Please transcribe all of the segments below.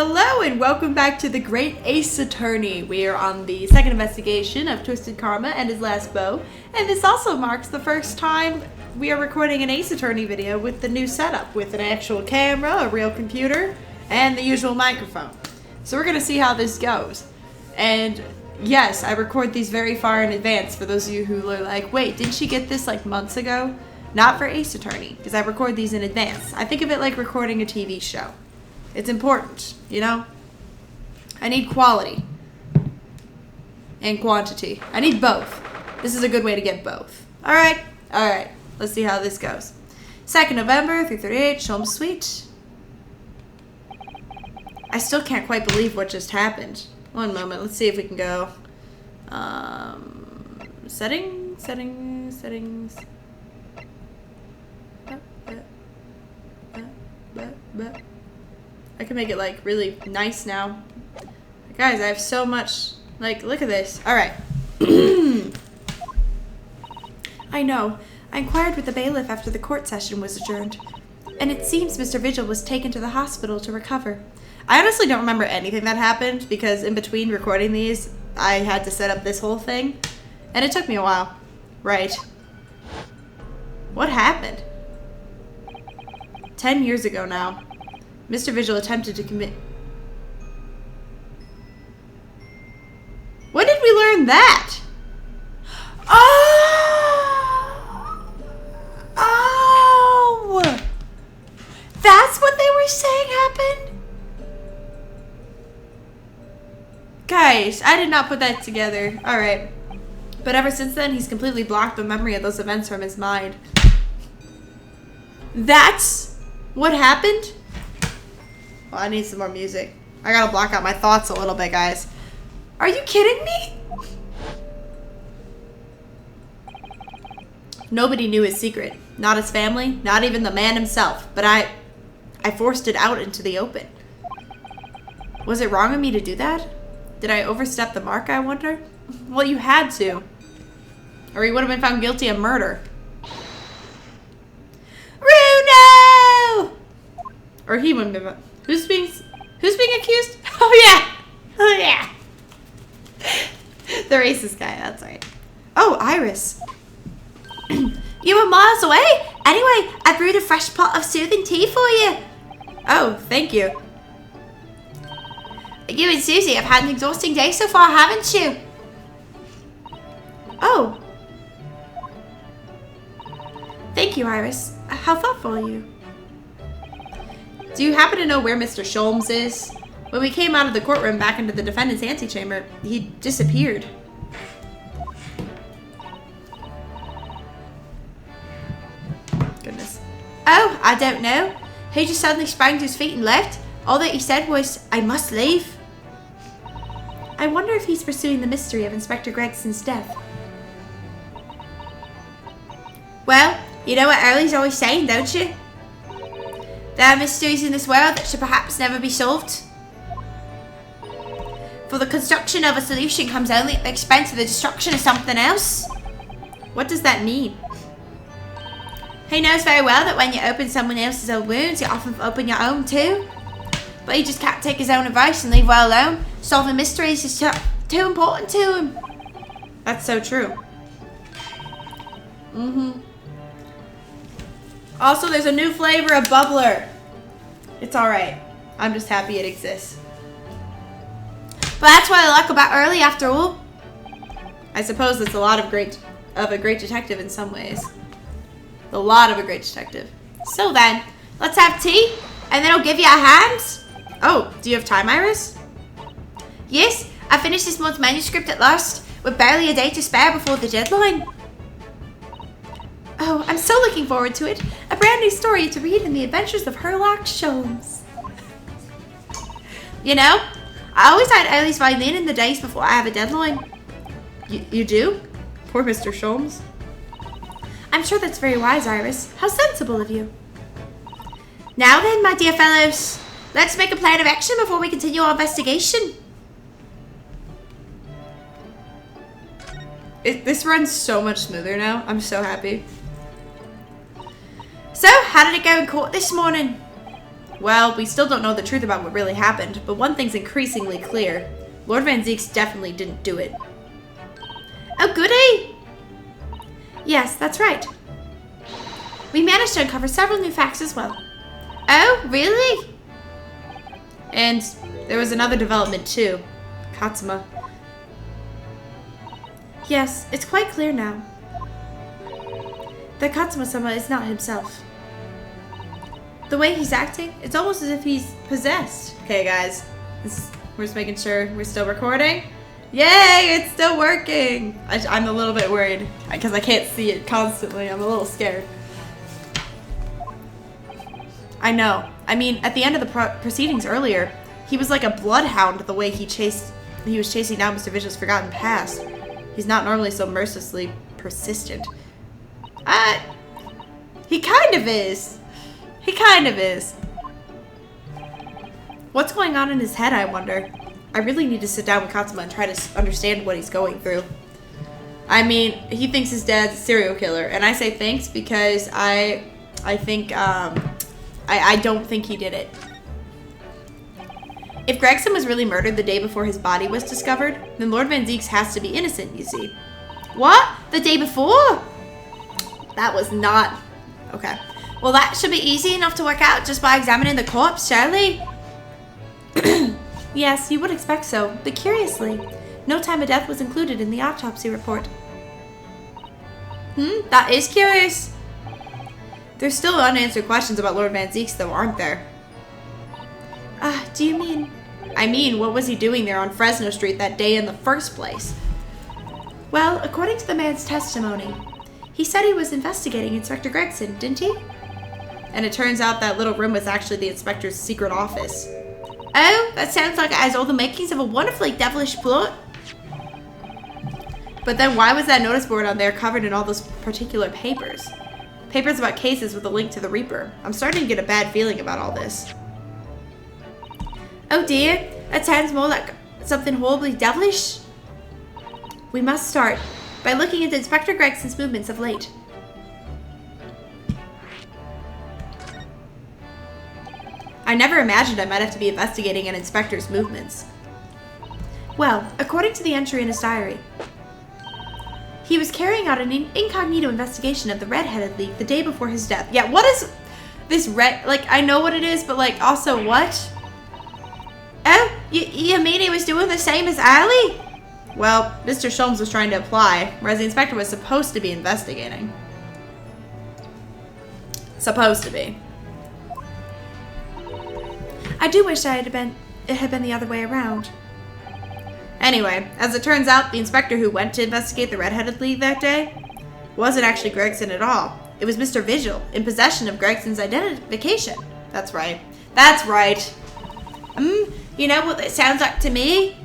Hello and welcome back to the Great Ace Attorney. We are on the second investigation of Twisted Karma and his last beau, and this also marks the first time we are recording an Ace Attorney video with the new setup, with an actual camera, a real computer, and the usual microphone. So we're going to see how this goes. And yes, I record these very far in advance for those of you who are like, wait, didn't she get this like months ago? Not for Ace Attorney, because I record these in advance. I think of it like recording a TV show. It's important, you know? I need quality and quantity. I need both. This is a good way to get both. Alright, let's see how this goes. 2nd November, 338, Sholmes Suite. I still can't quite believe what just happened. One moment, let's see if we can go. Settings. I can make it like really nice now. Guys, I have so much, like, look at this. All right. I know. I inquired with the bailiff after the court session was adjourned, and it seems Mr. Vigil was taken to the hospital to recover. I honestly don't remember anything that happened because in between recording these, I had to set up this whole thing, and it took me a while. Right. What happened? 10 years ago now. Mr. Vigil attempted to commit... When did we learn that? Oh! That's what they were saying happened? Guys, I did not put that together. Alright. But ever since then, he's completely blocked the memory of those events from his mind. That's what happened? Well, I need some more music. I gotta block out my thoughts a little bit, guys. Are you kidding me? Nobody knew his secret. Not his family, not even the man himself. But I forced it out into the open. Was it wrong of me to do that? Did I overstep the mark, I wonder? Well, you had to. Or he would have been found guilty of murder. Runo! Or he wouldn't have been... Who's being accused? Oh yeah! The racist guy, that's right. Oh, Iris. You were miles away? Anyway, I brewed a fresh pot of soothing tea for you. Oh, thank you. You and Susie have had an exhausting day so far, haven't you? Oh. Thank you, Iris. How thoughtful are you? Do you happen to know where Mr. Sholmes is? When we came out of the courtroom back into the defendant's antechamber, he disappeared. Goodness. Oh, I don't know. He just suddenly sprang to his feet and left. All that he said was, I must leave. I wonder if he's pursuing the mystery of Inspector Gregson's death. Well, you know what Early's always saying, don't you? There are mysteries in this world that should perhaps never be solved. For the construction of a solution comes only at the expense of the destruction of something else. What does that mean? He knows very well that when you open someone else's old wounds, you often open your own too. But he just can't take his own advice and leave well alone. Solving mysteries is too important to him. That's so true. Also, there's a new flavor of bubbler. It's alright. I'm just happy it exists. But that's what I like about Early after all. I suppose it's a lot of a great detective in some ways. A lot of a great detective. So then, let's have tea, and then I'll give you a hand. Oh, do you have time, Iris? Yes, I finished this month's manuscript at last, with barely a day to spare before the deadline. Oh, I'm so looking forward to it. A brand new story to read in the adventures of Herlock Sholmes. You know, I always had Early's violin in the days before I have a deadline. You do? Poor Mr. Sholmes. I'm sure that's very wise, Iris. How sensible of you. Now then, my dear fellows, let's make a plan of action before we continue our investigation. This runs so much smoother now. I'm so happy. So, how did it go in court this morning? Well, we still don't know the truth about what really happened, but one thing's increasingly clear. Lord Van Zieks definitely didn't do it. Oh, goody! Yes, that's right. We managed to uncover several new facts as well. Oh, really? And there was another development too. Katsuma. Yes, it's quite clear now that Katsuma-sama is not himself. The way he's acting, it's almost as if he's possessed. Okay, guys. We're just making sure we're still recording. Yay, it's still working. I'm a little bit worried because I can't see it constantly. I'm a little scared. I know. I mean, at the end of the proceedings earlier, he was like a bloodhound the way he was chasing down Mr. Vigil's forgotten past. He's not normally so mercilessly persistent. He kind of is. He kind of is. What's going on in his head, I wonder? I really need to sit down with Katsuma and try to understand what he's going through. I mean, he thinks his dad's a serial killer, and I say thanks because I think, I don't think he did it. If Gregson was really murdered the day before his body was discovered, then Lord Van Zieks has to be innocent, you see. What? The day before? That was not... Okay. Well, that should be easy enough to work out just by examining the corpse, surely? Yes, you would expect so, but curiously, no time of death was included in the autopsy report. That is curious. There's still unanswered questions about Lord Van Zieks, though, aren't there? Do you mean... I mean, what was he doing there on Fresno Street that day in the first place? Well, according to the man's testimony, he said he was investigating Inspector Gregson, didn't he? And it turns out that little room was actually the inspector's secret office. Oh, that sounds like it has all the makings of a wonderfully devilish plot. But then why was that notice board on there covered in all those particular papers? Papers about cases with a link to the Reaper. I'm starting to get a bad feeling about all this. Oh dear, that sounds more like something horribly devilish. We must start by looking into Inspector Gregson's movements of late. I never imagined I might have to be investigating an inspector's movements. Well, according to the entry in his diary, he was carrying out an incognito investigation of the Red-Headed League the day before his death. Yeah, what is this red... Like, I know what it is, but, like, also what? Oh, you mean he was doing the same as Ali? Well, Mr. Sholmes was trying to apply, whereas the inspector was supposed to be investigating. Supposed to be. I do wish it had been the other way around. Anyway, as it turns out, the inspector who went to investigate the Red-Headed League that day wasn't actually Gregson at all. It was Mr. Vigil, in possession of Gregson's identification. That's right. That's right. You know what it sounds like to me?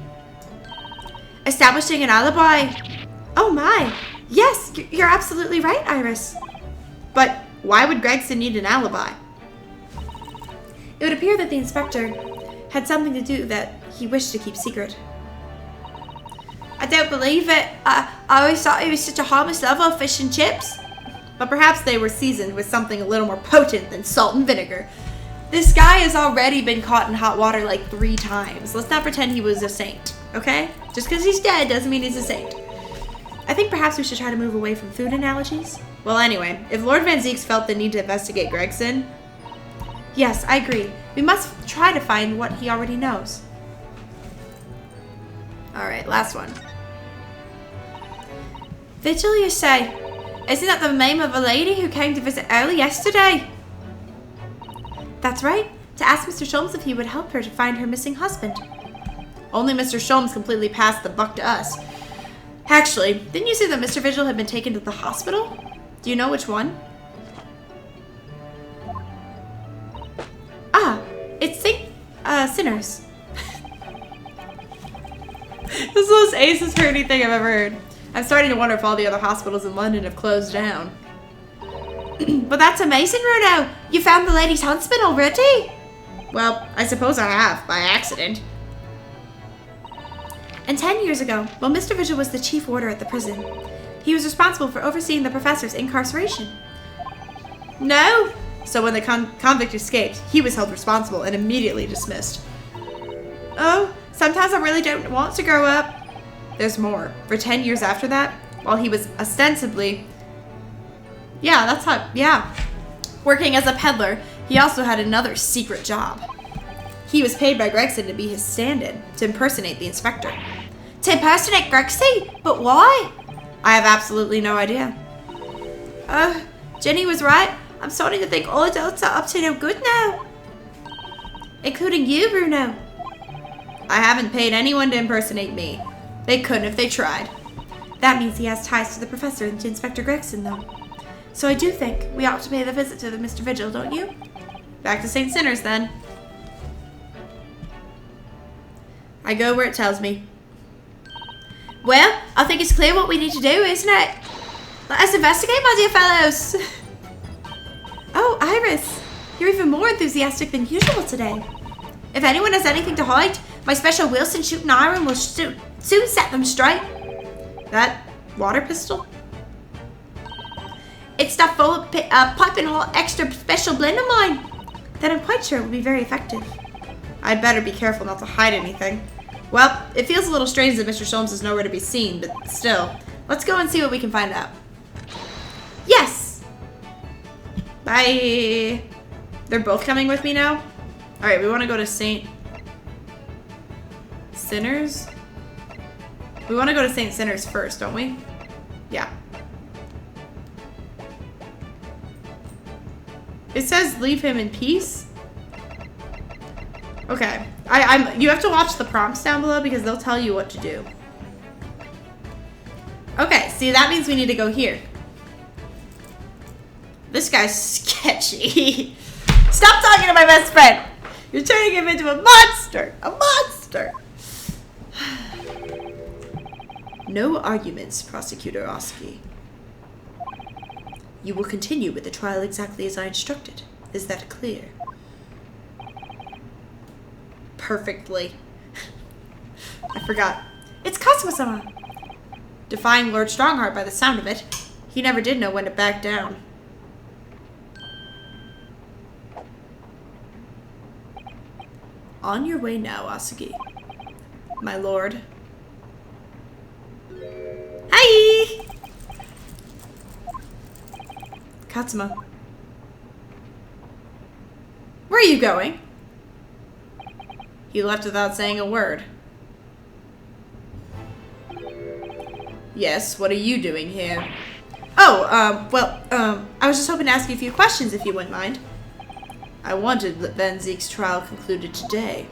Establishing an alibi. Oh my. Yes, you're absolutely right, Iris. But why would Gregson need an alibi? It would appear that the inspector had something to do that he wished to keep secret. I don't believe it. I always thought he was such a harmless lover of fish and chips. But perhaps they were seasoned with something a little more potent than salt and vinegar. This guy has already been caught in hot water like 3 times. Let's not pretend he was a saint, okay? Just because he's dead doesn't mean he's a saint. I think perhaps we should try to move away from food analogies. Well, anyway, if Lord Van Zieks felt the need to investigate Gregson... Yes, I agree. We must try to find what he already knows. Alright, last one. Vigil, you say? Isn't that the name of a lady who came to visit early yesterday? That's right. To ask Mr. Sholmes if he would help her to find her missing husband. Only Mr. Sholmes completely passed the buck to us. Actually, didn't you say that Mr. Vigil had been taken to the hospital? Do you know which one? It's Sinners. This is the most Ace Attorney thing I've ever heard. I'm starting to wonder if all the other hospitals in London have closed down. But that's amazing, Runo. You found the lady's husband already? Well, I suppose I have, by accident. And 10 years ago, while Mr. Vigil was the chief warder at the prison, he was responsible for overseeing the professor's incarceration. No, So when the convict escaped, he was held responsible and immediately dismissed. Oh, sometimes I really don't want to grow up. There's more. For 10 years after that, while he was ostensibly... working as a peddler, he also had another secret job. He was paid by Gregson to be his stand-in, to impersonate the inspector. To impersonate Gregson? But why? I have absolutely no idea. Jenny was right. I'm starting to think all adults are up to no good now. Including you, Bruno. I haven't paid anyone to impersonate me. They couldn't if they tried. That means he has ties to the professor and to Inspector Gregson, though. So I do think we ought to pay the visit to the Mr. Vigil, don't you? Back to St. Sinners, then. I go where it tells me. Well, I think it's clear what we need to do, isn't it? Let us investigate, my dear fellows. Oh, Iris. You're even more enthusiastic than usual today. If anyone has anything to hide, my special Wilson shooting iron will soon set them straight. That water pistol? It's stuffed full of piping hot extra special blend of mine. Then I'm quite sure it will be very effective. I'd better be careful not to hide anything. Well, it feels a little strange that Mr. Sholmes is nowhere to be seen, but still. Let's go and see what we can find out. Yes! Bye! They're both coming with me now? Alright, we want to go to St. Sinners? We want to go to St. Sinners first, don't we? Yeah. It says leave him in peace? Okay. You have to watch the prompts down below because they'll tell you what to do. Okay, see, that means we need to go here. This guy's sketchy. Stop talking to my best friend! You're turning him into a monster! A monster! No arguments, Prosecutor Oski. You will continue with the trial exactly as I instructed. Is that clear? Perfectly. I forgot. It's Cosmo-sama! Defying Lord Strongheart by the sound of it. He never did know when to back down. On your way now, Asugi. My lord. Hi! Katsuma. Where are you going? He left without saying a word. Yes, what are you doing here? Oh, I was just hoping to ask you a few questions if you wouldn't mind. I wanted Van Zeek's trial concluded today.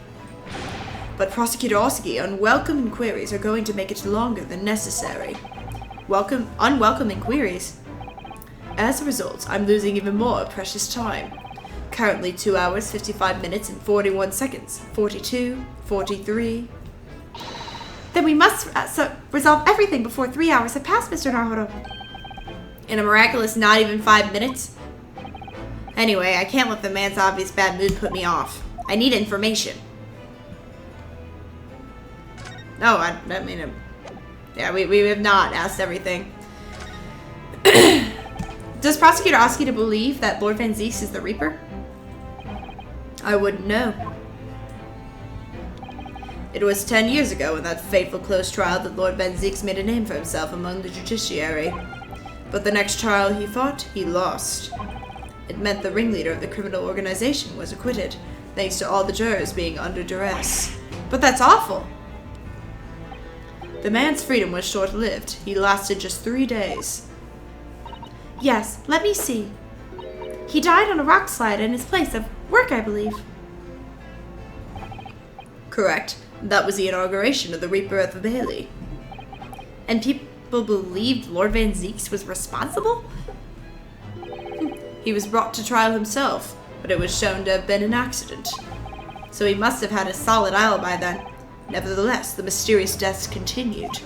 But Prosecutor Oski, unwelcome inquiries are going to make it longer than necessary. Unwelcome inquiries? As a result, I'm losing even more precious time. Currently 2 hours, 55 minutes, and 41 seconds. 42, 43... Then we must resolve everything before 3 hours have passed, Mr. Naruto. In a miraculous not even 5 minutes? Anyway, I can't let the man's obvious bad mood put me off. I need information. No, I mean, yeah, we have not asked everything. Does Prosecutor Oski to believe that Lord Van Zeeks is the Reaper? I wouldn't know. It was 10 years ago in that fateful close trial that Lord Van Zeeks made a name for himself among the judiciary. But the next trial he fought, he lost. It meant the ringleader of the criminal organization was acquitted, thanks to all the jurors being under duress. But that's awful! The man's freedom was short-lived. He lasted just 3 days. Yes, let me see. He died on a rock slide in his place of work, I believe. Correct. That was the inauguration of the Reaper at the Bailey. And people believed Lord Van Zeeks was responsible? He was brought to trial himself, but it was shown to have been an accident. So he must have had a solid alibi then. Nevertheless, the mysterious deaths continued.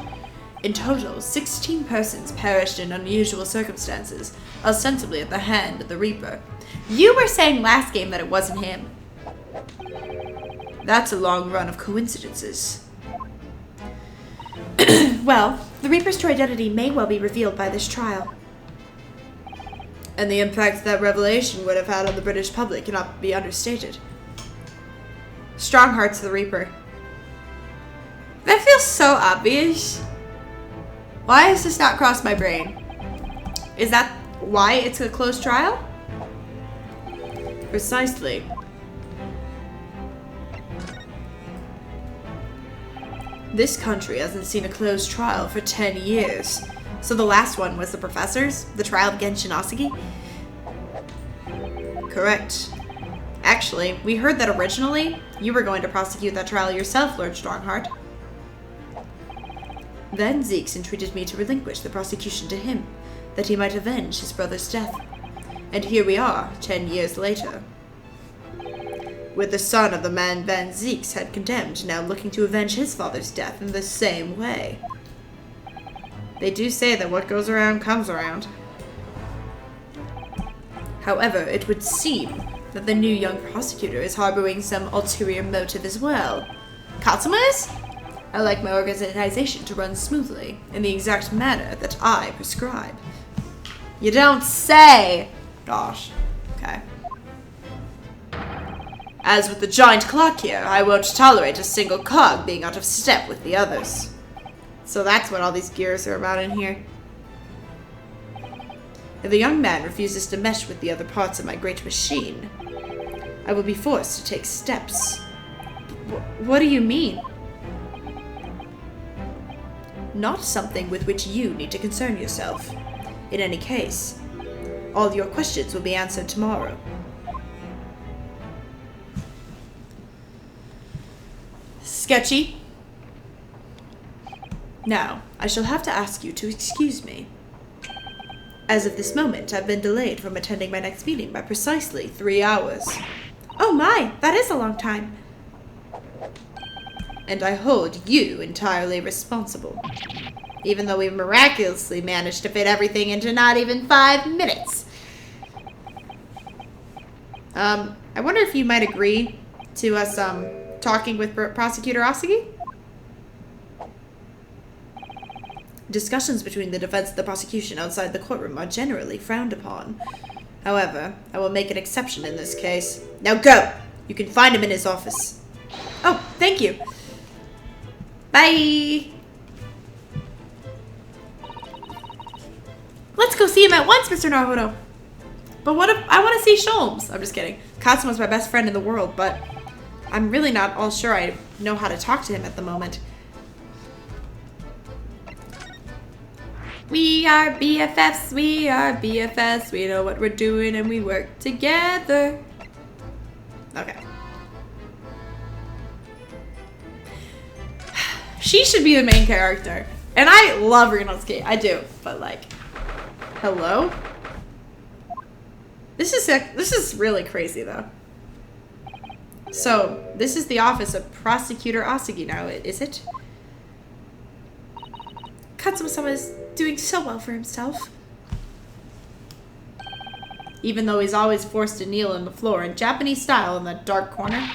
In total, 16 persons perished in unusual circumstances, ostensibly at the hand of the Reaper. You were saying last game that it wasn't him. That's a long run of coincidences. Well, the Reaper's true identity may well be revealed by this trial. And the impact that revelation would have had on the British public cannot be understated. Strongheart's the Reaper. That feels so obvious. Why has this not crossed my brain? Is that why it's a closed trial? Precisely. This country hasn't seen a closed trial for 10 years. So the last one was the professors? The trial against Shinoseki? Correct. Actually, we heard that originally, you were going to prosecute that trial yourself, Lord Strongheart. Then Zeeks entreated me to relinquish the prosecution to him, that he might avenge his brother's death. And here we are, 10 years later. With the son of the man Van Zeeks had condemned, now looking to avenge his father's death in the same way. They do say that what goes around comes around. However, it would seem that the new young prosecutor is harboring some ulterior motive as well. Katsuma is? I like my organization to run smoothly, in the exact manner that I prescribe. You don't say! Gosh. Okay. As with the giant clock here, I won't tolerate a single cog being out of step with the others. So that's what all these gears are about in here. If the young man refuses to mesh with the other parts of my great machine, I will be forced to take steps. What do you mean? Not something with which you need to concern yourself. In any case, all your questions will be answered tomorrow. Sketchy. Now, I shall have to ask you to excuse me. As of this moment, I've been delayed from attending my next meeting by precisely 3 hours. Oh my, that is a long time. And I hold you entirely responsible. Even though we miraculously managed to fit everything into not even 5 minutes. I wonder if you might agree to us, talking with Prosecutor Asagi? Discussions between the defense and the prosecution outside the courtroom are generally frowned upon. However, I will make an exception in this case. Now go! You can find him in his office. Oh, thank you. Bye! Let's go see him at once, Mr. Naruto. But what if I want to see Sholmes? I'm just kidding. Katsuma's my best friend in the world, but I'm really not all sure I know how to talk to him at the moment. We are BFFs, we are BFFs, we know what we're doing and we work together. Okay. She should be the main character. And I love Rinosuke, I do, but like, hello? This is really crazy though. So, this is the office of Prosecutor Asagi now, is it? Katsuma-sama is doing so well for himself. Even though he's always forced to kneel on the floor in Japanese style in that dark corner.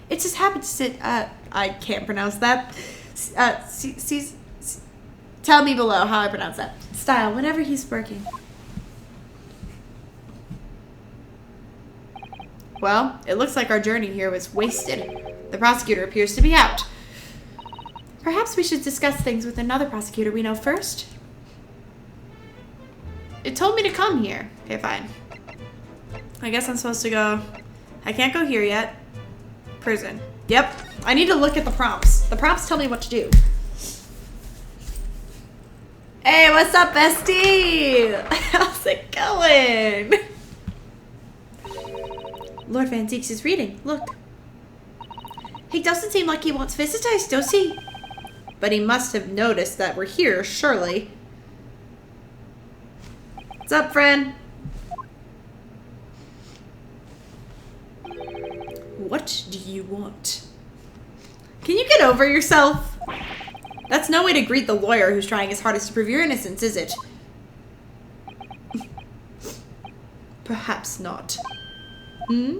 It just happened to sit, I can't pronounce that. Tell me below how I pronounce that. Style, whenever he's working. Well, it looks like our journey here was wasted. The prosecutor appears to be out. Perhaps we should discuss things with another prosecutor we know first. It told me to come here. Okay, fine. I guess I'm supposed to go... I can't go here yet. Prison. Yep. I need to look at the prompts. The prompts tell me what to do. Hey, what's up, bestie? How's it going? Lord Van Zeeks is reading. Look. He doesn't seem like he wants visitors, does he? But he must have noticed that we're here, surely. What's up, friend? What do you want? Can you get over yourself? That's no way to greet the lawyer who's trying his hardest to prove your innocence, is it? Perhaps not. Hmm?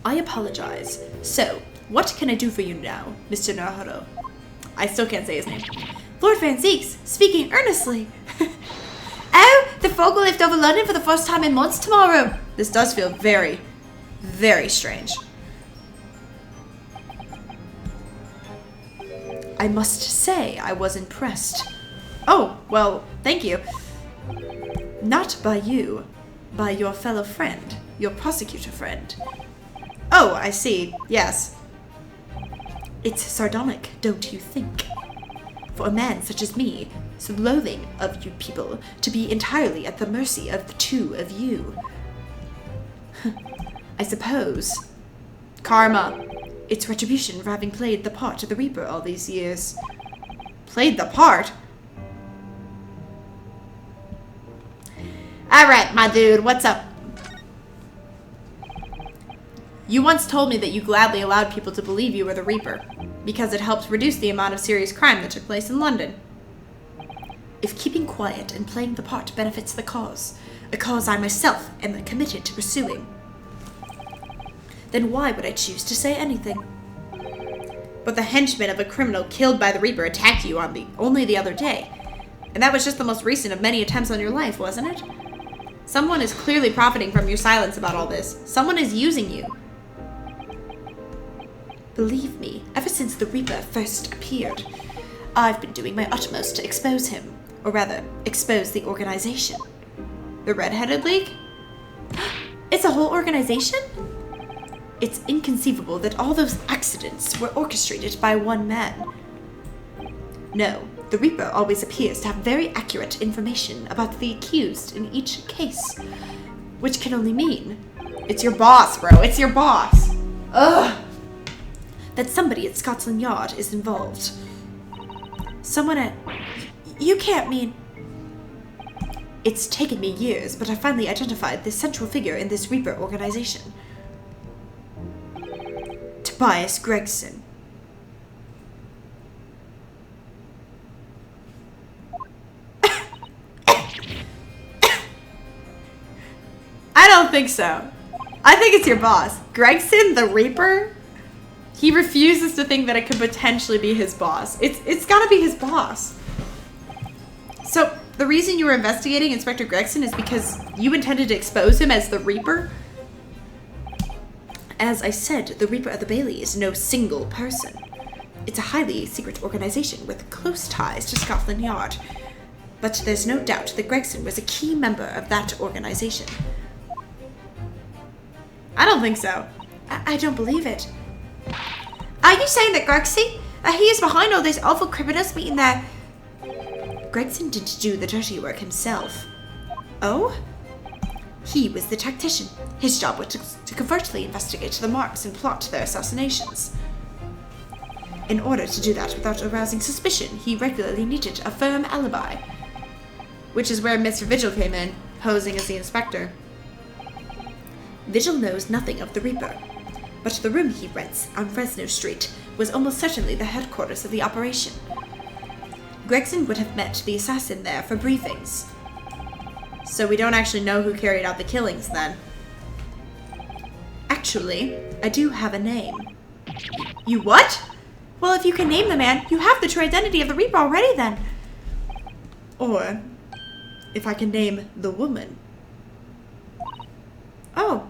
I apologize. So, what can I do for you now, Mr. Naruto? I still can't say his name. Lord Van Zeeks, speaking earnestly. Oh, The fog will lift over London for the first time in months tomorrow. This does feel very, very strange. I must say I was impressed. Oh, well, thank you. Not by you, by your fellow friend, your prosecutor friend. Oh, I see, yes. It's sardonic, don't you think? For a man such as me, so loathing of you people, to be entirely at the mercy of the two of you. I suppose. Karma. It's retribution for having played the part of the Reaper all these years. Played the part? Alright, my dude, what's up? You once told me that you gladly allowed people to believe you were the Reaper, because it helped reduce the amount of serious crime that took place in London. If keeping quiet and playing the part benefits the cause, a cause I myself am committed to pursuing, then why would I choose to say anything? But the henchman of a criminal killed by the Reaper attacked you only the other day, and that was just the most recent of many attempts on your life, wasn't it? Someone is clearly profiting from your silence about all this. Someone is using you. Believe me, ever since the Reaper first appeared, I've been doing my utmost to expose him, or rather, expose the organization. The Red-Headed League? It's a whole organization? It's inconceivable that all those accidents were orchestrated by one man. No, the Reaper always appears to have very accurate information about the accused in each case, which can only mean it's your boss, bro. It's your boss. Ugh. That somebody at Scotland Yard is involved. Someone at... You can't mean... It's taken me years, but I finally identified the central figure in this Reaper organization. Tobias Gregson. I don't think so. I think it's your boss. Gregson, the Reaper? He refuses to think that it could potentially be his boss. It's gotta be his boss. So, the reason you were investigating Inspector Gregson is because you intended to expose him as the Reaper? As I said, the Reaper of the Bailey is no single person. It's a highly secret organization with close ties to Scotland Yard. But there's no doubt that Gregson was a key member of that organization. I don't think so. I don't believe it. Are you saying that Gregson, he is behind all these awful criminals meeting their... Gregson didn't do the dirty work himself. Oh? He was the tactician. His job was to covertly investigate the marks and plot their assassinations. In order to do that without arousing suspicion, he regularly needed a firm alibi. Which is where Mr. Vigil came in, posing as the inspector. Vigil knows nothing of the Reaper, but the room he rents on Fresno Street was almost certainly the headquarters of the operation. Gregson would have met the assassin there for briefings. So we don't actually know who carried out the killings then. Actually, I do have a name. You what? Well, if you can name the man, you have the true identity of the Reaper already then. Or, if I can name the woman. Oh.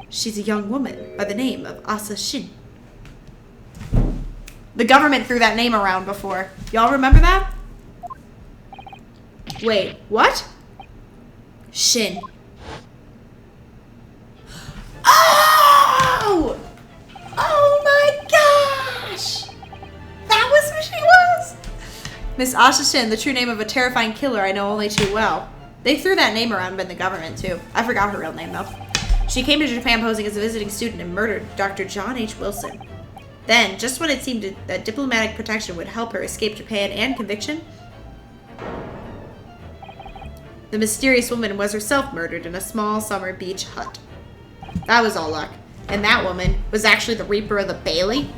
She's a young woman by the name of Asa Shin. The government threw that name around before. Y'all remember that? Wait, what? Shin. Oh! Oh my gosh! That was who she was? Miss Asha Shin, the true name of a terrifying killer I know only too well. They threw that name around in the government too. I forgot her real name though. She came to Japan posing as a visiting student and murdered Dr. John H. Wilson. Then, just when it seemed that diplomatic protection would help her escape Japan and conviction, the mysterious woman was herself murdered in a small summer beach hut. That was all luck. And that woman was actually the Reaper of the Bailey?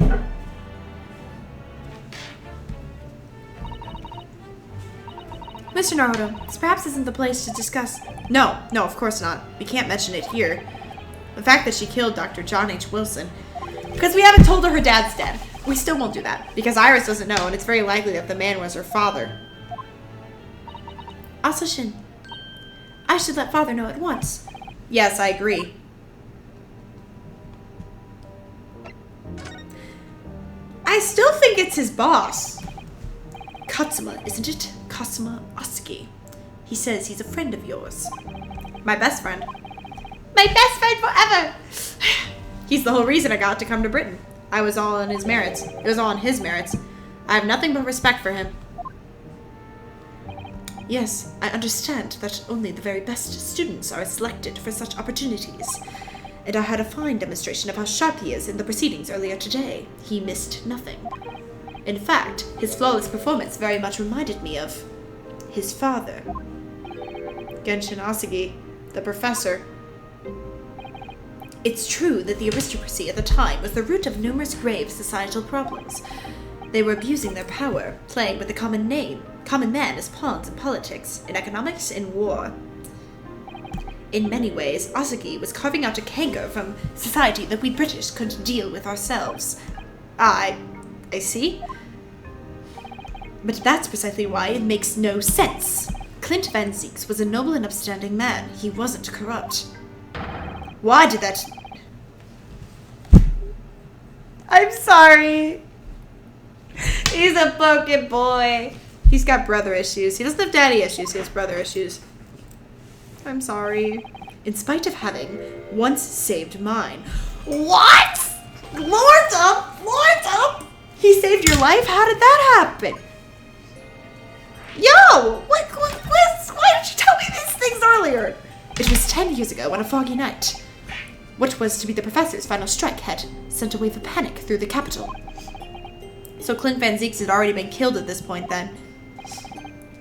Mr. Naruto, this perhaps isn't the place to discuss... No, of course not. We can't mention it here. The fact that she killed Dr. John H. Wilson... Because we haven't told her dad's dead. We still won't do that, because Iris doesn't know, and it's very likely that the man was her father. Asashin, I should let father know at once. Yes, I agree. I still think it's his boss. Katsuma, isn't it? Katsuma Asuki. He says he's a friend of yours. My best friend. My best friend forever! He's the whole reason I got to come to Britain. I was all on his merits. It was all on his merits. I have nothing but respect for him. Yes, I understand that only the very best students are selected for such opportunities. And I had a fine demonstration of how sharp he is in the proceedings earlier today. He missed nothing. In fact, his flawless performance very much reminded me of his father. Genshin Asugi, the professor. It's true that the aristocracy at the time was the root of numerous grave societal problems. They were abusing their power, playing with the common man as pawns in politics, in economics, in war. In many ways, Asugi was carving out a canker from society that we British couldn't deal with ourselves. I see. But that's precisely why it makes no sense. Clint Van Zieks was a noble and upstanding man. He wasn't corrupt. Why did that... I'm sorry. He's a broken boy. He's got brother issues. He doesn't have daddy issues. He has brother issues. I'm sorry. In spite of having once saved mine. What? Lord up! He saved your life? How did that happen? Yo! Why didn't you tell me these things earlier? It was 10 years ago on a foggy night. What was to be the professor's final strike had sent a wave of panic through the capital. So Clint Van Zieks had already been killed at this point then.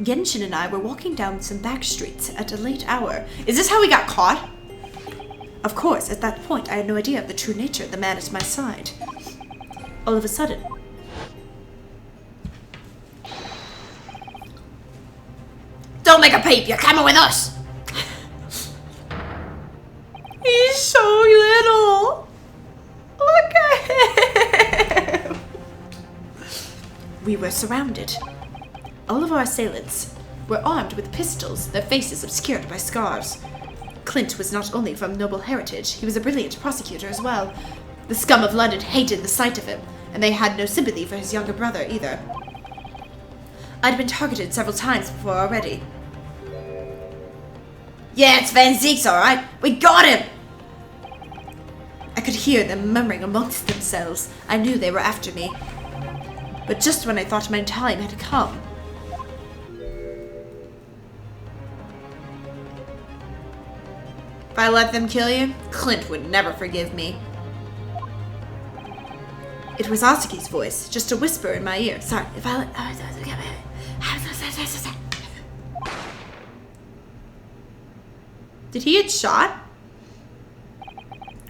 Genshin and I were walking down some back streets at a late hour. Is this how we got caught? Of course, at that point I had no idea of the true nature of the man at my side. All of a sudden... Don't make a peep, you're coming with us! He's so little! Look at him! We were surrounded. All of our assailants were armed with pistols, their faces obscured by scars. Clint was not only from noble heritage, he was a brilliant prosecutor as well. The scum of London hated the sight of him, and they had no sympathy for his younger brother either. I'd been targeted several times before already. Yeah, it's Van Zieks, alright. We got him! I could hear them murmuring amongst themselves. I knew they were after me. But just when I thought my time had come... If I let them kill you, Clint would never forgive me. It was Asuki's voice, just a whisper in my ear. Sorry, if I let... Did he get shot?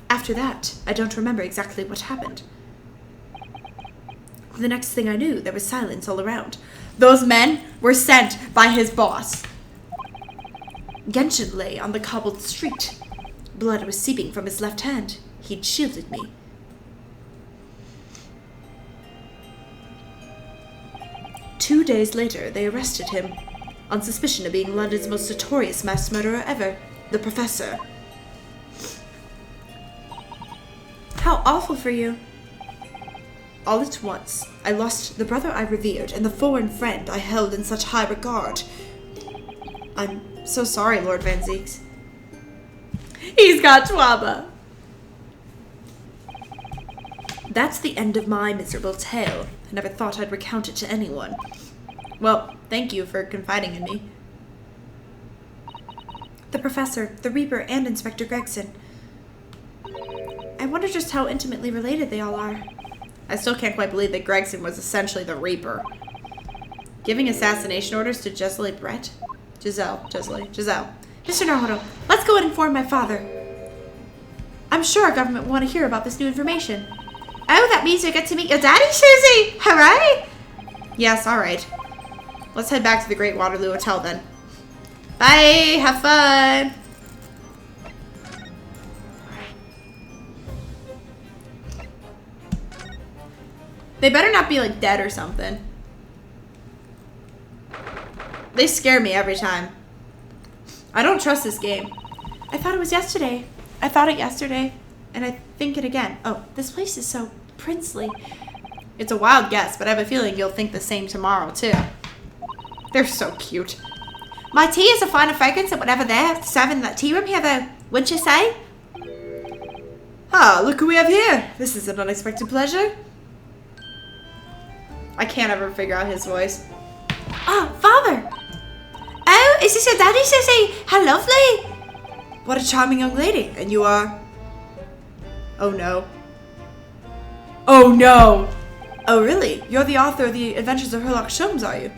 After that, I don't remember exactly what happened. The next thing I knew, there was silence all around. Those men were sent by his boss. Genshin lay on the cobbled street. Blood was seeping from his left hand. He'd shielded me. Two days later, they arrested him, on suspicion of being London's most notorious mass murderer ever, the Professor. How awful for you. All at once, I lost the brother I revered and the foreign friend I held in such high regard. I'm so sorry, Lord Van Zieks. He's got trauma. That's the end of my miserable tale. I never thought I'd recount it to anyone. Well, thank you for confiding in me. The Professor, the Reaper, and Inspector Gregson. I wonder just how intimately related they all are. I still can't quite believe that Gregson was essentially the Reaper. Giving assassination orders to Giselle Brett? Giselle. Mr. Naruto, let's go and inform my father. I'm sure our government will want to hear about this new information. Oh, that means we get to meet your daddy, Susie! Hooray! Yes, alright. Let's head back to the Great Waterloo Hotel then. Bye! Have fun! They better not be, like, dead or something. They scare me every time. I don't trust this game. I thought it was yesterday. I thought it yesterday. And I think it again. Oh, this place is so princely. It's a wild guess, but I have a feeling you'll think the same tomorrow, too. They're so cute. My tea is a finer fragrance than whatever they're serving in that tea room here, though. Wouldn't you say? Ah, look who we have here. This is an unexpected pleasure. I can't ever figure out his voice. Oh, Father. Oh, is this your daddy, Sissy? How lovely. What a charming young lady. And you are... Oh, no. Oh, no. Oh, really? You're the author of The Adventures of Sherlock Holmes, are you?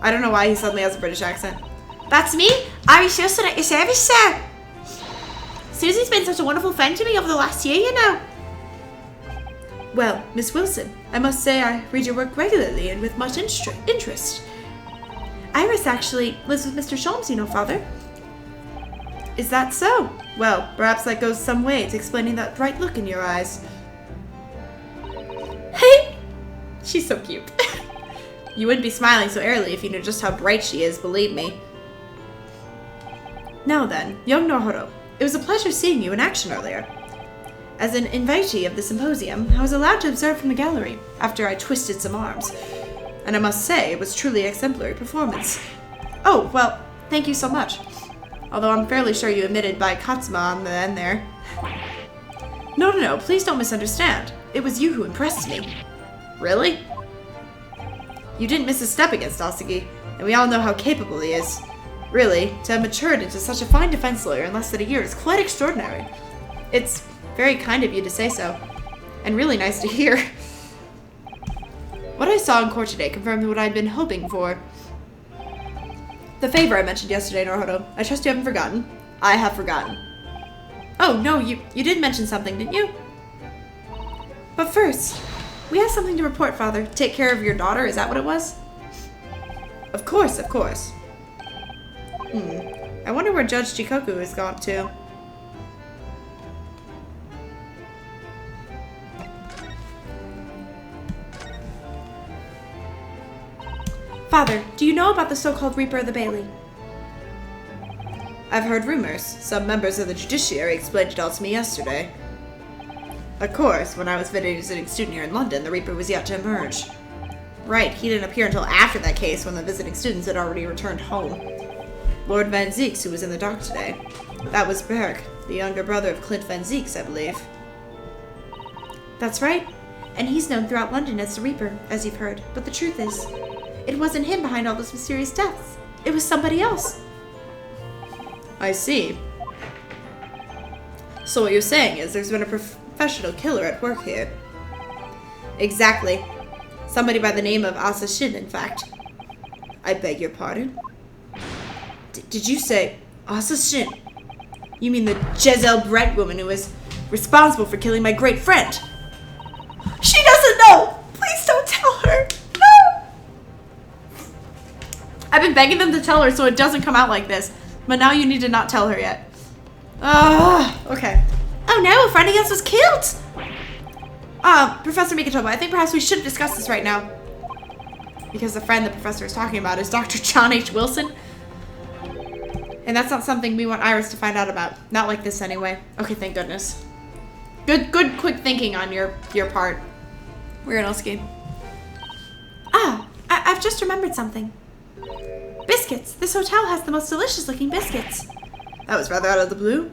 I don't know why he suddenly has a British accent. That's me, Iris Wilson at your service, sir. Susie's been such a wonderful friend to me over the last year, you know. Well, Miss Wilson, I must say I read your work regularly and with much interest. Iris actually lives with Mr. Sholmes, you know, Father. Is that so? Well, perhaps that goes some way to explaining that bright look in your eyes. Hey! She's so cute. You wouldn't be smiling so early if you knew just how bright she is, believe me. Now then, young Nanowrimo, it was a pleasure seeing you in action earlier. As an invitee of the symposium, I was allowed to observe from the gallery after I twisted some arms. And I must say, it was truly an exemplary performance. Oh, well, thank you so much. Although I'm fairly sure you omitted by Katsuma on the end there. No, please don't misunderstand. It was you who impressed me. Really? You didn't miss a step against Asagi, and we all know how capable he is. Really, to have matured into such a fine defense lawyer in less than a year is quite extraordinary. It's very kind of you to say so, and really nice to hear. What I saw in court today confirmed what I'd been hoping for. The favor I mentioned yesterday, Nanowrimo. I trust you haven't forgotten. I have forgotten. Oh, no, you did mention something, didn't you? But first, we have something to report, Father. Take care of your daughter, is that what it was? Of course, of course. I wonder where Judge Chikoku has gone to. Father, do you know about the so-called Reaper of the Bailey? I've heard rumors. Some members of the judiciary explained it all to me yesterday. Of course, when I was visiting student here in London, the Reaper was yet to emerge. Right, he didn't appear until after that case when the visiting students had already returned home. Lord Van Zeeks, who was in the dock today. That was Berg, the younger brother of Clint Van Zeeks, I believe. That's right. And he's known throughout London as the Reaper, as you've heard. But the truth is, it wasn't him behind all those mysterious deaths. It was somebody else. I see. So what you're saying is there's been a professional killer at work here. Exactly. Somebody by the name of Asa Shin, in fact. I beg your pardon? Did you say Asa Shin? You mean the Jezebel Brett woman who was responsible for killing my great friend? She doesn't know! Please don't tell her! No! I've been begging them to tell her so it doesn't come out like this. But now you need to not tell her yet. Okay. Oh no, a friend of yours was killed! Professor Mikotoba, I think perhaps we should discuss this right now. Because the friend the professor is talking about is Dr. John H. Wilson. And that's not something we want Iris to find out about. Not like this anyway. Okay, thank goodness. Good quick thinking on your part. Weird-Nosky. I've just remembered something. Biscuits. This hotel has the most delicious looking biscuits. That was rather out of the blue.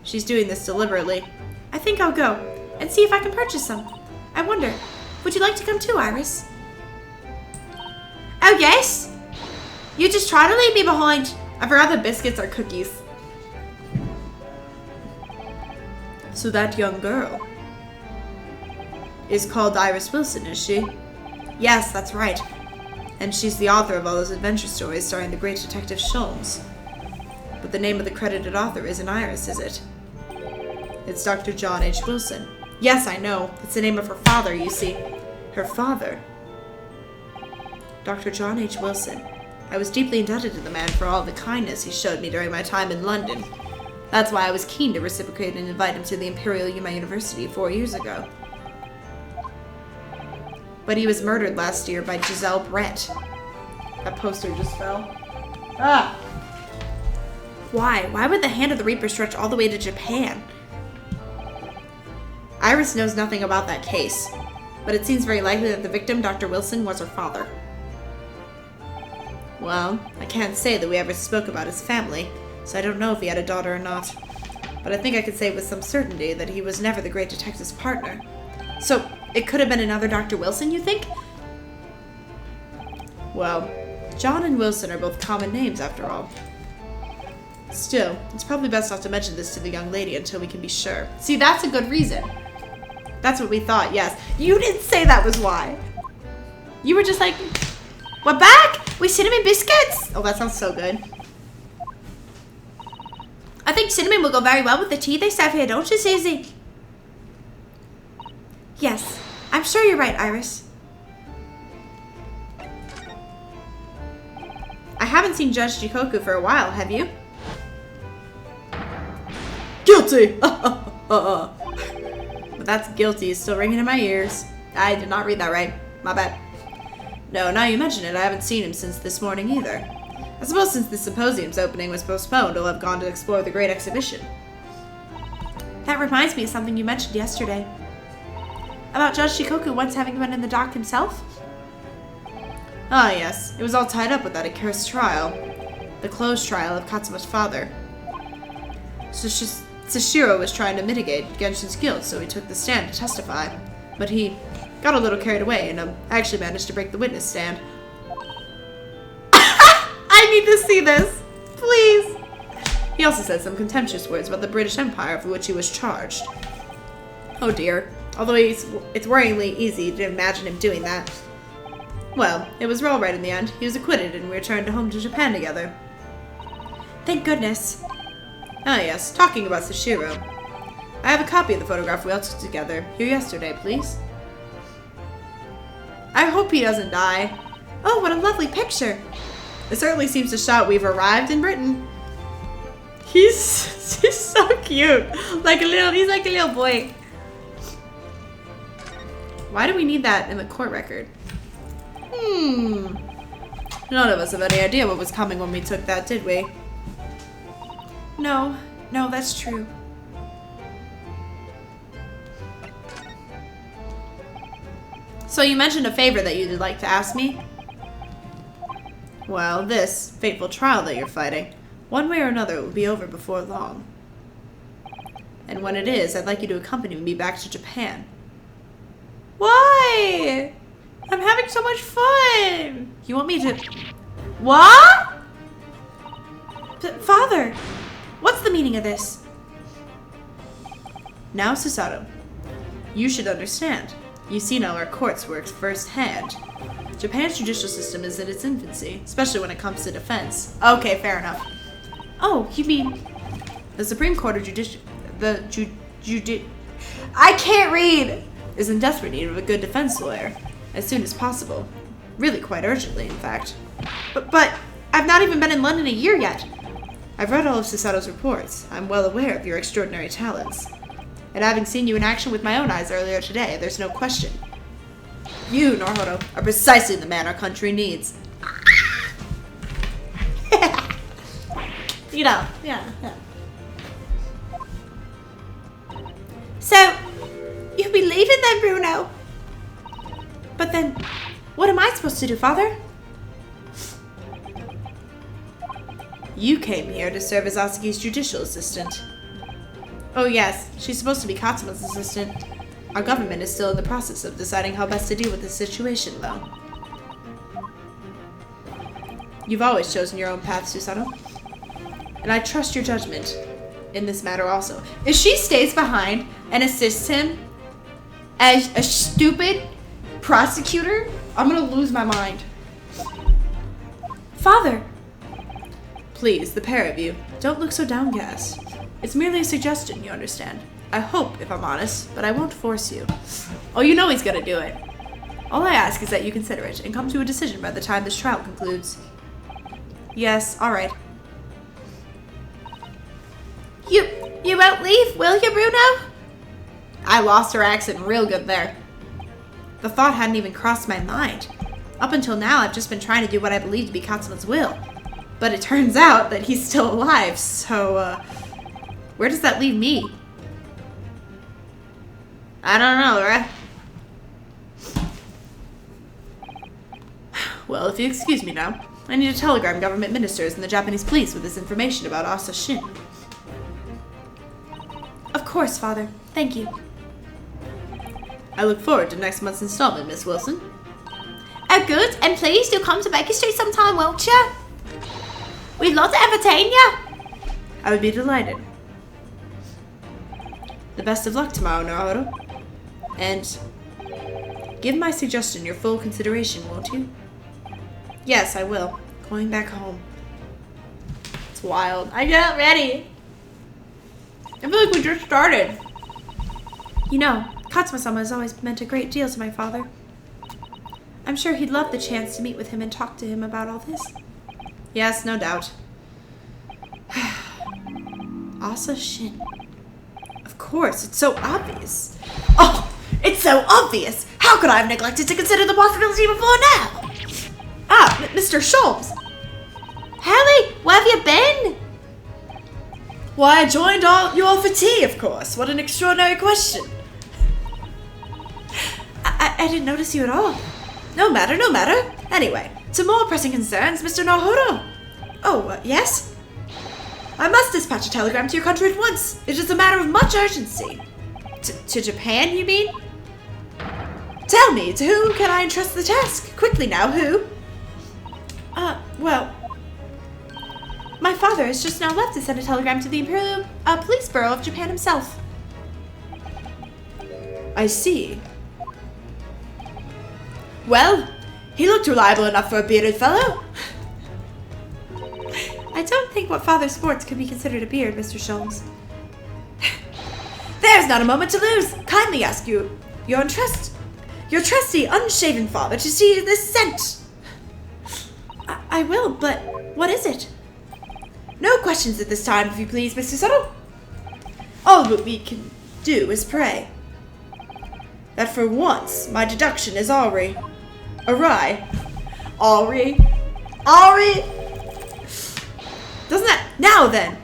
She's doing this deliberately. I think I'll go and see if I can purchase some. I wonder, would you like to come too, Iris? Oh, yes? You just try to leave me behind. I forgot that biscuits are cookies. So that young girl is called Iris Wilson, is she? Yes, that's right. And she's the author of all those adventure stories starring the great detective Sholmes. But the name of the credited author isn't Iris, is it? It's Dr. John H. Wilson. Yes, I know. It's the name of her father, you see. Her father. Dr. John H. Wilson. I was deeply indebted to the man for all the kindness he showed me during my time in London. That's why I was keen to reciprocate and invite him to the Imperial Yuma University 4 years ago. But he was murdered last year by Giselle Brett. That poster just fell. Ah! Why? Why would the hand of the Reaper stretch all the way to Japan? Iris knows nothing about that case, but it seems very likely that the victim, Dr. Wilson, was her father. Well, I can't say that we ever spoke about his family, so I don't know if he had a daughter or not. But I think I could say with some certainty that he was never the great detective's partner. So, it could have been another Dr. Wilson, you think? Well, John and Wilson are both common names, after all. Still, it's probably best not to mention this to the young lady until we can be sure. See, that's a good reason. That's what we thought, yes. You didn't say that was why. You were just like, we're back! We cinnamon biscuits! Oh, that sounds so good. I think cinnamon will go very well with the tea they serve here, don't you, Susie? Yes, I'm sure you're right, Iris. I haven't seen Judge Jikoku for a while, have you? Guilty! But that's guilty is still ringing in my ears. I did not read that right. My bad. No, now you mention it, I haven't seen him since this morning either. I suppose since the symposium's opening was postponed, he'll have gone to explore the great exhibition. That reminds me of something you mentioned yesterday. About Judge Shikoku once having been in the dock himself? Ah, yes. It was all tied up with that accursed trial. The closed trial of Katsuma's father. Sashiro was trying to mitigate Genshin's guilt, so he took the stand to testify. But he got a little carried away and actually managed to break the witness stand. I need to see this! Please! He also said some contemptuous words about the British Empire for which he was charged. Oh dear. Although it's worryingly easy to imagine him doing that. Well, it was all right in the end. He was acquitted and we returned home to Japan together. Thank goodness. Ah yes, talking about Sashiro. I have a copy of the photograph we all took together. Here yesterday, please. I hope he doesn't die. Oh, what a lovely picture. It certainly seems to shout we've arrived in Britain. He's so cute. He's like a little boy. Why do we need that in the court record? None of us have any idea what was coming when we took that, did we? No, that's true. So you mentioned a favor that you'd like to ask me? Well, this fateful trial that you're fighting, one way or another, it will be over before long. And when it is, I'd like you to accompany me back to Japan. Why? I'm having so much fun. You want me to... What? Father, what's the meaning of this? Now, Susato, you should understand. You see now our courts work firsthand. Japan's judicial system is in its infancy, especially when it comes to defense. Okay, fair enough. Oh, you mean... The Supreme Court of I can't read! Is in desperate need of a good defense lawyer. As soon as possible. Really quite urgently, in fact. But I've not even been in London a year yet. I've read all of Susato's reports. I'm well aware of your extraordinary talents. And having seen you in action with my own eyes earlier today, there's no question. You, Naruto, are precisely the man our country needs. You know, yeah. So, you'll be leaving then, Bruno? But then, what am I supposed to do, Father? You came here to serve as Asagi's judicial assistant. Oh yes, she's supposed to be Katsuma's assistant. Our government is still in the process of deciding how best to deal with this situation, though. You've always chosen your own path, Susato. And I trust your judgment in this matter also. If she stays behind and assists him as a stupid prosecutor, I'm gonna lose my mind. Father! Please, the pair of you, don't look so downcast. It's merely a suggestion, you understand. I hope, if I'm honest, but I won't force you. Oh, you know he's gonna do it. All I ask is that you consider it and come to a decision by the time this trial concludes. Yes, alright. You won't leave, will you, Bruno? I lost her accent real good there. The thought hadn't even crossed my mind. Up until now, I've just been trying to do what I believe to be Katsuma's will. But it turns out that he's still alive, so, where does that leave me? I don't know, right? Well, if you excuse me now, I need to telegram government ministers and the Japanese police with this information about Asa Shin. Of course, Father. Thank you. I look forward to next month's installment, Miss Wilson. Oh, good. And please do come to Baker Street sometime, won't you? We'd love to entertain you. I would be delighted. The best of luck tomorrow, Naruto. And give my suggestion your full consideration, won't you? Yes, I will. Going back home. It's wild. I get ready. I feel like we just started. You know, Katsuma-sama has always meant a great deal to my father. I'm sure he'd love the chance to meet with him and talk to him about all this. Yes, no doubt. Asa Shin. Of course, it's so obvious. Oh, it's so obvious! How could I have neglected to consider the possibility before now? Ah, Mr. Sholmes. Harry, where have you been? Why, I joined you all for tea, of course. What an extraordinary question. I didn't notice you at all. No matter, no matter. Anyway, to more pressing concerns, Mr. Naruto. Oh, yes? I must dispatch a telegram to your country at once. It is a matter of much urgency. To Japan, you mean? Tell me, to whom can I entrust the task? Quickly now, who? Well, my father has just now left to send a telegram to the Imperial Police Bureau of Japan himself. I see. Well, he looked reliable enough for a bearded fellow. I don't think what father sports could be considered a beard, Mr. Sholmes. There's not a moment to lose. Kindly ask your trusty, unshaven father to see this sent. I will, but what is it? No questions at this time, if you please, Mr. Subtle. All that we can do is pray that for once my deduction is awry. Awry. Doesn't that... Now then.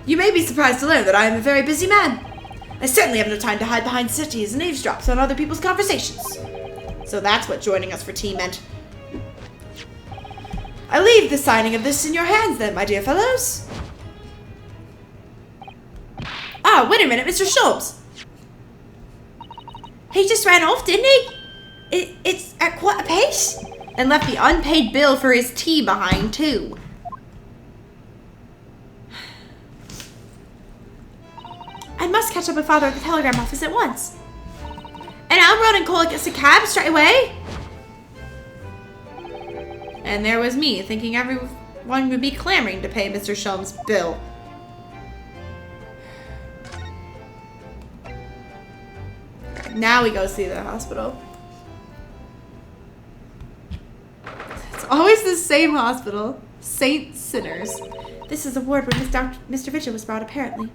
You may be surprised to learn that I am a very busy man. I certainly have no time to hide behind cities and eavesdrops on other people's conversations. So that's what joining us for tea meant. I leave the signing of this in your hands then, my dear fellows. Ah, wait a minute, Mr. Sholmes. He just ran off, didn't he? It's at quite a pace. And left the unpaid bill for his tea behind, too. I must catch up with father at the telegram office at once. And I'll run and call a cab straight away. And there was me, thinking everyone would be clamoring to pay Mr. Sholmes' bill. Now we go see the hospital. It's always the same hospital. Saint Sinners. This is a ward where Mr. Vigil was brought, apparently.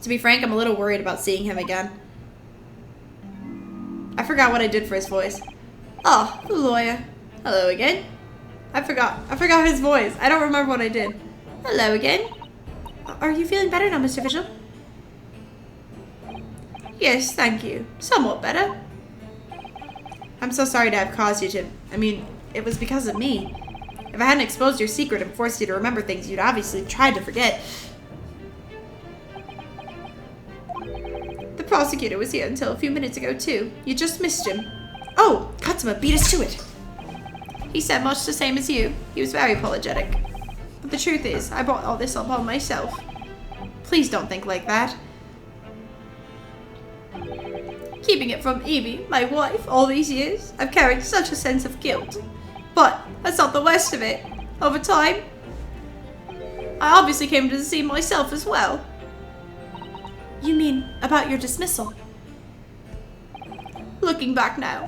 To be frank, I'm a little worried about seeing him again. I forgot what I did for his voice. Oh, the lawyer. Hello again. I forgot his voice. I don't remember what I did. Hello again. Are you feeling better now, Mr. Vigil? Yes, thank you. Somewhat better. I'm so sorry to have caused you to... I mean, it was because of me. If I hadn't exposed your secret and forced you to remember things you'd obviously tried to forget. The prosecutor was here until a few minutes ago, too. You just missed him. Oh, Katsuma beat us to it. He said much the same as you. He was very apologetic. But the truth is, I brought all this upon myself. Please don't think like that. Keeping it from Evie, my wife, all these years, I've carried such a sense of guilt. But that's not the worst of it. Over time, I obviously came to see myself as well. You mean about your dismissal? Looking back now,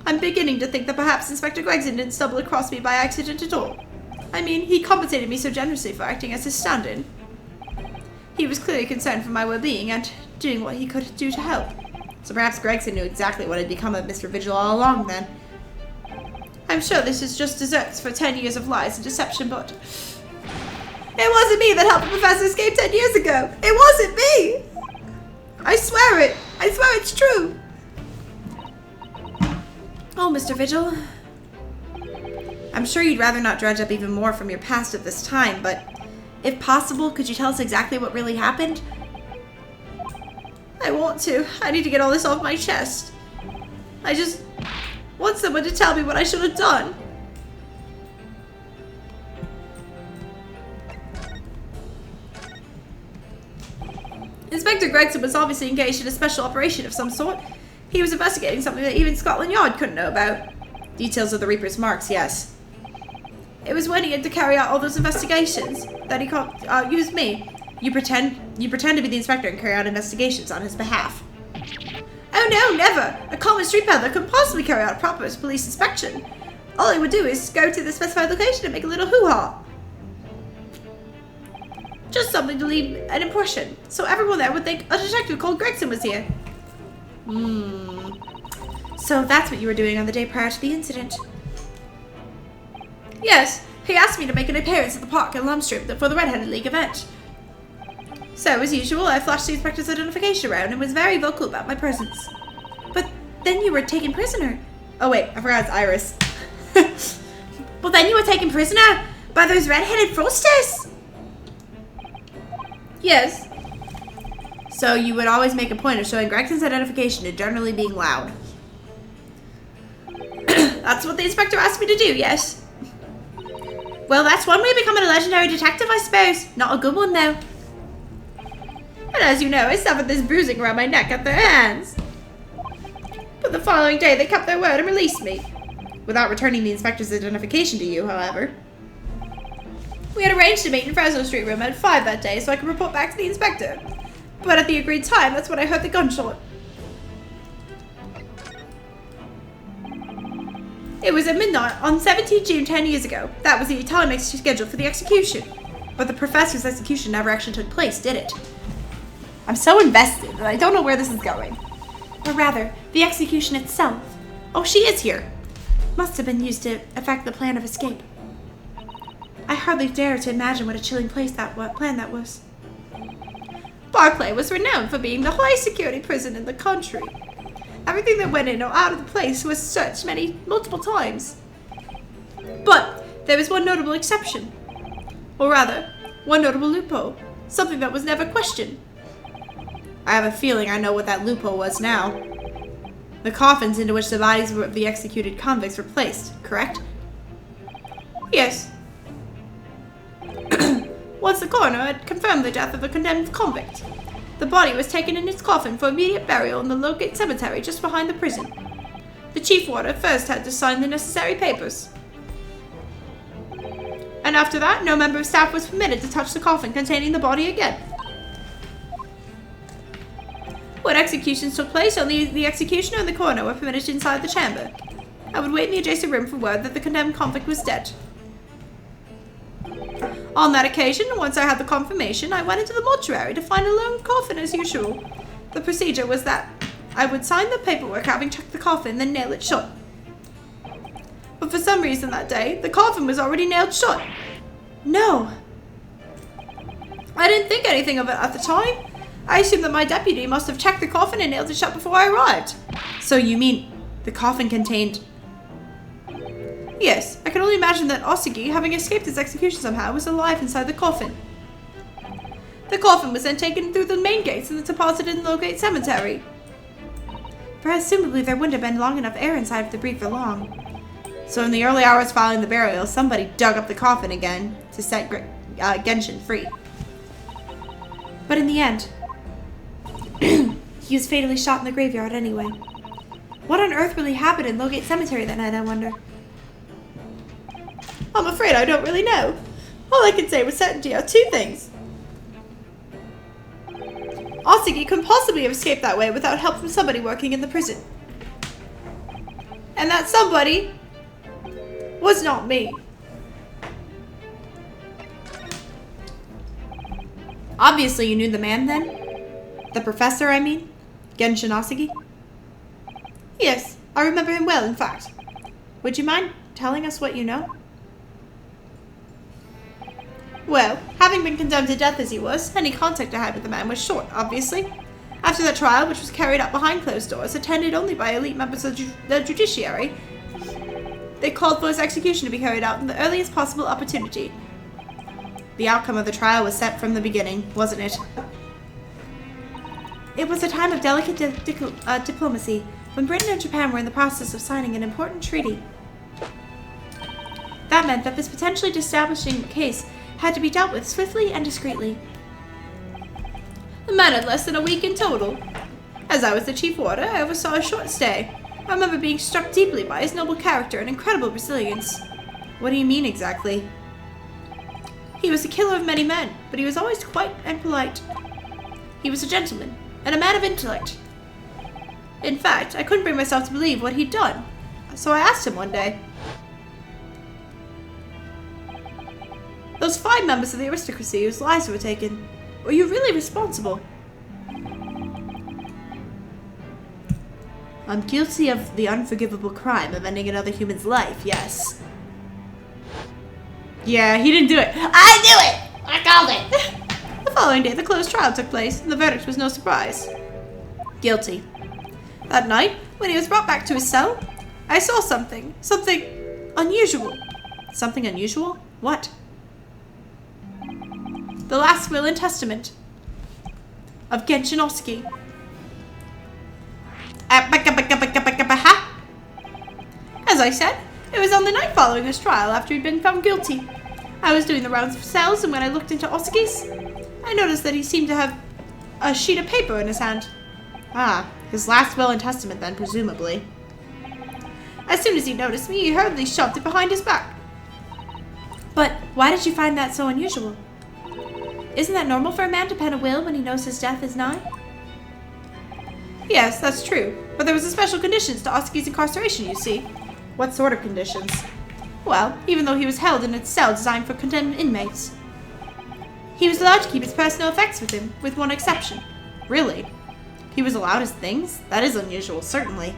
I'm beginning to think that perhaps Inspector Gregson didn't stumble across me by accident at all. I mean, he compensated me so generously for acting as his stand-in. He was clearly concerned for my well-being and doing what he could do to help. So perhaps Gregson knew exactly what had become of Mr. Vigil all along then. I'm sure this is just desserts for 10 years of lies and deception, but... It wasn't me that helped the professor escape 10 years ago! It wasn't me! I swear it! I swear it's true! Oh, Mr. Vigil. I'm sure you'd rather not dredge up even more from your past at this time, but if possible, could you tell us exactly what really happened? I want to. I need to get all this off my chest. I just want someone to tell me what I should have done. Inspector Gregson was obviously engaged in a special operation of some sort. He was investigating something that even Scotland Yard couldn't know about. Details of the Reaper's marks, yes. It was when he had to carry out all those investigations that he used me. You pretend to be the inspector and carry out investigations on his behalf. Oh no, never! A common street peddler couldn't possibly carry out a proper police inspection. All he would do is go to the specified location and make a little hoo-ha. Just something to leave an impression, so everyone there would think a detective called Gregson was here. So that's what you were doing on the day prior to the incident? Yes, he asked me to make an appearance at the park in Lumstrip for the Red-Headed League event. So, as usual, I flashed the inspector's identification around and was very vocal about my presence. But then you were taken prisoner. Oh wait, I forgot it's Iris. Well, then you were taken prisoner by those red-headed fraudsters. Yes. So you would always make a point of showing Gregson's identification and generally being loud. That's what the inspector asked me to do, yes. Well, that's one way of becoming a legendary detective, I suppose. Not a good one, though. And as you know, I suffered this bruising around my neck at their hands. But the following day, they kept their word and released me. Without returning the inspector's identification to you, however. We had arranged to meet in Fresno Street Room at 5 that day so I could report back to the inspector. But at the agreed time, that's when I heard the gunshot. It was at midnight on 17 June 10 years ago. That was the time scheduled for the execution. But the professor's execution never actually took place, did it? I'm so invested that I don't know where this is going. Or rather, the execution itself. Oh, she is here. Must have been used to affect the plan of escape. I hardly dare to imagine what a chilling plan that was. Barclay was renowned for being the highest security prison in the country. Everything that went in or out of the place was searched multiple times. But there was one notable exception. Or rather, one notable loophole. Something that was never questioned. I have a feeling I know what that loophole was now. The coffins into which the bodies of the executed convicts were placed, correct? Yes. Once the coroner had confirmed the death of a condemned convict, the body was taken in its coffin for immediate burial in the Lowgate Cemetery just behind the prison. The chief warder first had to sign the necessary papers. And after that, no member of staff was permitted to touch the coffin containing the body again. When executions took place, only the executioner and the coroner were permitted inside the chamber. I would wait in the adjacent room for word that the condemned convict was dead. On that occasion, once I had the confirmation, I went into the mortuary to find a lone coffin as usual. The procedure was that I would sign the paperwork having checked the coffin, then nail it shut. But for some reason that day, the coffin was already nailed shut. No. I didn't think anything of it at the time. I assumed that my deputy must have checked the coffin and nailed it shut before I arrived. So you mean the coffin contained... Yes, I can only imagine that Osugi, having escaped his execution somehow, was alive inside the coffin. The coffin was then taken through the main gates and deposited in Lowgate Cemetery. Presumably there wouldn't have been long enough air inside of the breed for long. So in the early hours following the burial, somebody dug up the coffin again to set Genshin free. But in the end, he was fatally shot in the graveyard anyway. What on earth really happened in Lowgate Cemetery that night, I wonder? I'm afraid I don't really know. All I can say with certainty are two things. Osugi couldn't possibly have escaped that way without help from somebody working in the prison. And that somebody was not me. Obviously you knew the man then? The professor, I mean? Genshin Osugi? Yes, I remember him well, in fact. Would you mind telling us what you know? Well, having been condemned to death as he was, any contact I had with the man was short, obviously. After the trial, which was carried out behind closed doors, attended only by elite members of the judiciary, they called for his execution to be carried out in the earliest possible opportunity. The outcome of the trial was set from the beginning, wasn't it? It was a time of delicate diplomacy, when Britain and Japan were in the process of signing an important treaty. That meant that this potentially destabilizing case had to be dealt with swiftly and discreetly. The man had less than a week in total. As I was the chief warder, I oversaw a short stay. I remember being struck deeply by his noble character and incredible resilience. What do you mean exactly? He was the killer of many men, but he was always quiet and polite. He was a gentleman, and a man of intellect. In fact, I couldn't bring myself to believe what he'd done, so I asked him one day. Those 5 members of the aristocracy whose lives were taken, were you really responsible? I'm guilty of the unforgivable crime of ending another human's life, yes. Yeah, he didn't do it. I knew it! I called it! The following day, the closed trial took place, and the verdict was no surprise. Guilty. That night, when he was brought back to his cell, I saw something. Something unusual. Something unusual? What? The last will and testament of Genshin Osuki. As I said, it was on the night following his trial after he'd been found guilty. I was doing the rounds of cells, and when I looked into Osuki's, I noticed that he seemed to have a sheet of paper in his hand. Ah, his last will and testament then, presumably. As soon as he noticed me, he hurriedly shoved it behind his back. But why did you find that so unusual? Isn't that normal for a man to pen a will when he knows his death is nigh? Yes, that's true. But there was a special conditions to Osuki's incarceration, you see. What sort of conditions? Well, even though he was held in a cell designed for condemned inmates, he was allowed to keep his personal effects with him, with one exception. Really? He was allowed his things? That is unusual, certainly.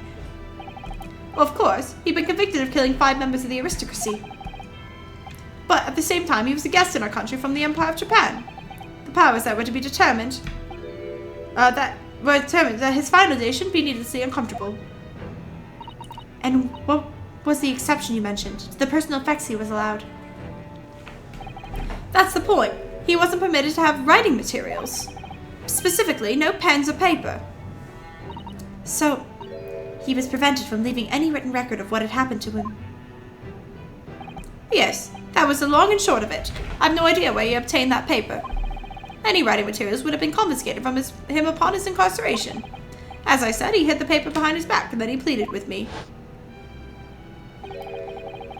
Well, of course, he'd been convicted of killing 5 members of the aristocracy. But at the same time, he was a guest in our country from the Empire of Japan. The powers that were to be determined that his final day shouldn't be needlessly uncomfortable. And what was the exception you mentioned to the personal effects he was allowed? That's the point. He wasn't permitted to have writing materials. Specifically, no pens or paper. So, he was prevented from leaving any written record of what had happened to him. Yes, that was the long and short of it. I've no idea where he obtained that paper. Any writing materials would have been confiscated from him upon his incarceration. As I said, he hid the paper behind his back, and then he pleaded with me.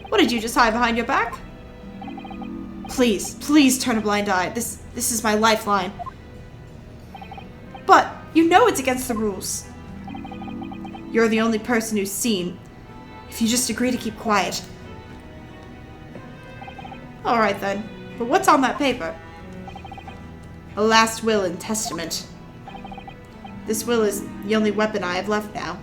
What did you just hide behind your back? Please, please turn a blind eye. This is my lifeline. But you know it's against the rules. You're the only person who's seen. If you just agree to keep quiet. Alright then, but what's on that paper? A last will and testament. This will is the only weapon I have left now.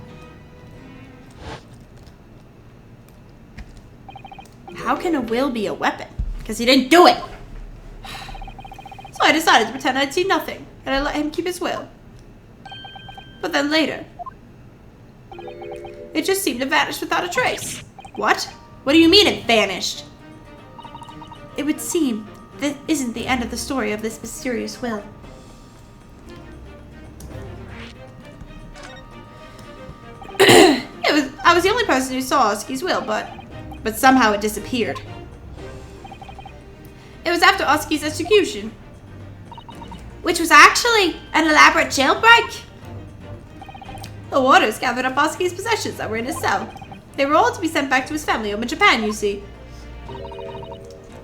How can a will be a weapon? Because he didn't do it! So I decided to pretend I'd seen nothing, and I let him keep his will. But then later, it just seemed to vanish without a trace. What? What do you mean it vanished? It would seem that isn't the end of the story of this mysterious will. I was the only person who saw Osuki's will, but somehow it disappeared. It was after Osuki's execution, which was actually an elaborate jailbreak. The warders gathered up Osuki's possessions that were in his cell. They were all to be sent back to his family home in Japan, you see.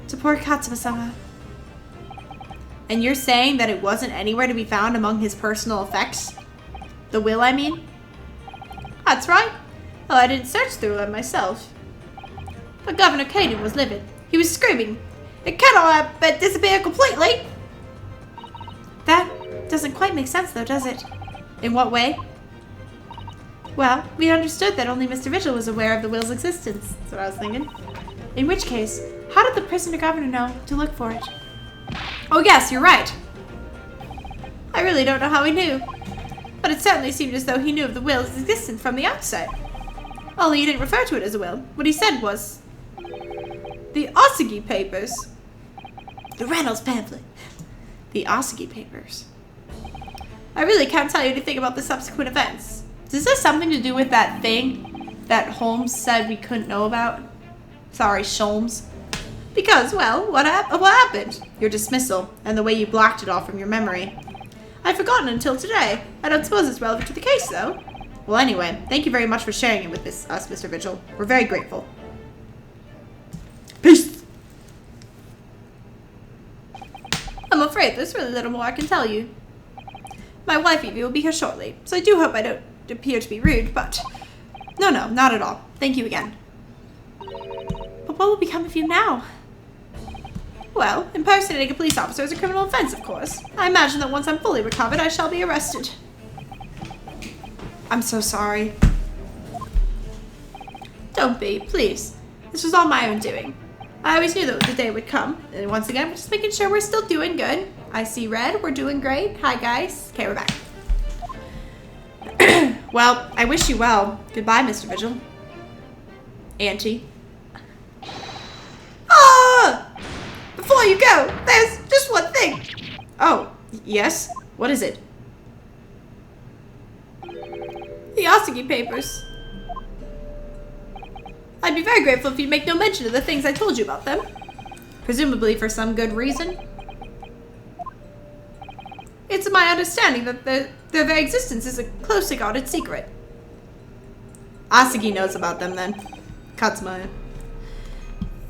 To poor Katsuma-sama. And you're saying that it wasn't anywhere to be found among his personal effects? The will, I mean? That's right. Well, I didn't search through them myself. But Governor Kaden was livid. He was screaming, "It cannot disappear completely!" That doesn't quite make sense though, does it? In what way? Well, we understood that only Mr. Vigil was aware of the will's existence. That's what I was thinking. In which case, how did the prisoner governor know to look for it? Oh yes, you're right. I really don't know how he knew. But it certainly seemed as though he knew of the will's existence from the outset. Only he didn't refer to it as a will. What he said was... The Ossagi Papers. The Reynolds pamphlet. The Ossagi Papers. I really can't tell you anything about the subsequent events. Does this have something to do with that thing that Holmes said we couldn't know about? Sorry, Sholmes. Because, well, what happened? Your dismissal, and the way you blocked it all from your memory. I'd forgotten until today. I don't suppose it's relevant to the case, though. Well, anyway, thank you very much for sharing it with us, Mr. Vigil. We're very grateful. Peace! I'm afraid there's really little more I can tell you. My wife, Evie, will be here shortly, so I do hope I don't appear to be rude, but... No, not at all. Thank you again. But what will become of you now? Well, impersonating a police officer is a criminal offense, of course. I imagine that once I'm fully recovered, I shall be arrested. I'm so sorry. Don't be, please. This was all my own doing. I always knew that the day would come. And once again, we're just making sure we're still doing good. I see red. We're doing great. Hi, guys. Okay, we're back. Well, I wish you well. Goodbye, Mr. Vigil. Auntie. Ah! Before you go, there's just one thing. Oh, yes? What is it? The Ossagi Papers. I'd be very grateful if you'd make no mention of the things I told you about them. Presumably for some good reason. It's my understanding that their very existence is a closely guarded secret. Ossagi knows about them then. Katsuma.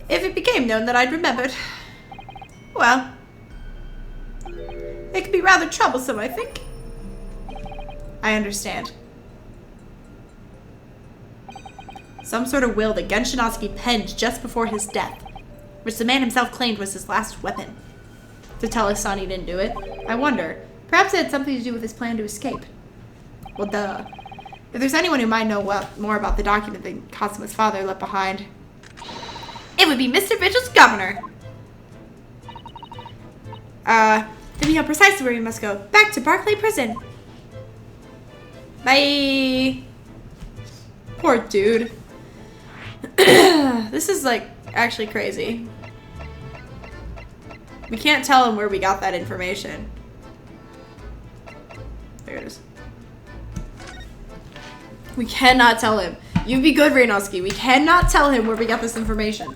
If it became known that I'd remembered, well, it could be rather troublesome, I think. I understand. Some sort of will that Genshin Ossagi penned just before his death, which the man himself claimed was his last weapon. To tell his son he didn't do it? I wonder. Perhaps it had something to do with his plan to escape. Well, duh. If there's anyone who might know more about the document than Katsuma's father left behind, it would be Mr. Vigil's governor. Then we know precisely where we must go. Back to Barclay Prison. Bye. Poor dude. This is, like, actually crazy. We can't tell him where we got that information. There it is. We cannot tell him. You be good, Reinoski. We cannot tell him where we got this information.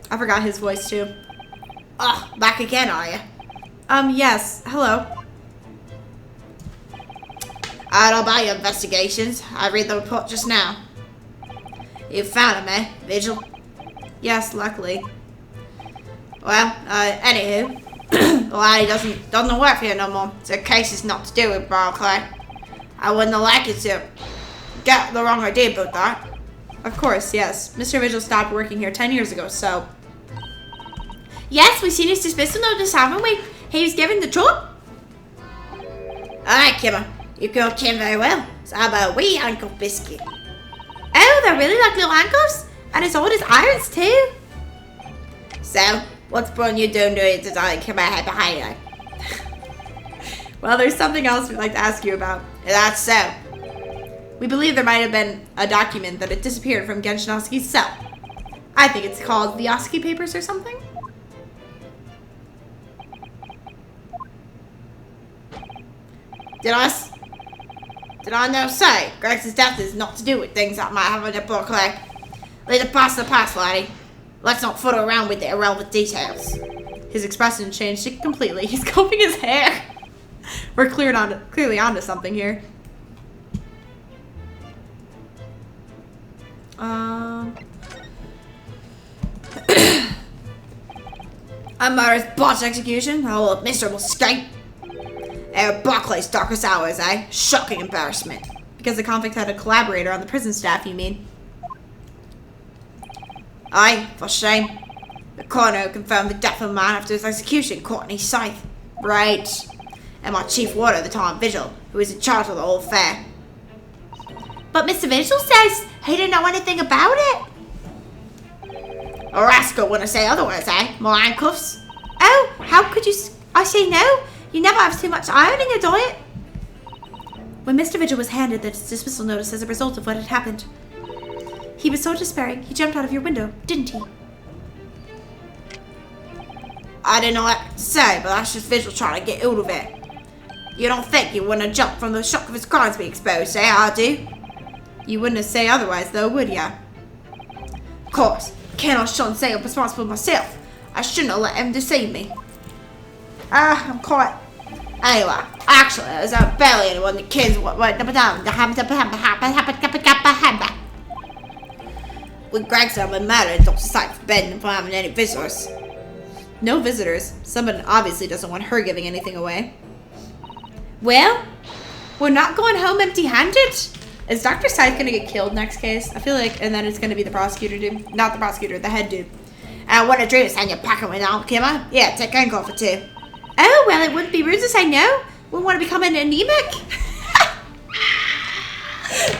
I forgot his voice, too. Oh, back again, are you? Yes. Hello. I don't buy your investigations. I read the report just now. You found him, eh, Vigil? Yes, luckily. Well, anywho, the lady doesn't work here no more. So the case is not to do with Barclay. I wouldn't have liked you to get the wrong idea about that. Of course, yes. Mr. Vigil stopped working here 10 years ago, so... Yes, we've seen his dismissal notice, haven't we? He was given the truth. Alright, Kimmer. You killed Kim very well. So how about a wee handcuff biscuit? Oh, they're really like little handcuffs? And as old as irons, too? So, what's brought you doing to it to keep my head behind you? Well, there's something else we'd like to ask you about. That's so. We believe there might have been a document that had disappeared from Genshin Osagi's cell. I think it's called the Ossagi Papers or something. Did I know say Greg's death is not to do with things that might have in the book, like, let the past the past, laddie. Let's not fool around with the irrelevant details. His expression changed completely. He's combing his hair. We're clearly onto something here. A murderous botched execution. Oh, a miserable escape. Barclay's darkest hours, eh? Shocking embarrassment. Because the convict had a collaborator on the prison staff, you mean? Aye, for shame. The coroner confirmed the death of a man after his execution, Courtney Scythe. Right. And my chief warder at the time, Vigil, who was in charge of the whole affair. But Mr. Vigil says he didn't know anything about it. A rascal wouldn't say otherwise, eh? More handcuffs? Oh, how could you... I say no. You never have too much iron in your diet. When Mr. Vigil was handed the dismissal notice as a result of what had happened, he was so despairing, he jumped out of your window, didn't he? I didn't know what to say, but that's just Vigil trying to get out of it. You don't think he wouldn't have jumped from the shock of his crimes being exposed, eh? I do. You wouldn't have say otherwise, though, would ya? Of course. Cannot shouldn't say I'm responsible myself. I shouldn't have let him deceive me. I'm quite... Anyway, actually, there's barely anyone that cares what with Gregson, I'm mad at Dr. Sight forbidden him from having any visitors. No visitors. Someone obviously doesn't want her giving anything away. Well, we're not going home empty-handed. Is Dr. Scythe gonna get killed next case? I feel like, and then it's gonna be the prosecutor dude. Not the prosecutor, the head dude. What a dream to send your packet right now, Kimmer. Yeah, take a for two. Oh, well, it wouldn't be rude to say no. We want to become an anemic.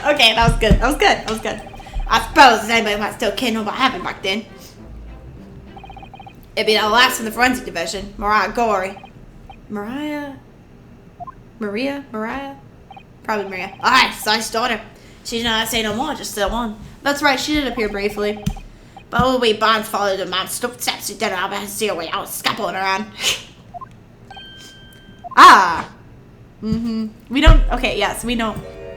Okay, that was good. That was good. That was good. I suppose anybody might still care know what happened back then. It'd be the last in the forensic division, Mariah Gorey. Maria? Probably Maria. Alright, Scythe's daughter. She did not say no more, just still on. That's right, she did appear briefly. But we Barnes followed the man's footsteps. He didn't have a see her way out, scuffling around. Ah. We don't... Okay, yes, we know.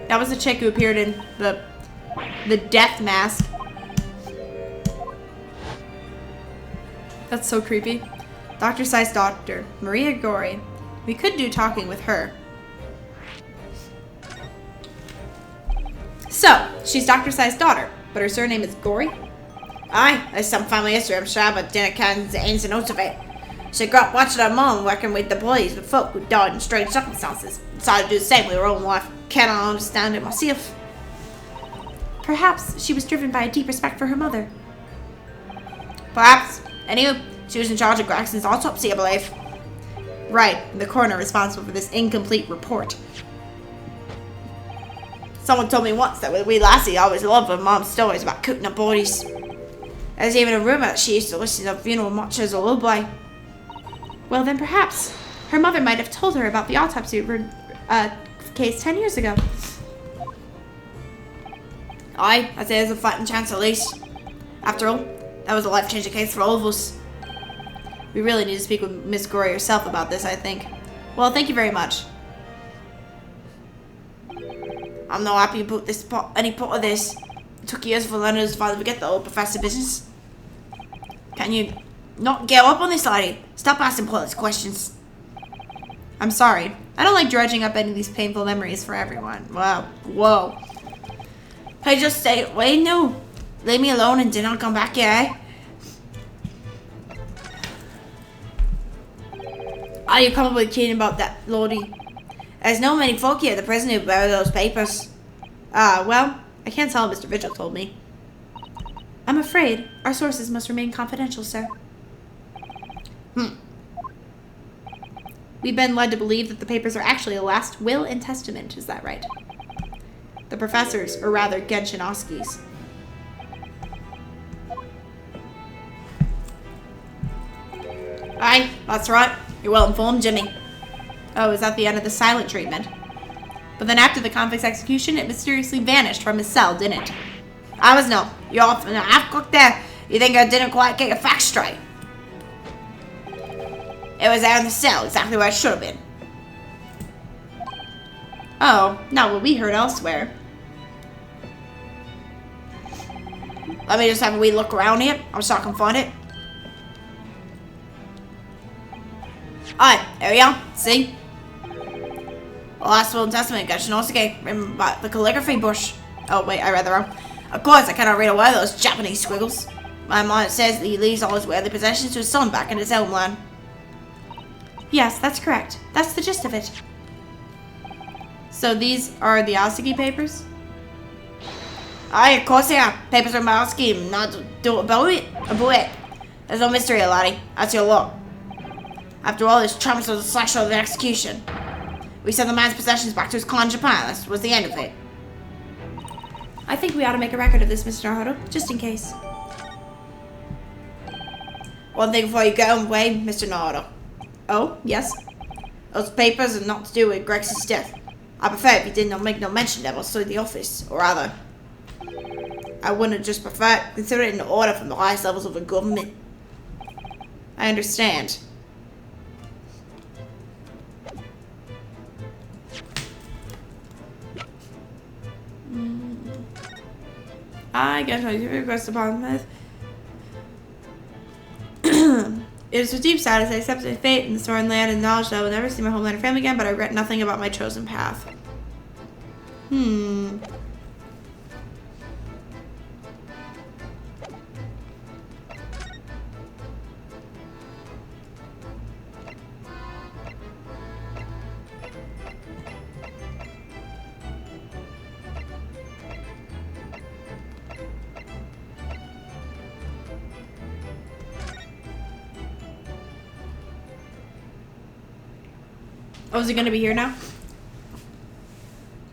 That was the chick who appeared in the death mask. That's so creepy. Dr. Scythe's daughter, Maria Gorey. We could do talking with her. So, she's Dr. Scythe's daughter, but her surname is Gorey? Aye, there's some family history, I'm sure, but didn't count the ins and outs of it. She grew up watching her mom working with the boys with folk who died in strange circumstances. Decided to do the same with her own life. Cannot understand it myself. Perhaps she was driven by a deep respect for her mother. Perhaps. Anyway, she was in charge of Gregson's autopsy, I believe. Right, the coroner responsible for this incomplete report. Someone told me once that with wee lassie always loved her mom's stories about cooking up bodies. There's even a rumour that she used to listen to funeral much as a little boy. Well, then perhaps her mother might have told her about the autopsy case 10 years ago. Aye, I'd say there's a fighting chance at least. After all, that was a life-changing case for all of us. We really need to speak with Miss Gorey herself about this, I think. Well, thank you very much. I'm not happy about this any part of this. It took years for Leonard's father to get the old professor business. Can you not get up on this, lady? Stop asking pointless questions. I'm sorry. I don't like dredging up any of these painful memories for everyone. Wow. Whoa. Hey, just stay away now. Leave me alone and do not come back here, eh? Are you comfortably kidding about that, Lordy? There's no many folk here at the prison who bear those papers. Well, I can't tell. Mr. Vigil told me. I'm afraid our sources must remain confidential, sir. We've been led to believe that the papers are actually a last will and testament. Is that right? The professor's, or rather Genshinovsky's. Aye, that's right. You're well informed, Jimmy. Oh, is that the end of the silent treatment? But then after the convict's execution, it mysteriously vanished from his cell, didn't it? I was no. You're off in a half-cooked there. You think I didn't quite get your facts straight? It was there in the cell, exactly where it should have been. Oh, not what we heard elsewhere. Let me just have a wee look around here. I'm sure I can find it. Aye, there we are. See? The last will and testament, Genshinovsky. Remember about the calligraphy bush. Oh, wait, I read that wrong. Of course, I cannot read away those Japanese squiggles. My mind says that he leaves all his worldly possessions to his son back in his homeland. Yes, that's correct. That's the gist of it. So these are the Osugi papers? Aye, of course they are. Papers from my scheme. Not to do about it. There's no mystery, laddie. That's your law. After all, this trumps was a slash of the execution. We sent the man's possessions back to his clan in Japan. That was the end of it. I think we ought to make a record of this, Mr. Naruto, just in case. One thing before you go away, Mr. Naruto. Oh, yes? Those papers are not to do with Grex's death. I prefer if you did not make no mention of outside the office, or rather, I wouldn't just prefer consider it an order from the highest levels of the government. I understand. I guess I request upon this. It is with deep sadness I accept my fate in this foreign land and knowledge that I will never see my homeland or family again, but I regret nothing about my chosen path. Oh, is he gonna be here now?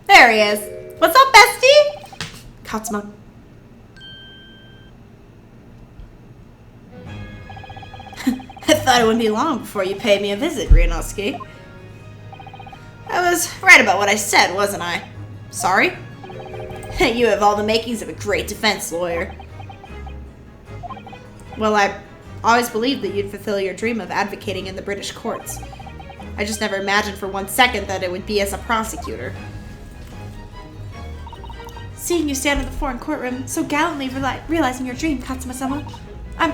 There he is. What's up, bestie? Katsuma. I thought it wouldn't be long before you paid me a visit, Ryunosuke. I was right about what I said, wasn't I? Sorry? You have all the makings of a great defense lawyer. Well, I always believed that you'd fulfill your dream of advocating in the British courts. I just never imagined for 1 second that it would be as a prosecutor. Seeing you stand in the foreign courtroom, so gallantly realizing your dream, Katsuma-sama, I'm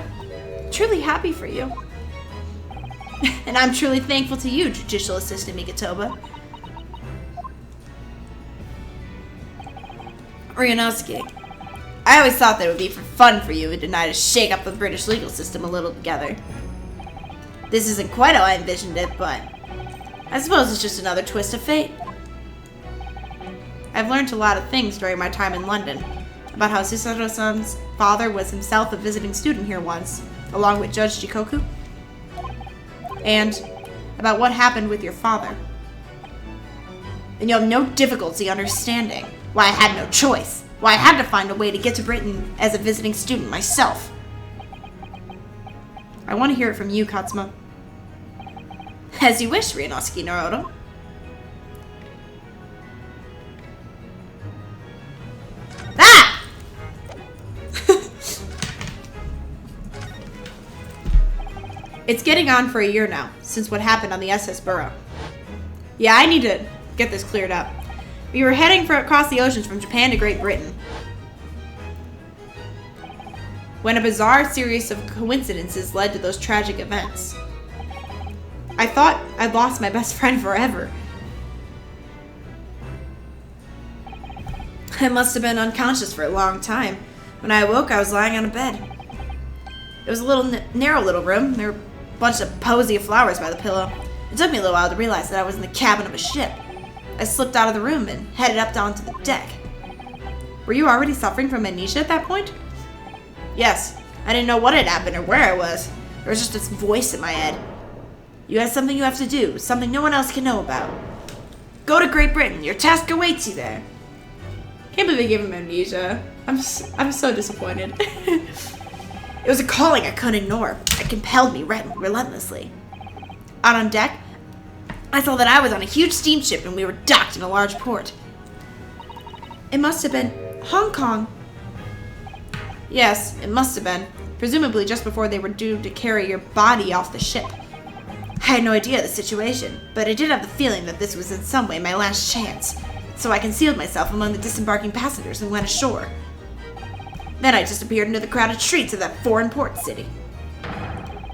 truly happy for you. And I'm truly thankful to you, Judicial Assistant Mikotoba. Ryunosuke, I always thought that it would be for fun for you and I to shake up the British legal system a little together. This isn't quite how I envisioned it, but I suppose it's just another twist of fate. I've learned a lot of things during my time in London, about how Susato-san's father was himself a visiting student here once, along with Judge Jikoku, and about what happened with your father. And you have no difficulty understanding why I had no choice, why I had to find a way to get to Britain as a visiting student myself. I want to hear it from you, Katsuma. As you wish, Ryunosuke Naruto. Ah! It's getting on for a year now, since what happened on the SS Burrow. Yeah, I need to get this cleared up. We were heading across the oceans from Japan to Great Britain, when a bizarre series of coincidences led to those tragic events. I thought I'd lost my best friend forever. I must have been unconscious for a long time. When I awoke, I was lying on a bed. It was a narrow little room. There were a bunch of posy flowers by the pillow. It took me a little while to realize that I was in the cabin of a ship. I slipped out of the room and headed up onto the deck. Were you already suffering from amnesia at that point? Yes. I didn't know what had happened or where I was. There was just this voice in my head. You have something you have to do, something no one else can know about. Go to Great Britain. Your task awaits you there. Can't believe they gave him amnesia. I'm so disappointed. It was a calling I couldn't ignore. It compelled me relentlessly. Out on deck, I saw that I was on a huge steamship and we were docked in a large port. It must have been Hong Kong. Yes, it must have been. Presumably just before they were due to carry your body off the ship. I had no idea of the situation, but I did have the feeling that this was in some way my last chance. So I concealed myself among the disembarking passengers and went ashore. Then I disappeared into the crowded streets of that foreign port city,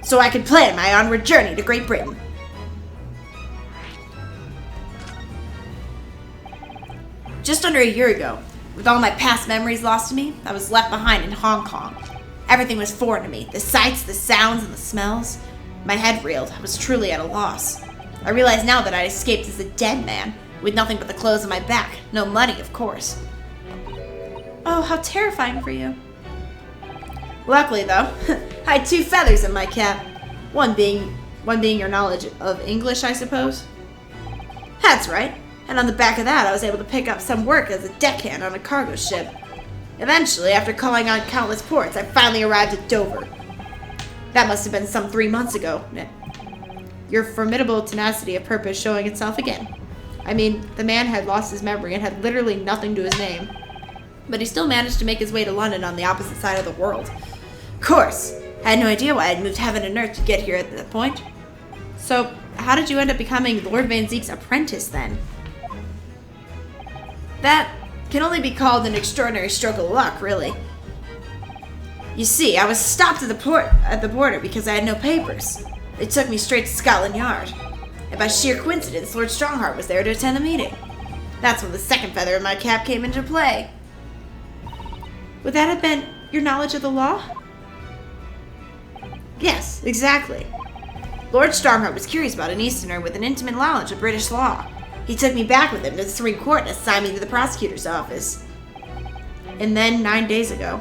so I could plan my onward journey to Great Britain. Just under a year ago, with all my past memories lost to me, I was left behind in Hong Kong. Everything was foreign to me, the sights, the sounds, and the smells. My head reeled. I was truly at a loss. I realized now that I escaped as a dead man, with nothing but the clothes on my back. No money, of course. Oh, how terrifying for you. Luckily, though, I had 2 feathers in my cap. One being your knowledge of English, I suppose? That's right. And on the back of that, I was able to pick up some work as a deckhand on a cargo ship. Eventually, after calling on countless ports, I finally arrived at Dover. That must have been some 3 months ago. Your formidable tenacity of purpose showing itself again. I mean, the man had lost his memory and had literally nothing to his name. But he still managed to make his way to London on the opposite side of the world. Of course, I had no idea why I'd moved heaven and earth to get here at that point. So, how did you end up becoming Lord Van Zeek's apprentice then? That can only be called an extraordinary stroke of luck, really. You see, I was stopped at the border because I had no papers. They took me straight to Scotland Yard. And by sheer coincidence, Lord Strongheart was there to attend the meeting. That's when the second feather in my cap came into play. Would that have been your knowledge of the law? Yes, exactly. Lord Strongheart was curious about an Easterner with an intimate knowledge of British law. He took me back with him to the Supreme Court and assigned me to the prosecutor's office. And then 9 days ago,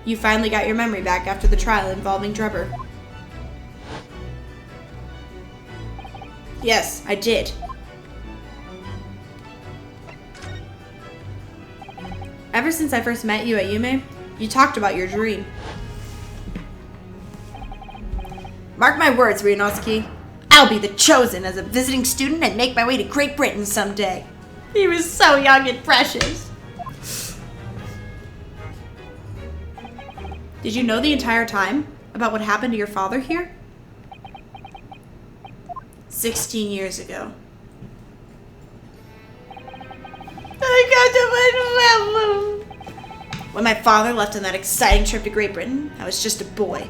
you finally got your memory back after the trial involving Drebber. Yes, I did. Ever since I first met you at Yume, you talked about your dream. Mark my words, Ryunosuke. I'll be the chosen as a visiting student and make my way to Great Britain someday. He was so young and precious. Did you know the entire time about what happened to your father here? 16 years ago. When my father left on that exciting trip to Great Britain, I was just a boy.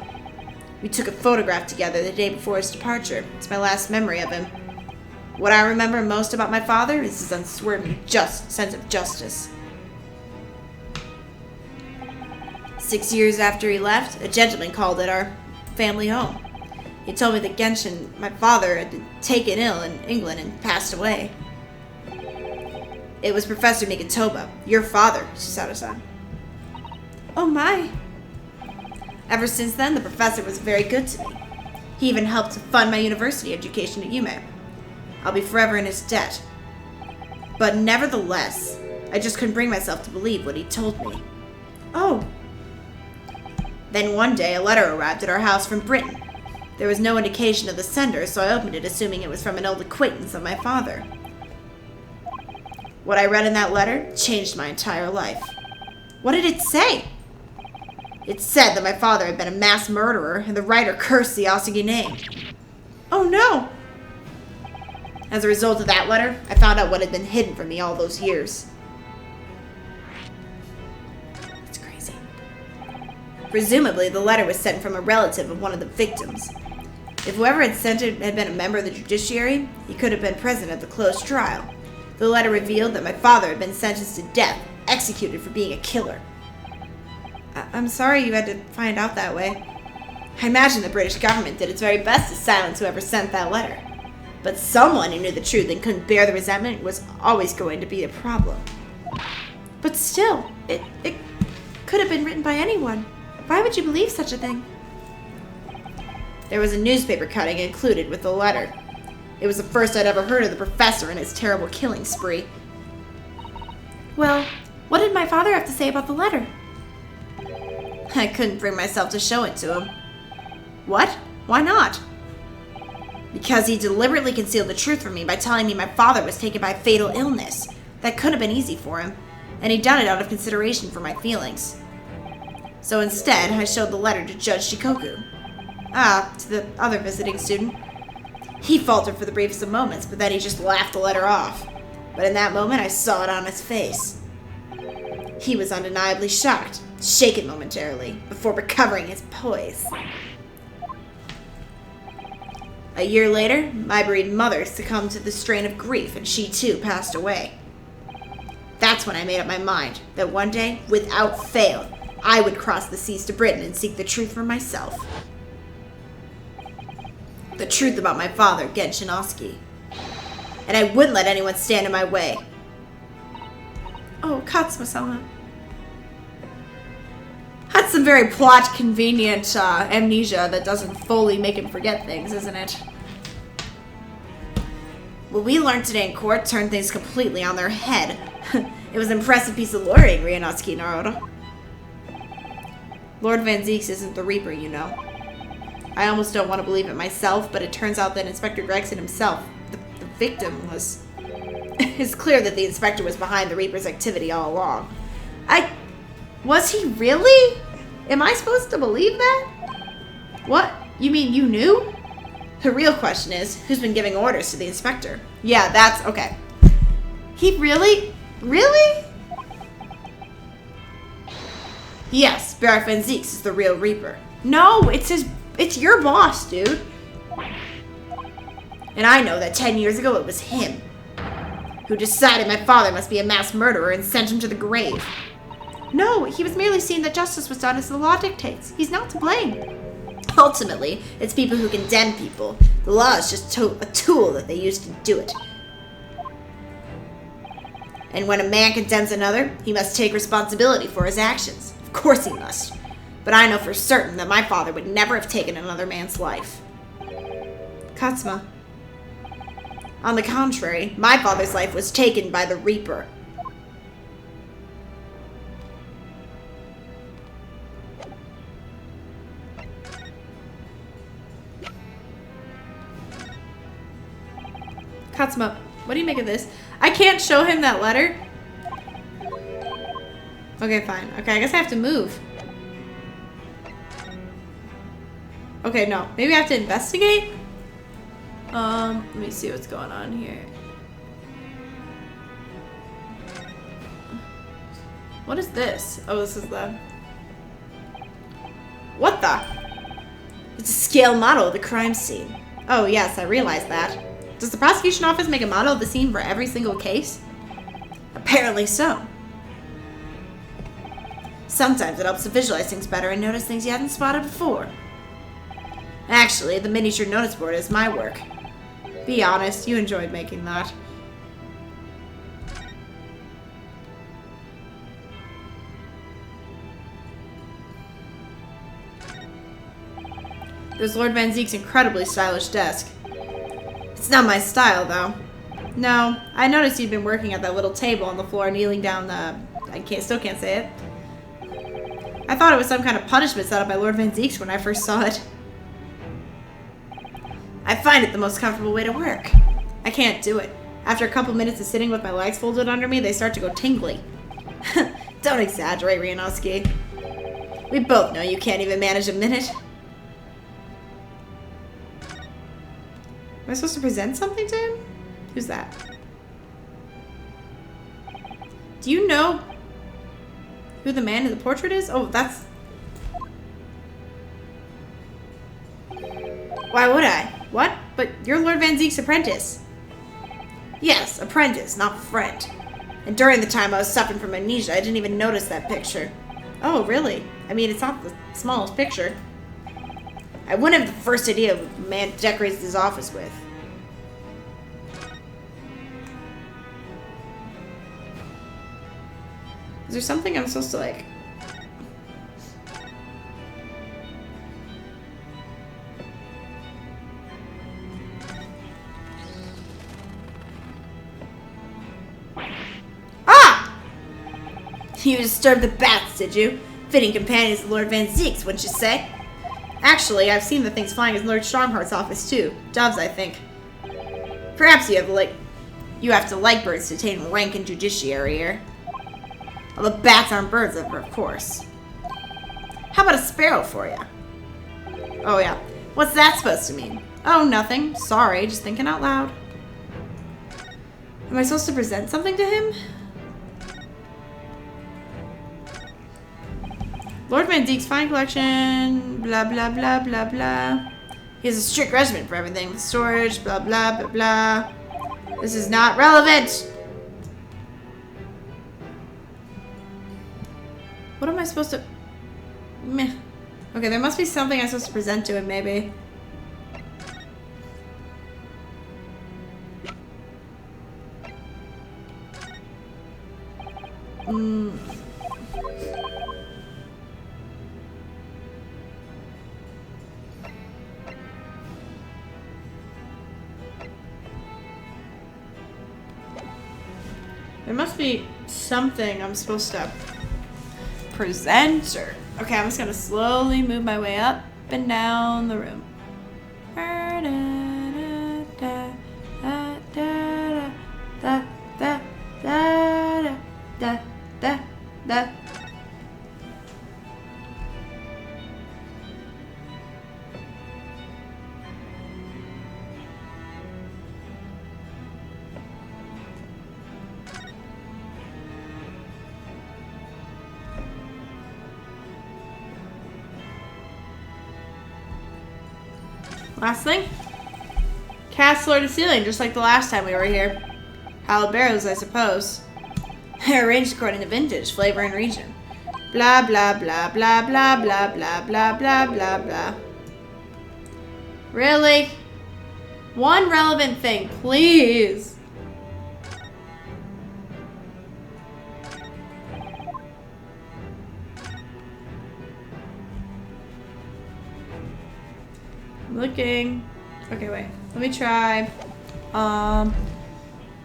We took a photograph together the day before his departure. It's my last memory of him. What I remember most about my father is his unswerving sense of justice. 6 years after he left, a gentleman called at our family home. He told me that Genshin, my father, had been taken ill in England and passed away. It was Professor Mikotoba, your father, Susato-san. Oh my. Ever since then, the professor was very good to me. He even helped to fund my university education at Yume. I'll be forever in his debt. But nevertheless, I just couldn't bring myself to believe what he told me. Oh. Then one day, a letter arrived at our house from Britain. There was no indication of the sender, so I opened it assuming it was from an old acquaintance of my father. What I read in that letter changed my entire life. What did it say? It said that my father had been a mass murderer, and the writer cursed the Asagi name. Oh no! As a result of that letter, I found out what had been hidden from me all those years. It's crazy. Presumably, the letter was sent from a relative of one of the victims. If whoever had sent it had been a member of the judiciary, he could have been present at the closed trial. The letter revealed that my father had been sentenced to death, executed for being a killer. I'm sorry you had to find out that way. I imagine the British government did its very best to silence whoever sent that letter. But someone who knew the truth and couldn't bear the resentment was always going to be a problem. But still, it could have been written by anyone. Why would you believe such a thing? There was a newspaper cutting included with the letter. It was the first I'd ever heard of the professor and his terrible killing spree. Well, what did my father have to say about the letter? I couldn't bring myself to show it to him. What? Why not? Because he deliberately concealed the truth from me by telling me my father was taken by a fatal illness. That couldn't have been easy for him, and he'd done it out of consideration for my feelings. So instead, I showed the letter to Judge Shikoku. To the other visiting student. He faltered for the briefest of moments, but then he just laughed the letter off. But in that moment, I saw it on his face. He was undeniably shocked, shaken momentarily, before recovering his poise. A year later, my bereaved mother succumbed to the strain of grief, and she too passed away. That's when I made up my mind that one day, without fail, I would cross the seas to Britain and seek the truth for myself. The truth about my father, Genshin Osuki. And I wouldn't let anyone stand in my way. Oh, Katsuma-sama. That's some very plot-convenient amnesia that doesn't fully make him forget things, isn't it? What we learned today in court turned things completely on their head. It was an impressive piece of lawyering, Ryunosuke Naruto. Lord Van Zeeks isn't the Reaper, you know. I almost don't want to believe it myself, but it turns out that Inspector Gregson himself, the victim, was... It's clear that the Inspector was behind the Reaper's activity all along. Was he really? Am I supposed to believe that? What? You mean you knew? The real question is, who's been giving orders to the Inspector? Yeah, that's... okay. He really? Really? Yes, Barrack Van Zeeks is the real Reaper. No, it's your boss, dude. And I know that 10 years ago it was him who decided my father must be a mass murderer and sent him to the grave. No, he was merely seeing that justice was done as the law dictates. He's not to blame. Ultimately, it's people who condemn people. The law is just a tool that they use to do it. And when a man condemns another, he must take responsibility for his actions. Of course he must. But I know for certain that my father would never have taken another man's life. Katsuma. On the contrary, my father's life was taken by the Reaper. Katsuma, what do you make of this? I can't show him that letter. Okay, fine. Okay, I guess I have to move. Okay, no. Maybe I have to investigate? Let me see what's going on here. What is this? Oh, this is the... What the? It's a scale model of the crime scene. Oh, yes, I realize that. Does the prosecution office make a model of the scene for every single case? Apparently so. Sometimes it helps to visualize things better and notice things you hadn't spotted before. Actually, the miniature notice board is my work. Be honest, you enjoyed making that. There's Lord Van Zeek's incredibly stylish desk. It's not my style, though. No, I noticed you'd been working at that little table on the floor, kneeling down the... still can't say it. I thought it was some kind of punishment set up by Lord Van Zeek's when I first saw it. I find it the most comfortable way to work. I can't do it. After a couple minutes of sitting with my legs folded under me, they start to go tingly. Don't exaggerate, Ryunosuke. We both know you can't even manage a minute. Am I supposed to present something to him? Who's that? Do you know who the man in the portrait is? Oh, that's... Why would I? What? But you're Lord Van Zeek's apprentice. Yes, apprentice, not friend. And during the time I was suffering from amnesia, I didn't even notice that picture. Oh, really? I mean, it's not the smallest picture. I wouldn't have the first idea what the man decorates his office with. Is there something I'm supposed to, like... Ah! You disturbed the bats, did you? Fitting companions of Lord Van Zeek's, wouldn't you say? Actually, I've seen the things flying in Lord Strongheart's office, too. Doves, I think. Perhaps you have to like birds to attain rank in judiciary here. Well, the bats aren't birds, of course. How about a sparrow for you? Oh, yeah. What's that supposed to mean? Oh, nothing. Sorry, just thinking out loud. Am I supposed to present something to him? Lord Van Zeek's fine collection, blah, blah, blah, blah, blah. He has a strict regimen for everything, with storage, blah, blah, blah, blah. This is not relevant. What am I supposed to... Meh. Okay, there must be something I'm supposed to present to him, maybe. There must be something I'm supposed to present or... Okay, I'm just gonna slowly move my way up and down the room. Last thing? Cast floor to ceiling, just like the last time we were here. Jalapenos, I suppose. Arranged according to vintage, flavor, and region. Blah, blah, blah, blah, blah, blah, blah, blah, blah, blah, blah. Really? One relevant thing, please. I'm looking. Okay, wait. Let me try.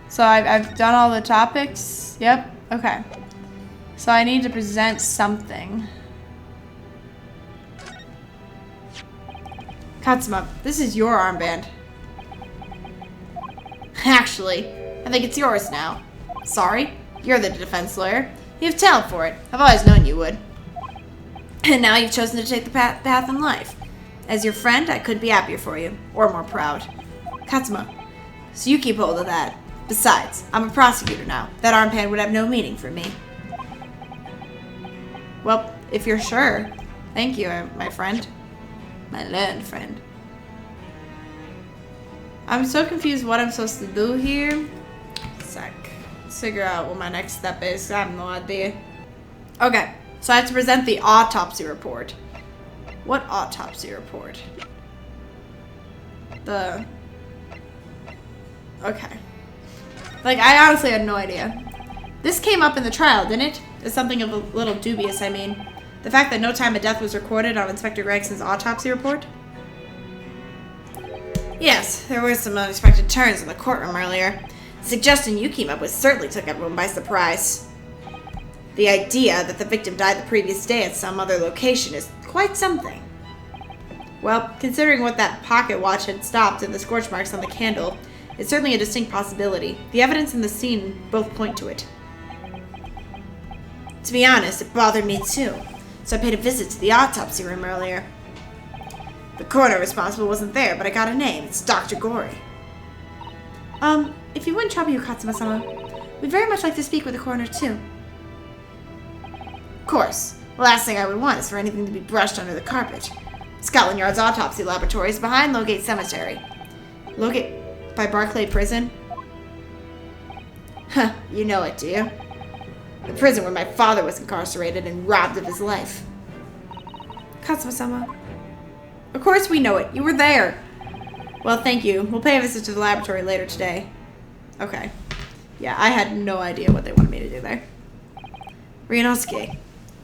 So I've done all the topics. Yep. Okay. So I need to present something. Katsuma, this is your armband. Actually, I think it's yours now. Sorry, you're the defense lawyer. You have talent for it. I've always known you would. And now you've chosen to take the path in life. As your friend, I couldn't be happier for you, or more proud. Katsuma, so you keep hold of that. Besides, I'm a prosecutor now. That armband would have no meaning for me. Well, if you're sure. Thank you, my friend. My learned friend. I'm so confused what I'm supposed to do here. Sec. Let's figure out what my next step is. I have no idea. Okay, so I have to present the autopsy report. What autopsy report? Okay. Like, I honestly had no idea. This came up in the trial, didn't it? It's something of a little dubious, I mean. The fact that no time of death was recorded on Inspector Gregson's autopsy report? Yes, there were some unexpected turns in the courtroom earlier. The suggestion you came up with certainly took everyone by surprise. The idea that the victim died the previous day at some other location is quite something. Well, considering what that pocket watch had stopped and the scorch marks on the candle, it's certainly a distinct possibility. The evidence and the scene both point to it. To be honest, it bothered me too, so I paid a visit to the autopsy room earlier. The coroner responsible wasn't there, but I got a name. It's Dr. Gory. If you wouldn't trouble you, Katsuma-sama, we'd very much like to speak with the coroner too. Of course. The last thing I would want is for anything to be brushed under the carpet. Scotland Yard's autopsy laboratory is behind Lowgate Cemetery. Lowgate by Barclay Prison? Huh, you know it, do you? The prison where my father was incarcerated and robbed of his life. Katsuma-sama. Of course we know it. You were there. Well, thank you. We'll pay a visit to the laboratory later today. Okay. Yeah, I had no idea what they wanted me to do there. Ryunosuke,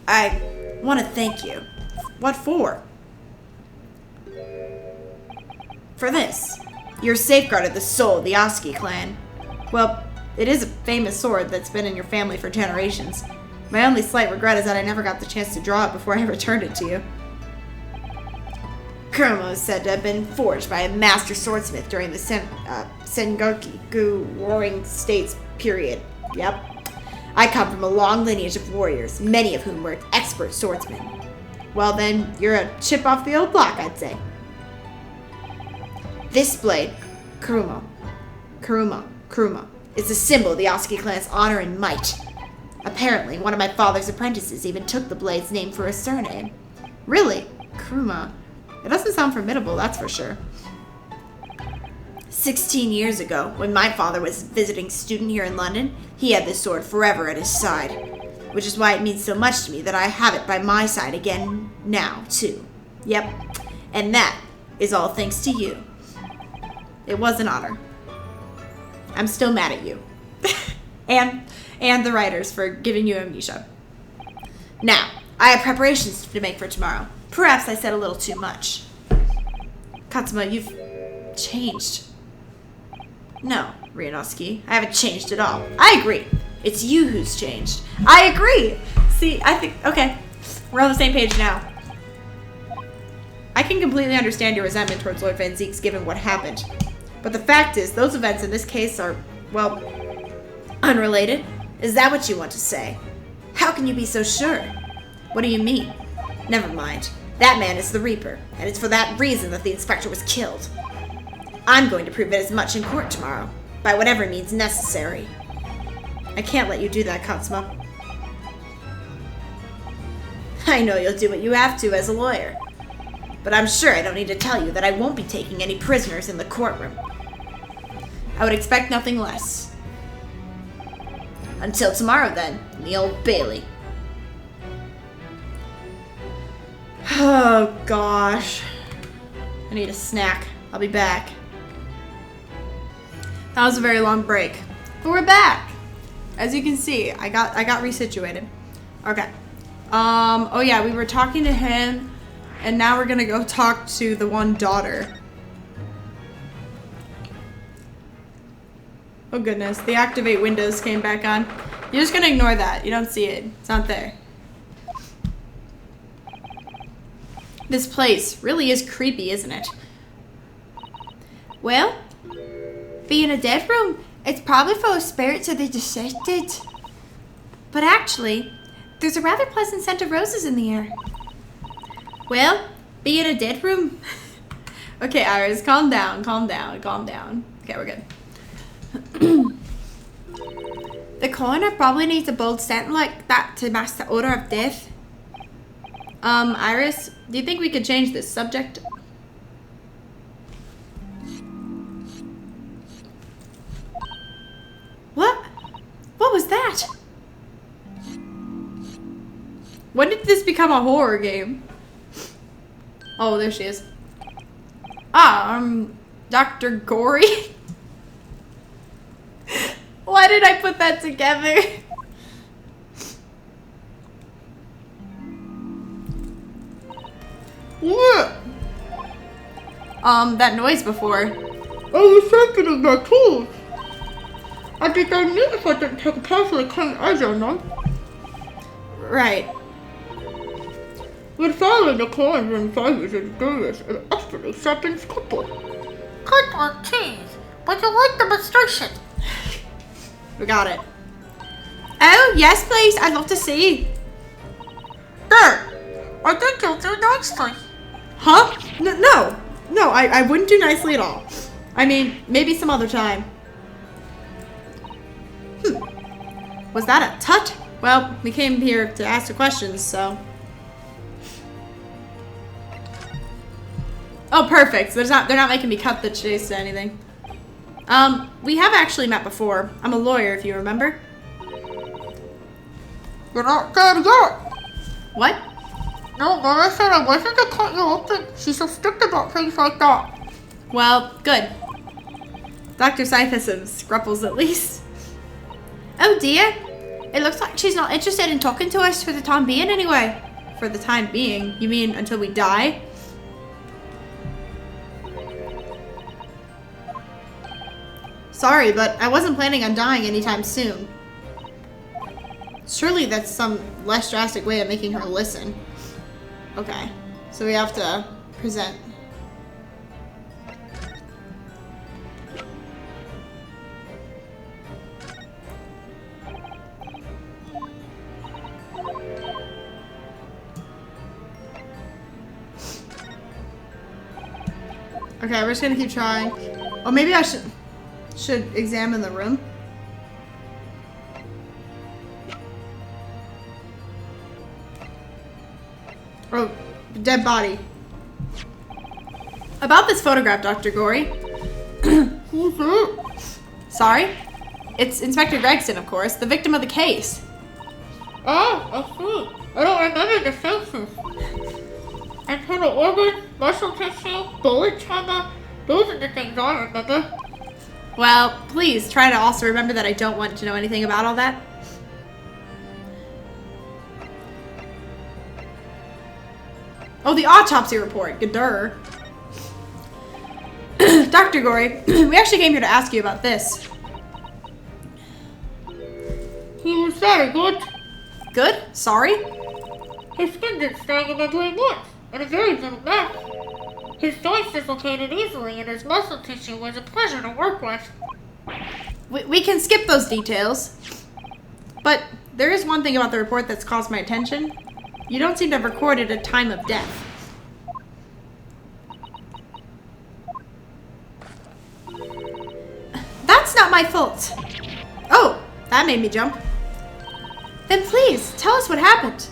I want to thank you. What for? For this. You're safeguarded the soul of the Oski clan. Well, it is a famous sword that's been in your family for generations. My only slight regret is that I never got the chance to draw it before I returned it to you. Kuromo is said to have been forged by a master swordsmith during the Sengoku Warring States period. Yep. I come from a long lineage of warriors, many of whom were expert swordsmen. Well then, you're a chip off the old block, I'd say. This blade, Kuruma, is a symbol of the Oski clan's honor and might. Apparently, one of my father's apprentices even took the blade's name for a surname. Really? Kuruma. It doesn't sound formidable, that's for sure. 16 years ago, when my father was a visiting student here in London, he had this sword forever at his side. Which is why it means so much to me that I have it by my side again now, too. Yep. And that is all thanks to you. It was an honor. I'm still mad at you. and the writers for giving you amnesia. Now, I have preparations to make for tomorrow. Perhaps I said a little too much. Katsuma, you've changed. No, Ryunosuke, I haven't changed at all. I agree. It's you who's changed. I agree. See, I think, okay, we're on the same page now. I can completely understand your resentment towards Lord Van Zeeks given what happened. But the fact is, those events in this case are, well, Unrelated? Is that what you want to say? How can you be so sure? What do you mean? Never mind. That man is the Reaper, and it's for that reason that the inspector was killed. I'm going to prove it as much in court tomorrow, by whatever means necessary. I can't let you do that, Katsuma. I know you'll do what you have to as a lawyer. But I'm sure I don't need to tell you that I won't be taking any prisoners in the courtroom. I would expect nothing less. Until tomorrow then, in the Old Bailey. Oh gosh. I need a snack. I'll be back. That was a very long break. But we're back. As you can see, I got resituated. Okay. Oh yeah, we were talking to him, and now we're gonna go talk to the one daughter. Oh goodness, the activate windows came back on. You're just gonna ignore that. You don't see it. It's not there. This place really is creepy, isn't it? Well, being a dead room, it's probably full of spirits of the deceased. But actually, there's a rather pleasant scent of roses in the air. Well, being a dead room. Okay, Iris, calm down, calm down, calm down. Okay, we're good. The coroner probably needs a bold scent like that to match the odor of death. Iris, do you think we could change this subject? What? What was that? When did this become a horror game? Oh, there she is. Dr. Gory? Why did I put that together? What? That noise before. I was thinking of my tools. I think I knew if I didn't take a partially clean eyes on them. Right. We're following the coins and fibers and doers and utterly something's couple. Good work, cheese. But you like demonstration. We got it. Oh, yes, please. I'd love to see. There. I think you'll do nicely. Huh? No. No, I wouldn't do nicely at all. I mean, maybe some other time. Was that a tut? Well, we came here to ask the questions, so. Oh, perfect. So they're not making me cut the chase to anything. We have actually met before. I'm a lawyer, if you remember. You're not dead yet. What? No, Mama said I wasn't to cut you open. She's so strict about things like that. Well, good. Dr. Scythe has some scruples at least. Oh dear. It looks like she's not interested in talking to us for the time being anyway. For the time being? You mean until we die? Sorry, but I wasn't planning on dying anytime soon. Surely that's some less drastic way of making her listen. Okay, so we have to present. Okay, we're just gonna keep trying. Oh, maybe I should examine the room. Oh, dead body. About this photograph, Dr. Gory. Who's that? Sorry? It's Inspector Gregson, of course, the victim of the case. Oh, I see. I don't remember the faces. Internal organ, muscle tissue, bullet trauma. Those are the things I remember. Well, please try to also remember that I don't want to know anything about all that. Oh, the autopsy report. Gadurr. Dr. Gory, we actually came here to ask you about this. He was very good. Good? Sorry? His skin didn't snag in my brain once, and a very little neck. His joints dislocated easily, and his muscle tissue was a pleasure to work with. We can skip those details. But there is one thing about the report that's caused my attention. You don't seem to have recorded a time of death. That's not my fault. Oh, that made me jump. Then please, tell us what happened.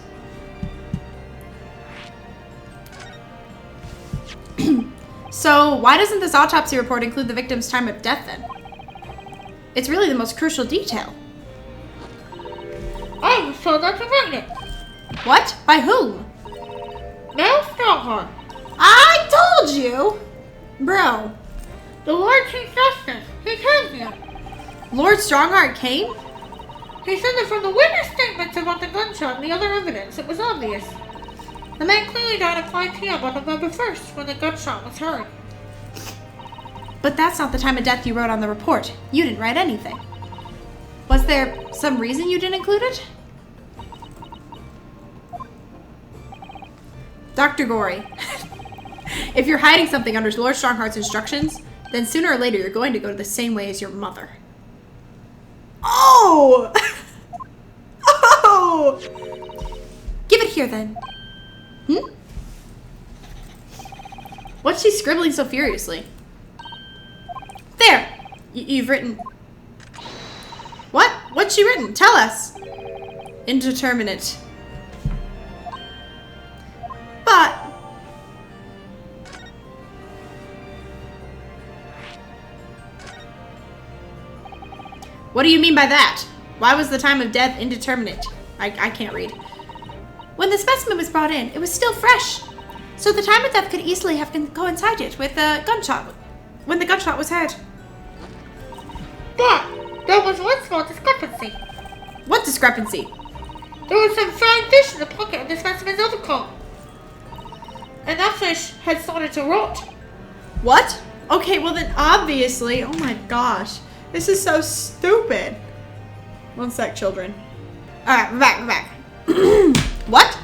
So, why doesn't this autopsy report include the victim's time of death then? It's really the most crucial detail. I was told not to write it. What? By whom? Now Strongheart, I told you! Bro, the Lord Chief Justice, he came here. Lord Strongheart came? He said that from the witness statements about the gunshot and the other evidence, it was obvious. The man clearly died at 5 p.m. on November 1st when the gunshot was heard. But that's not the time of death you wrote on the report. You didn't write anything. Was there some reason you didn't include it? Dr. Gory, if you're hiding something under Lord Strongheart's instructions, then sooner or later you're going to go the same way as your mother. Oh! Oh! Give it here then. What's she scribbling so furiously? There! You've written... What? What's she written? Tell us! Indeterminate. But... What do you mean by that? Why was the time of death indeterminate? I can't read. When the specimen was brought in, it was still fresh. So the time of death could easily have coincided with the gunshot, when the gunshot was heard. But there was one small discrepancy. What discrepancy? There was some frying fish in the pocket of the specimen's overcoat. And that fish had started to rot. What? Okay, well then obviously... Oh my gosh. This is so stupid. One sec, children. Alright, we're back. What?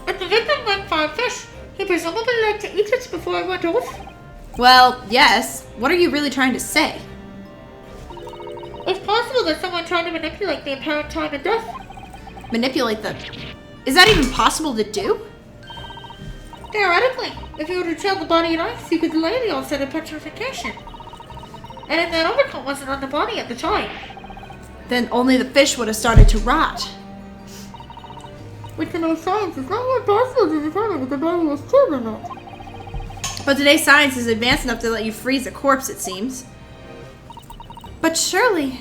If the victim went for a fish, he presumably liked to eat it before it went off. Well, yes. What are you really trying to say? It's possible that someone tried to manipulate the apparent time of death. Manipulate the... Is that even possible to do? Theoretically, if you were to chill the body in ice, you could delay the onset of petrification. And if that overcoat wasn't on the body at the time, Then only the fish would have started to rot. with the no science, it's not more possible to determine if the body was chilled or not. But today's science is advanced enough to let you freeze a corpse, it seems. But surely,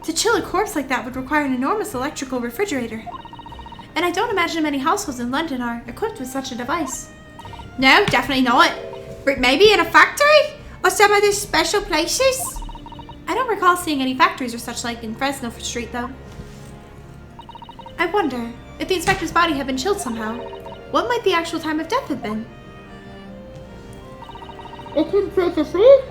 to chill a corpse like that would require an enormous electrical refrigerator. And I don't imagine many households in London are equipped with such a device. No, definitely not. But maybe in a factory? Or some of those special places? I don't recall seeing any factories or such like in Fresno Street, though. I wonder, if the inspector's body had been chilled somehow, what might the actual time of death have been? It couldn't say for sure.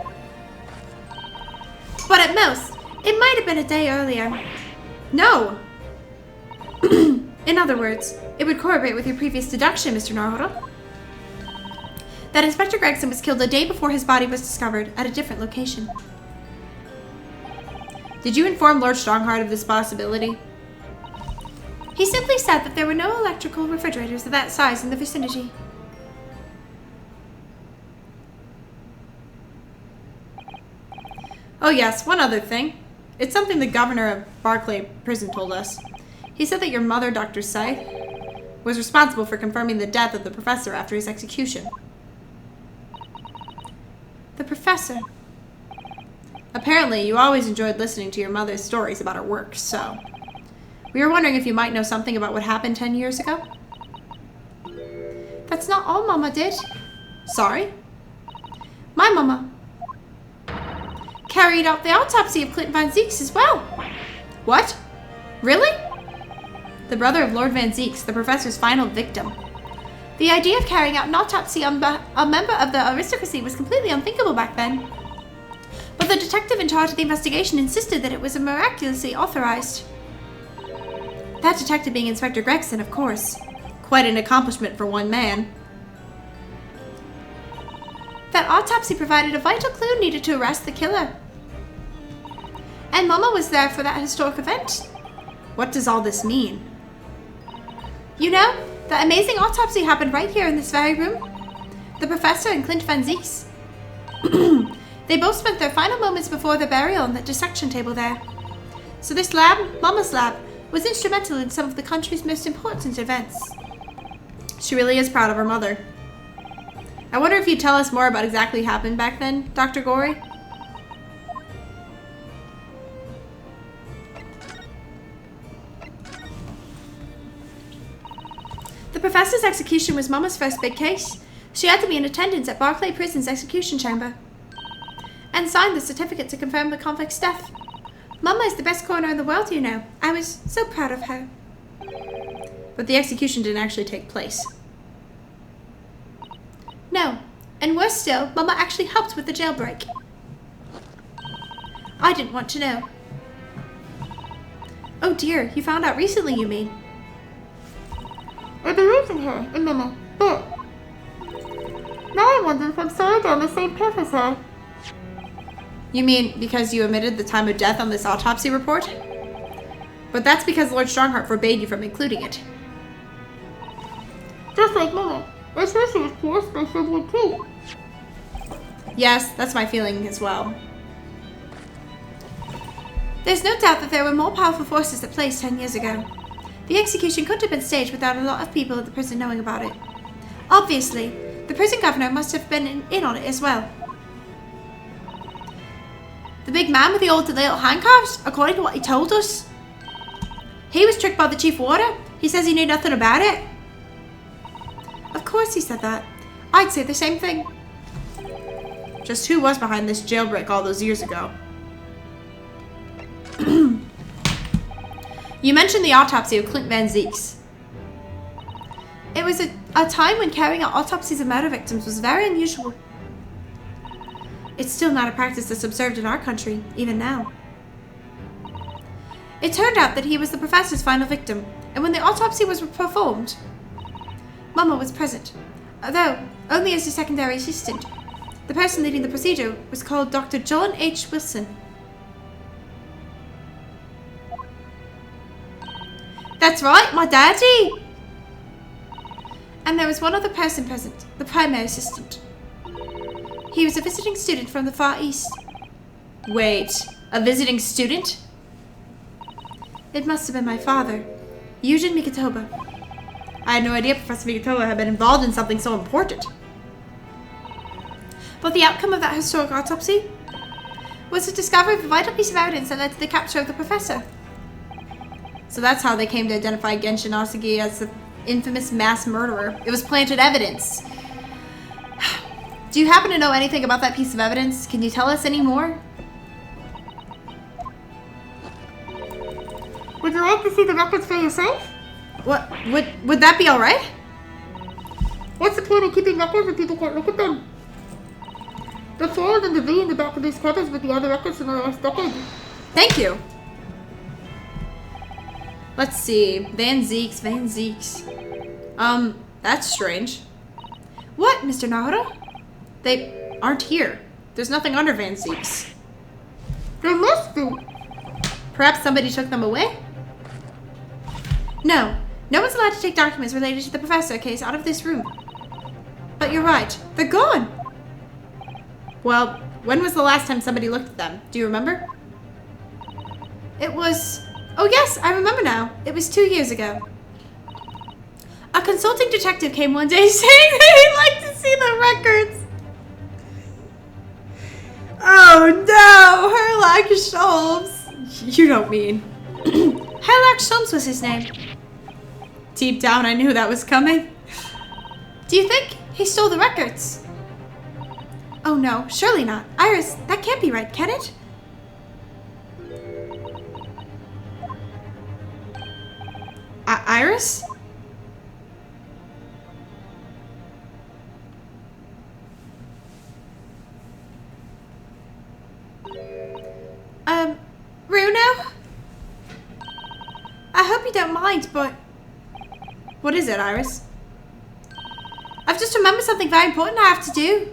But at most, it might have been a day earlier. No. In other words, it would corroborate with your previous deduction, Mr. Naruto, that Inspector Gregson was killed a day before his body was discovered at a different location. Did you inform Lord Strongheart of this possibility? He simply said that there were no electrical refrigerators of that size in the vicinity. Oh yes, one other thing. It's something the governor of Barclay Prison told us. He said that your mother, Dr. Scythe, was responsible for confirming the death of the professor after his execution. The professor. Apparently, you always enjoyed listening to your mother's stories about her work, so... We were wondering if you might know something about what happened 10 years ago? That's not all Mama did. Sorry? My Mama carried out the autopsy of Clint Van Zeeks as well. What? Really? The brother of Lord Van Zeeks, the professor's final victim. The idea of carrying out an autopsy on a member of the aristocracy was completely unthinkable back then. But the detective in charge of the investigation insisted that it was miraculously authorized. That detective being Inspector Gregson, of course. Quite an accomplishment for one man. That autopsy provided a vital clue needed to arrest the killer. And Mama was there for that historic event. What does all this mean? You know, that amazing autopsy happened right here in this very room. The professor and Clint Van Zieks. They both spent their final moments before their burial on that dissection table there. So this lab, Mama's lab, was instrumental in some of the country's most important events. She really is proud of her mother. I wonder if you'd tell us more about exactly what happened back then, Dr. Gorey? The professor's execution was Mama's first big case. She had to be in attendance at Barclay Prison's execution chamber and signed the certificate to confirm the convict's death. Mama is the best coroner in the world, you know. I was so proud of her. But the execution didn't actually take place. No, and worse still, Mama actually helped with the jailbreak. I didn't want to know. Oh dear, you found out recently, you mean? I believed in her and Mama, but now I wonder if I'm sorry down the same path as her. You mean because you omitted the time of death on this autopsy report? But that's because Lord Strongheart forbade you from including it. Just like Mama, I swear she was coerced by February too. Yes, that's my feeling as well. There's no doubt that there were more powerful forces at play 10 years ago. The execution couldn't have been staged without a lot of people at the prison knowing about it. Obviously, the prison governor must have been in on it as well. The big man with the old little handcuffs, according to what he told us. He was tricked by the chief warder. He says he knew nothing about it. Of course he said that. I'd say the same thing. Just who was behind this jailbreak all those years ago? You mentioned the autopsy of Clint Van Zieks. It was a time when carrying out autopsies of murder victims was very unusual. It's still not a practice that's observed in our country, even now. It turned out that he was the professor's final victim, and when the autopsy was performed, Mama was present, although only as a secondary assistant. The person leading the procedure was called Dr. John H. Wilson. That's right, my daddy! And there was one other person present, the primary assistant. He was a visiting student from the Far East. Wait, a visiting student? It must have been my father, Eugen Mikitoba. I had no idea Professor Mikitoba had been involved in something so important. But the outcome of that historic autopsy was the discovery of a vital piece of evidence that led to the capture of the professor. So that's how they came to identify Genshin Asagi as the infamous mass murderer. It was planted evidence. Do you happen to know anything about that piece of evidence? Can you tell us any more? Would you like to see the records for yourself? What? Would that be alright? What's the point of keeping records if people can't look at them? The fold and the V in the back of these covers with the other records from the last decade. Thank you. Let's see. Van Zieks. That's strange. What, Mr. Naruto? They aren't here. There's nothing under Van Zieks. There must be. Perhaps somebody took them away? No. No one's allowed to take documents related to the professor case out of this room. But you're right. They're gone. Well, when was the last time somebody looked at them? Do you remember? It was... Oh yes, I remember now. It was 2 years ago. A consulting detective came one day saying that he'd like to see the records. Oh no! Herlock Sholmes! You don't mean... Herlock Sholmes was his name. Deep down I knew that was coming. Do you think he stole the records? Oh no, surely not. Iris, that can't be right, can it? Iris? hope you don't mind, but What is it, Iris? I've just remembered something very important I have to do.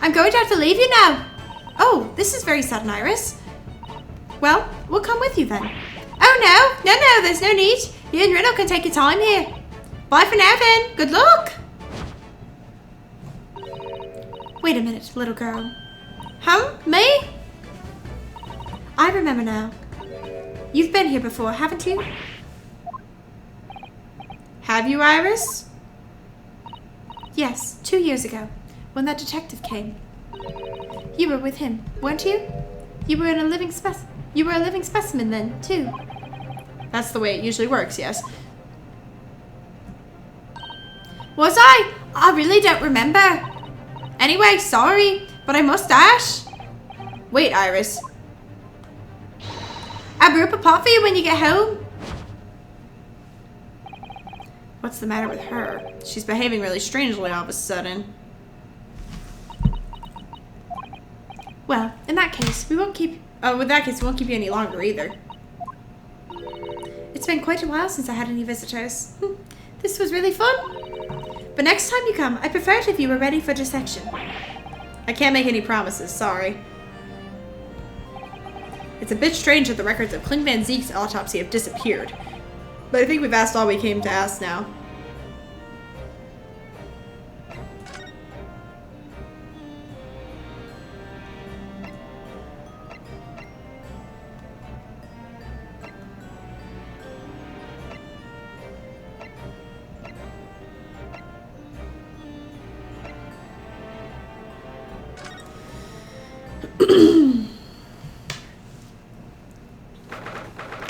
I'm going to have to leave you now. Oh, this is very sudden, Iris. Well, we'll come with you then. Oh, no, there's no need. You and Riddle can take your time here. Bye for now, then. Good luck. Wait a minute, little girl. Huh? Me? I remember now. You've been here before, haven't you? Have you, Iris? Yes, 2 years ago, when that detective came. You were with him, weren't you? You were a living specimen then, too. That's the way it usually works, yes. Was I? I really don't remember. Anyway, sorry, but I must dash. Wait, Iris. I'll brew up a pot for you when you get home. What's the matter with her? She's behaving really strangely all of a sudden. Well, in that case, we won't keep... Oh, with that case, we won't keep you any longer either. It's been quite a while since I had any visitors. This was really fun. But next time you come, I prefer it if you were ready for dissection. I can't make any promises, sorry. It's a bit strange that the records of Kling Van Zeke's autopsy have disappeared. But I think we've asked all we came to ask now.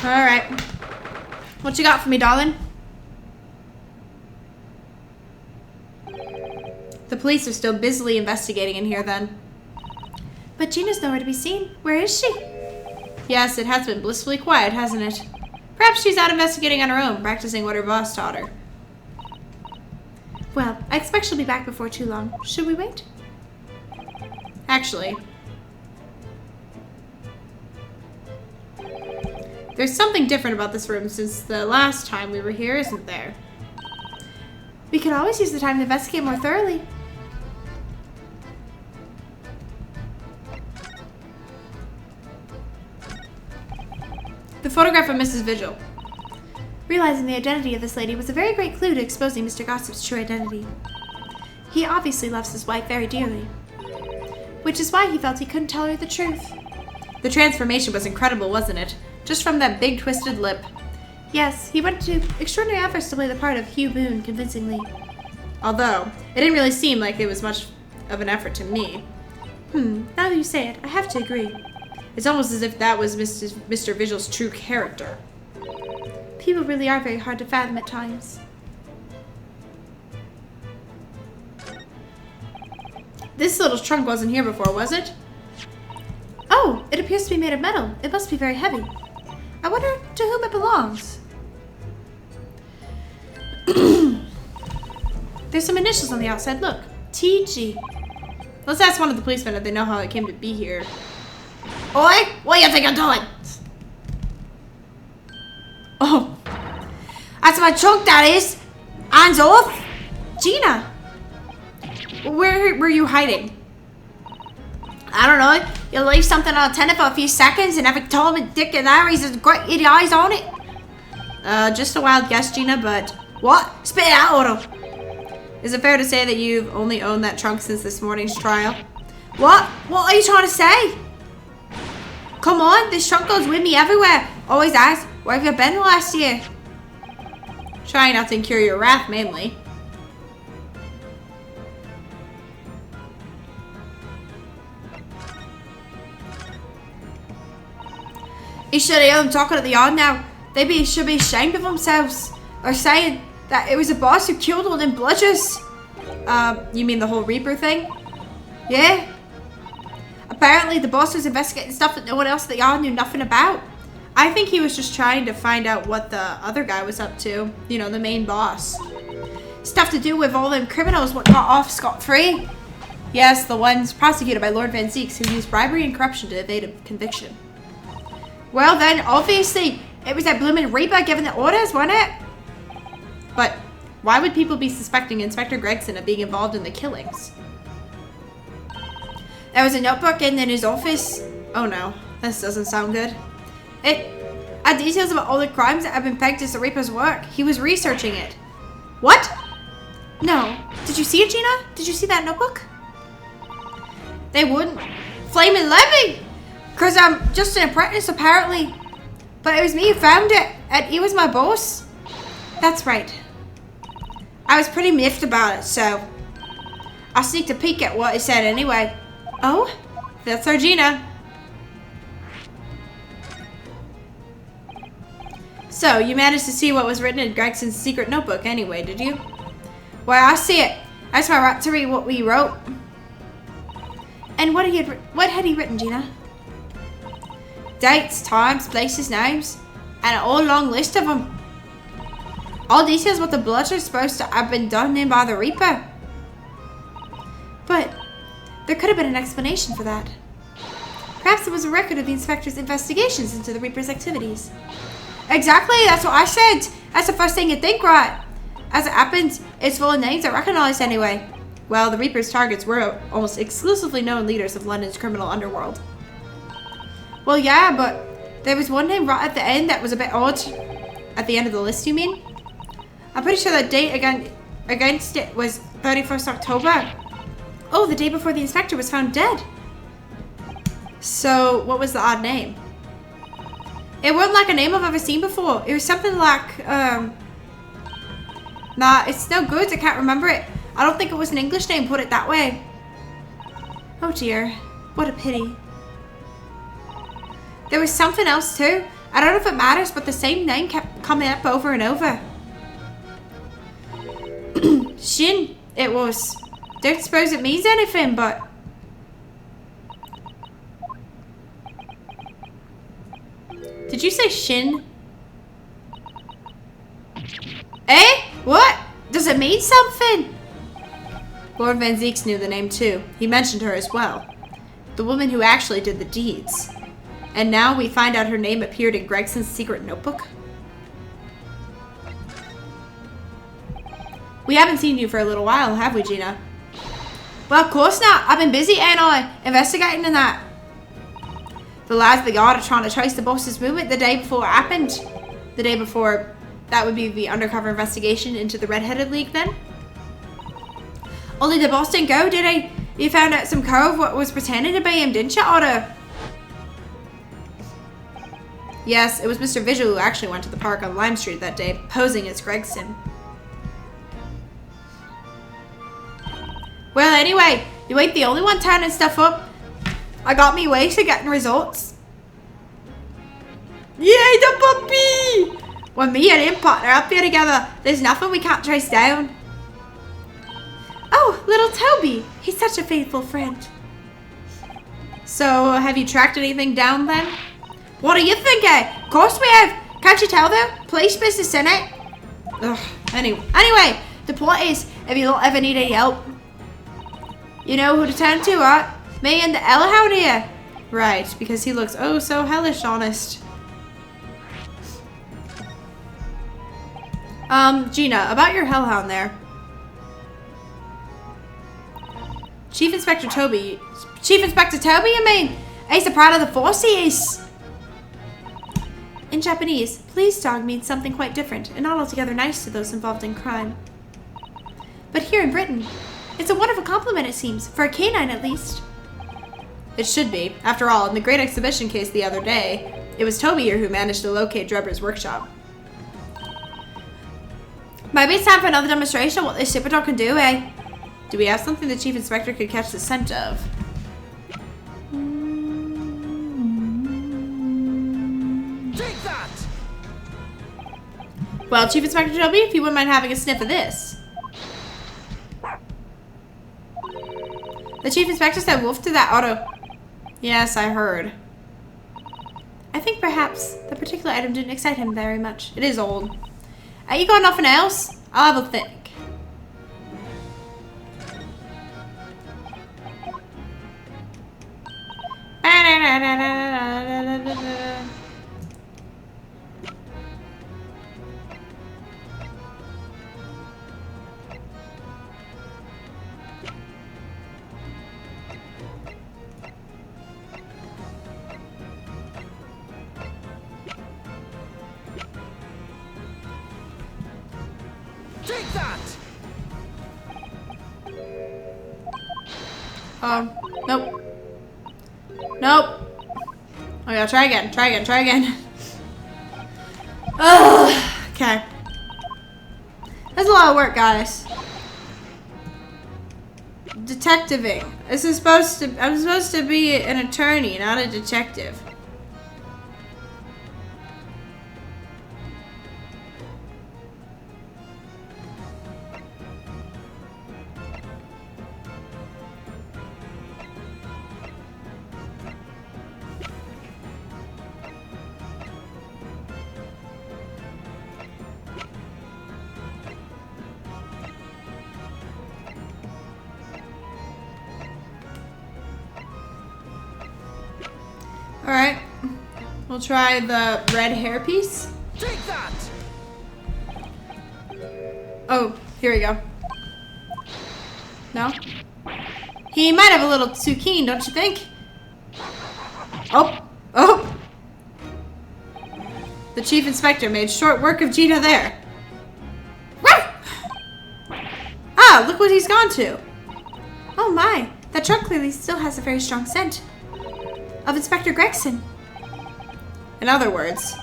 Alright. What you got for me, darling? The police are still busily investigating in here then. But Gina's nowhere to be seen. Where is she? Yes, it has been blissfully quiet, hasn't it? Perhaps she's out investigating on her own, practicing what her boss taught her. Well, I expect she'll be back before too long. Should we wait? Actually, there's something different about this room since the last time we were here, isn't there? We could always use the time to investigate more thoroughly. The photograph of Mrs. Vigil. Realizing the identity of this lady was a very great clue to exposing Mr. Gossip's true identity. He obviously loves his wife very dearly, which is why he felt he couldn't tell her the truth. The transformation was incredible, wasn't it? Just from that big twisted lip. Yes, he went to extraordinary efforts to play the part of Hugh Boone convincingly. Although, it didn't really seem like it was much of an effort to me. Now that you say it, I have to agree. It's almost as if that was Mr. Vigil's true character. People really are very hard to fathom at times. This little trunk wasn't here before, was it? Oh, it appears to be made of metal. It must be very heavy. I wonder to whom it belongs. There's some initials on the outside, look. TG. Let's ask one of the policemen if they know how it came to be here. Oi, what do you think you're doing? Oh, That's my trunk, that is. Hands off. Gina! Where were you hiding? I don't know. You leave something on a tenant for a few seconds and every Tom and Dick and Harry's has got itty eyes on it. Just a wild guess, Gina, but What? Spit it out, Otto. is it fair to say that you've only owned that trunk since this morning's trial? What? What are you trying to say? Come on, this trunk goes with me everywhere. Always has. Where have you been the last year? Trying not to incur your wrath, mainly. You should hear them talking at the yard now. They should be ashamed of themselves. Or saying that it was the boss who killed all them bludgers. You mean the whole Reaper thing? Yeah. Apparently the boss was investigating stuff that no one else at the yard knew nothing about. I think he was just trying to find out what the other guy was up to. You know, the main boss. Stuff to do with all them criminals what got off scot-free. Yes, the ones prosecuted by Lord Van Zeeks who used bribery and corruption to evade a conviction. Well then, obviously, It was that blooming Reaper giving the orders, wasn't it? But why would people be suspecting Inspector Gregson of being involved in the killings? There was a notebook in his office. Oh no, this doesn't sound good. It had details about all the crimes that had been pegged as the Reaper's work. He was researching it. What? No. Did you see it, Gina? Did you see that notebook? They wouldn't. Flaming Levy! Because I'm just an apprentice, apparently. But it was me who found it, and he was my boss. That's right. I was pretty miffed about it, so I sneaked a peek at what he said anyway. Oh, that's our Gina. So, you managed to see what was written in Gregson's secret notebook anyway, did you? Well, I see it. That's my right to read what we wrote. And what had he written, Gina? Dates, times, places, names, and a whole long list of them. All details what the bloods are supposed to have been done in by the Reaper. But there could have been an explanation for that. Perhaps it was a record of the inspector's investigations into the Reaper's activities. Exactly, that's what I said. That's the first thing you think, right? As it happens, it's full of names I recognize anyway. Well, the Reaper's targets were almost exclusively known leaders of London's criminal underworld. Well, yeah, but there was one name right at the end that was a bit odd. At the end of the list, you mean? I'm pretty sure the date against it was 31st October. Oh, the day before the inspector was found dead. So, what was the odd name? It wasn't like a name I've ever seen before. It was something like, nah, it's no good. I can't remember it. I don't think it was an English name, put it that way. Oh dear, what a pity. There was something else too. I don't know if it matters, but the same name kept coming up over and over. Shin, it was. Don't suppose it means anything, but... Did you say Shin? Eh? What? Does it mean something? Lord Van Zeeks knew the name too. He mentioned her as well. The woman who actually did the deeds. And now we find out her name appeared in Gregson's secret notebook? We haven't seen you for a little while, have we, Gina? Well, of course not. I've been busy, ain't I? Investigating and that. The lads of the yard are trying to trace the boss's movement the day before it happened. The day before, that would be the undercover investigation into the Red-Headed League then? Only the boss didn't go, did he? You found out some cove what was pretending to be him, didn't you, Otto? Yes, it was Mr. Vigil who actually went to the park on Lime Street that day, posing as Gregson. Well, anyway, you ain't the only one turning stuff up. I got me ways to getting results. Yay, the puppy! When me and him partner up here together, there's nothing we can't trace down. Oh, little Toby. He's such a faithful friend. So, have you tracked anything down then? What do you think, eh? Of course we have. Can't you tell though? Police business, innit? Ugh, Anyway, the point is, if you don't ever need any help, you know who to turn to, right? Me and the Hellhound here. Right, because he looks oh so hellish honest. Gina, about your Hellhound there. Chief Inspector Toby, you mean? He's a part of the force, he is. In Japanese, police dog means something quite different and not altogether nice to those involved in crime. But here in Britain, it's a wonderful compliment, it seems, for a canine at least. It should be. After all, in the Great Exhibition case the other day, it was Toby here who managed to locate Drebber's workshop. Maybe it's time for another demonstration of what this super dog can do, eh? Do we have something the Chief Inspector could catch the scent of? Take that! Well, Chief Inspector Toby, if you wouldn't mind having a sniff of this. The Chief Inspector said wolf to that auto. Yes, I heard. I think perhaps the particular item didn't excite him very much. It is old. You got nothing else? I'll have a think. Take that! Nope. Nope. Oh yeah, try again. Ugh. Okay. That's a lot of work, guys. Detectiving. I'm supposed to be an attorney, not a detective. Alright. We'll try the red hairpiece. Take that! Oh, here we go. No? He might have a little too keen, don't you think? Oh! The chief inspector made short work of Gina there. Ah, look what he's gone to. Oh my, that truck clearly still has a very strong scent. Of Inspector Gregson. In other words,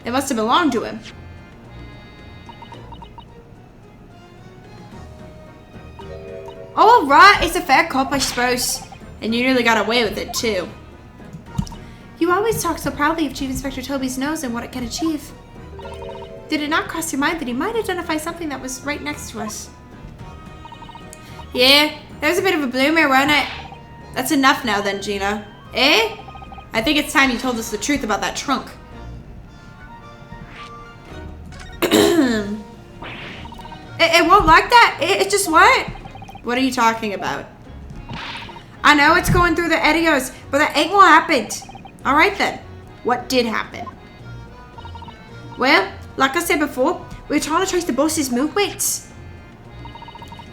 it must have belonged to him. Oh, alright, it's a fair cop, I suppose. And you nearly got away with it, too. You always talk so proudly of Chief Inspector Toby's nose and what it can achieve. Did it not cross your mind that he might identify something that was right next to us? Yeah, that was a bit of a bloomer, wasn't it? That's enough now then, Gina. Eh? I think it's time you told us the truth about that trunk. It won't like that. It just won't. What are you talking about? I know it's going through the ears, but that ain't what happened. Alright then. What did happen? Well, like I said before, we were trying to trace the boss's movements.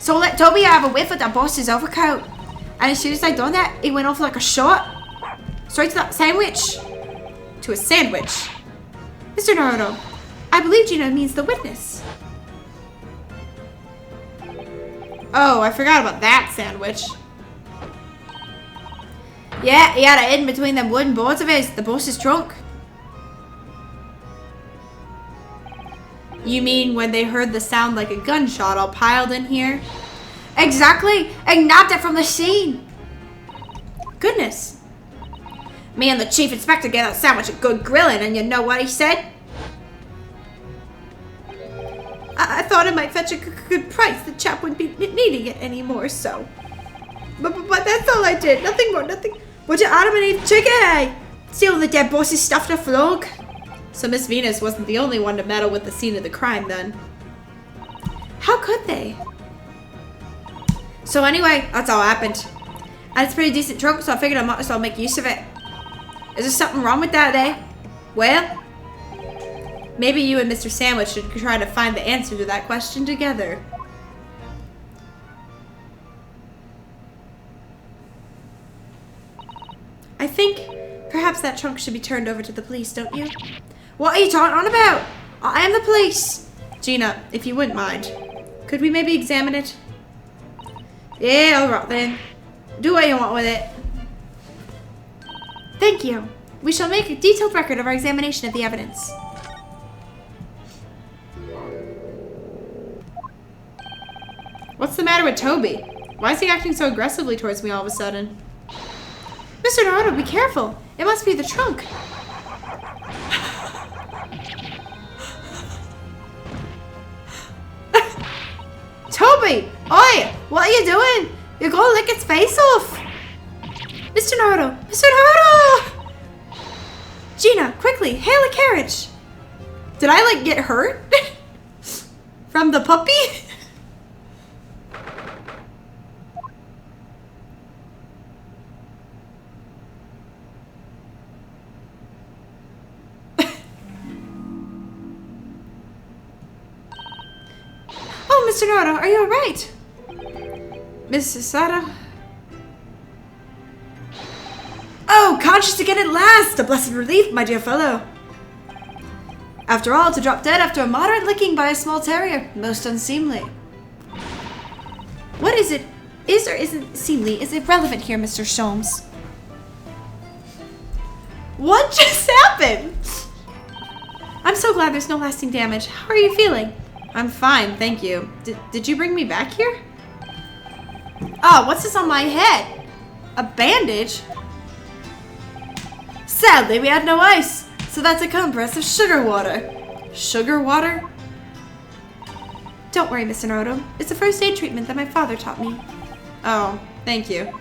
So I let Toby have a whiff of the boss's overcoat. And as soon as I done that, it went off like a shot. Straight to that sandwich. To a sandwich. Mr. Naruto, I believe Gina means the witness. Oh, I forgot about that sandwich. Yeah, he had it hidden between them wooden boards of his, the boss's trunk. You mean when they heard the sound like a gunshot all piled in here? Exactly, and nabbed it from the scene. Goodness. Me and the chief inspector gave that sandwich a good grilling, and you know what he said? I thought it might fetch a good price. The chap wouldn't be needing it anymore, so. But that's all I did. Nothing more, nothing. What you Adam and Eve chicken, eh? Stealing the dead boss's stuff to flog. So Miss Venus wasn't the only one to meddle with the scene of the crime then. How could they? So anyway, that's all happened. And it's a pretty decent trunk, so I figured I might as well make use of it. Is there something wrong with that, eh? Well, maybe you and Mr. Sandwich should try to find the answer to that question together. I think perhaps that trunk should be turned over to the police, don't you? What are you talking on about? I am the police. Gina, if you wouldn't mind, could we maybe examine it? Yeah, alright then. Do what you want with it. Thank you. We shall make a detailed record of our examination of the evidence. What's the matter with Toby? Why is he acting so aggressively towards me all of a sudden? Mr. Naruto, be careful. It must be the trunk. Toby! Oi! What are you doing? You're gonna lick its face off! Mr. Naruto! Mr. Naruto! Gina, quickly, hail a carriage. Did I, like, get hurt? From the puppy? Oh, Mr. Naruto, are you alright? Mrs. Sato? Oh, conscious again at last! A blessed relief, my dear fellow. After all, to drop dead after a moderate licking by a small terrier, most unseemly. What is it? Is or isn't seemly is irrelevant here, Mr. Sholmes. What just happened? I'm so glad there's no lasting damage. How are you feeling? I'm fine, thank you. Did you bring me back here? Oh, what's this on my head? A bandage? Sadly, we had no ice, so that's a compress of sugar water. Sugar water? Don't worry, Mr. Naruto. It's a first aid treatment that my father taught me. Oh, thank you.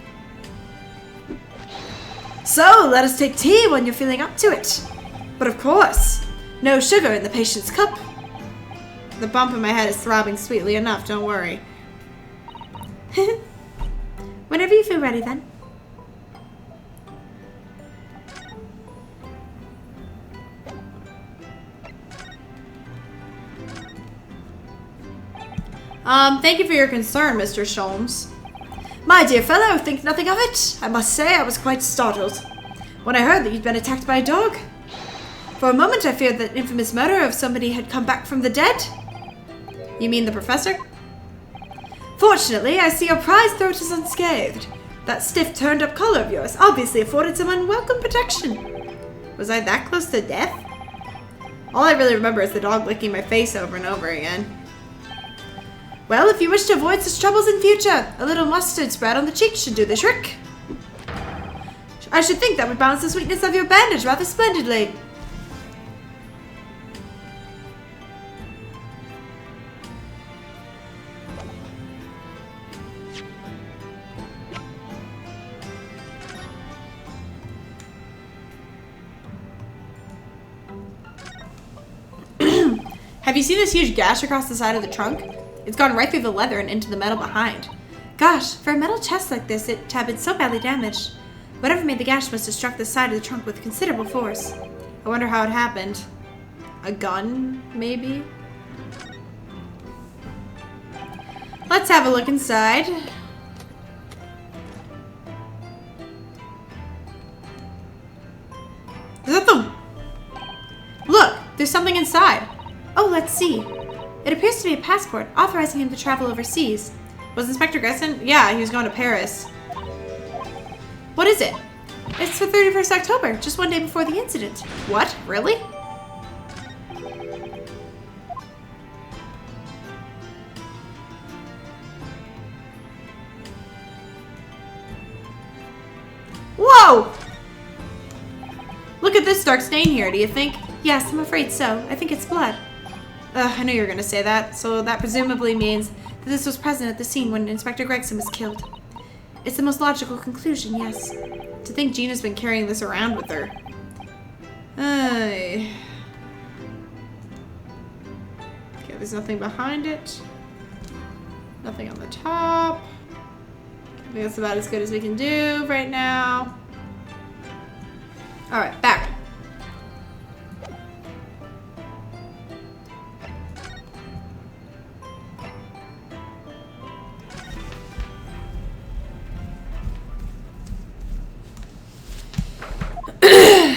So, let us take tea when you're feeling up to it. But of course, no sugar in the patient's cup. The bump in my head is throbbing sweetly enough, don't worry. Whenever you feel ready, then. Thank you for your concern, Mr. Sholmes. My dear fellow, think nothing of it. I must say I was quite startled when I heard that you'd been attacked by a dog. For a moment I feared that infamous murder of somebody had come back from the dead. You mean the professor? Fortunately, I see your prize throat is unscathed. That stiff turned-up collar of yours obviously afforded some unwelcome protection. Was I that close to death? All I really remember is the dog licking my face over and over again. Well, if you wish to avoid such troubles in future, a little mustard spread on the cheeks should do the trick. I should think that would balance the sweetness of your bandage rather splendidly. Have you seen this huge gash across the side of the trunk? It's gone right through the leather and into the metal behind. Gosh, for a metal chest like this, it had been so badly damaged. Whatever made the gash must have struck the side of the trunk with considerable force. I wonder how it happened. A gun, maybe? Let's have a look inside. Is that the... Look, there's something inside. Oh, let's see. It appears to be a passport authorizing him to travel overseas. Was Inspector Gresson? Yeah, he was going to Paris. What is it? It's for 31st October, just one day before the incident. What? Really? Whoa! Look at this dark stain here, do you think? Yes, I'm afraid so. I think it's blood. I knew you were going to say that, so that presumably means that this was present at the scene when Inspector Gregson was killed. It's the most logical conclusion, yes. To think Gina's been carrying this around with her. Okay, there's nothing behind it. Nothing on the top. I think that's about as good as we can do right now. Alright, back.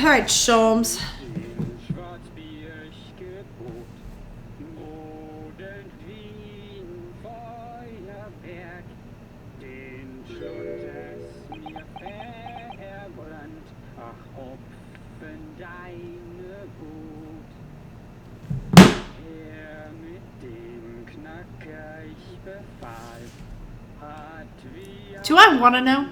Alright, Sholmes. Do I want to know?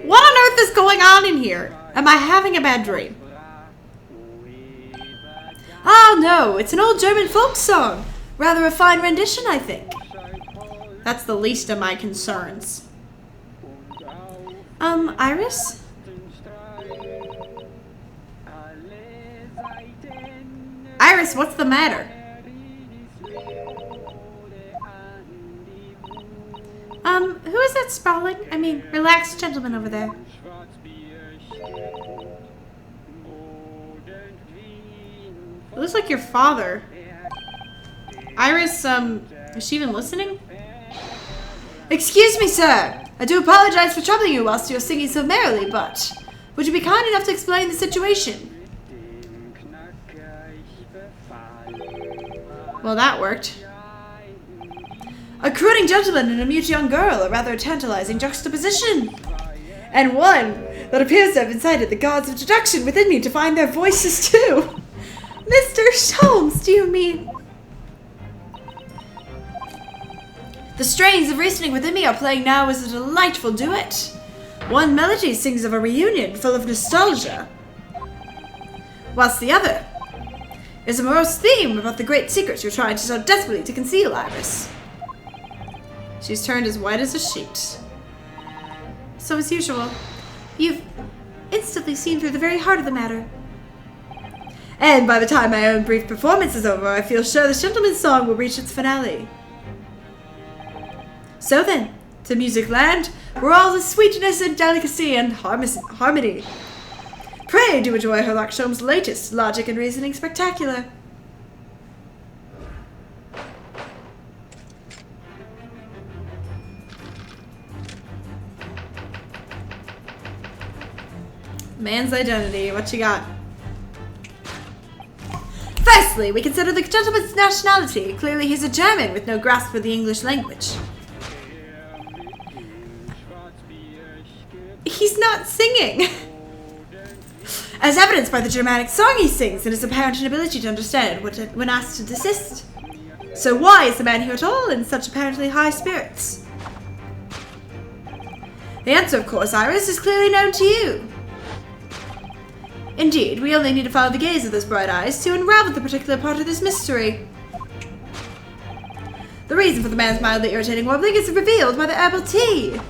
What on earth is going on in here? Am I having a bad dream? Oh no, it's an old German folk song. Rather a fine rendition, I think. That's the least of my concerns. Iris? Iris, what's the matter? Who is that sprawling? I mean, relaxed gentleman over there? It looks like your father. Iris, is she even listening? Excuse me, sir. I do apologize for troubling you whilst you're singing so merrily, but would you be kind enough to explain the situation? Well, that worked. A crooning gentleman and a mute young girl, a rather tantalizing juxtaposition. And one that appears to have incited the gods of deduction within me to find their voices too. Mr. Sholmes, do you mean? The strains of reasoning within me are playing now as a delightful duet. One melody sings of a reunion full of nostalgia, whilst the other is a morose theme about the great secrets you're trying so desperately to conceal, Iris. She's turned as white as a sheet. So as usual, you've instantly seen through the very heart of the matter. And by the time my own brief performance is over, I feel sure the gentleman's song will reach its finale. So then, to Music Land, where all is sweetness and delicacy and harmony. Pray do enjoy Herlock Sholmes' latest logic and reasoning spectacular. Man's identity, what you got? Firstly, we consider the gentleman's nationality. Clearly he's a German with no grasp for the English language. He's not singing. As evidenced by the Germanic song he sings and his apparent inability to understand when asked to desist. So why is the man here at all in such apparently high spirits? The answer, of course, Iris, is clearly known to you. Indeed, we only need to follow the gaze of those bright eyes to unravel the particular part of this mystery. The reason for the man's mildly irritating warbling is revealed by the herbal tea.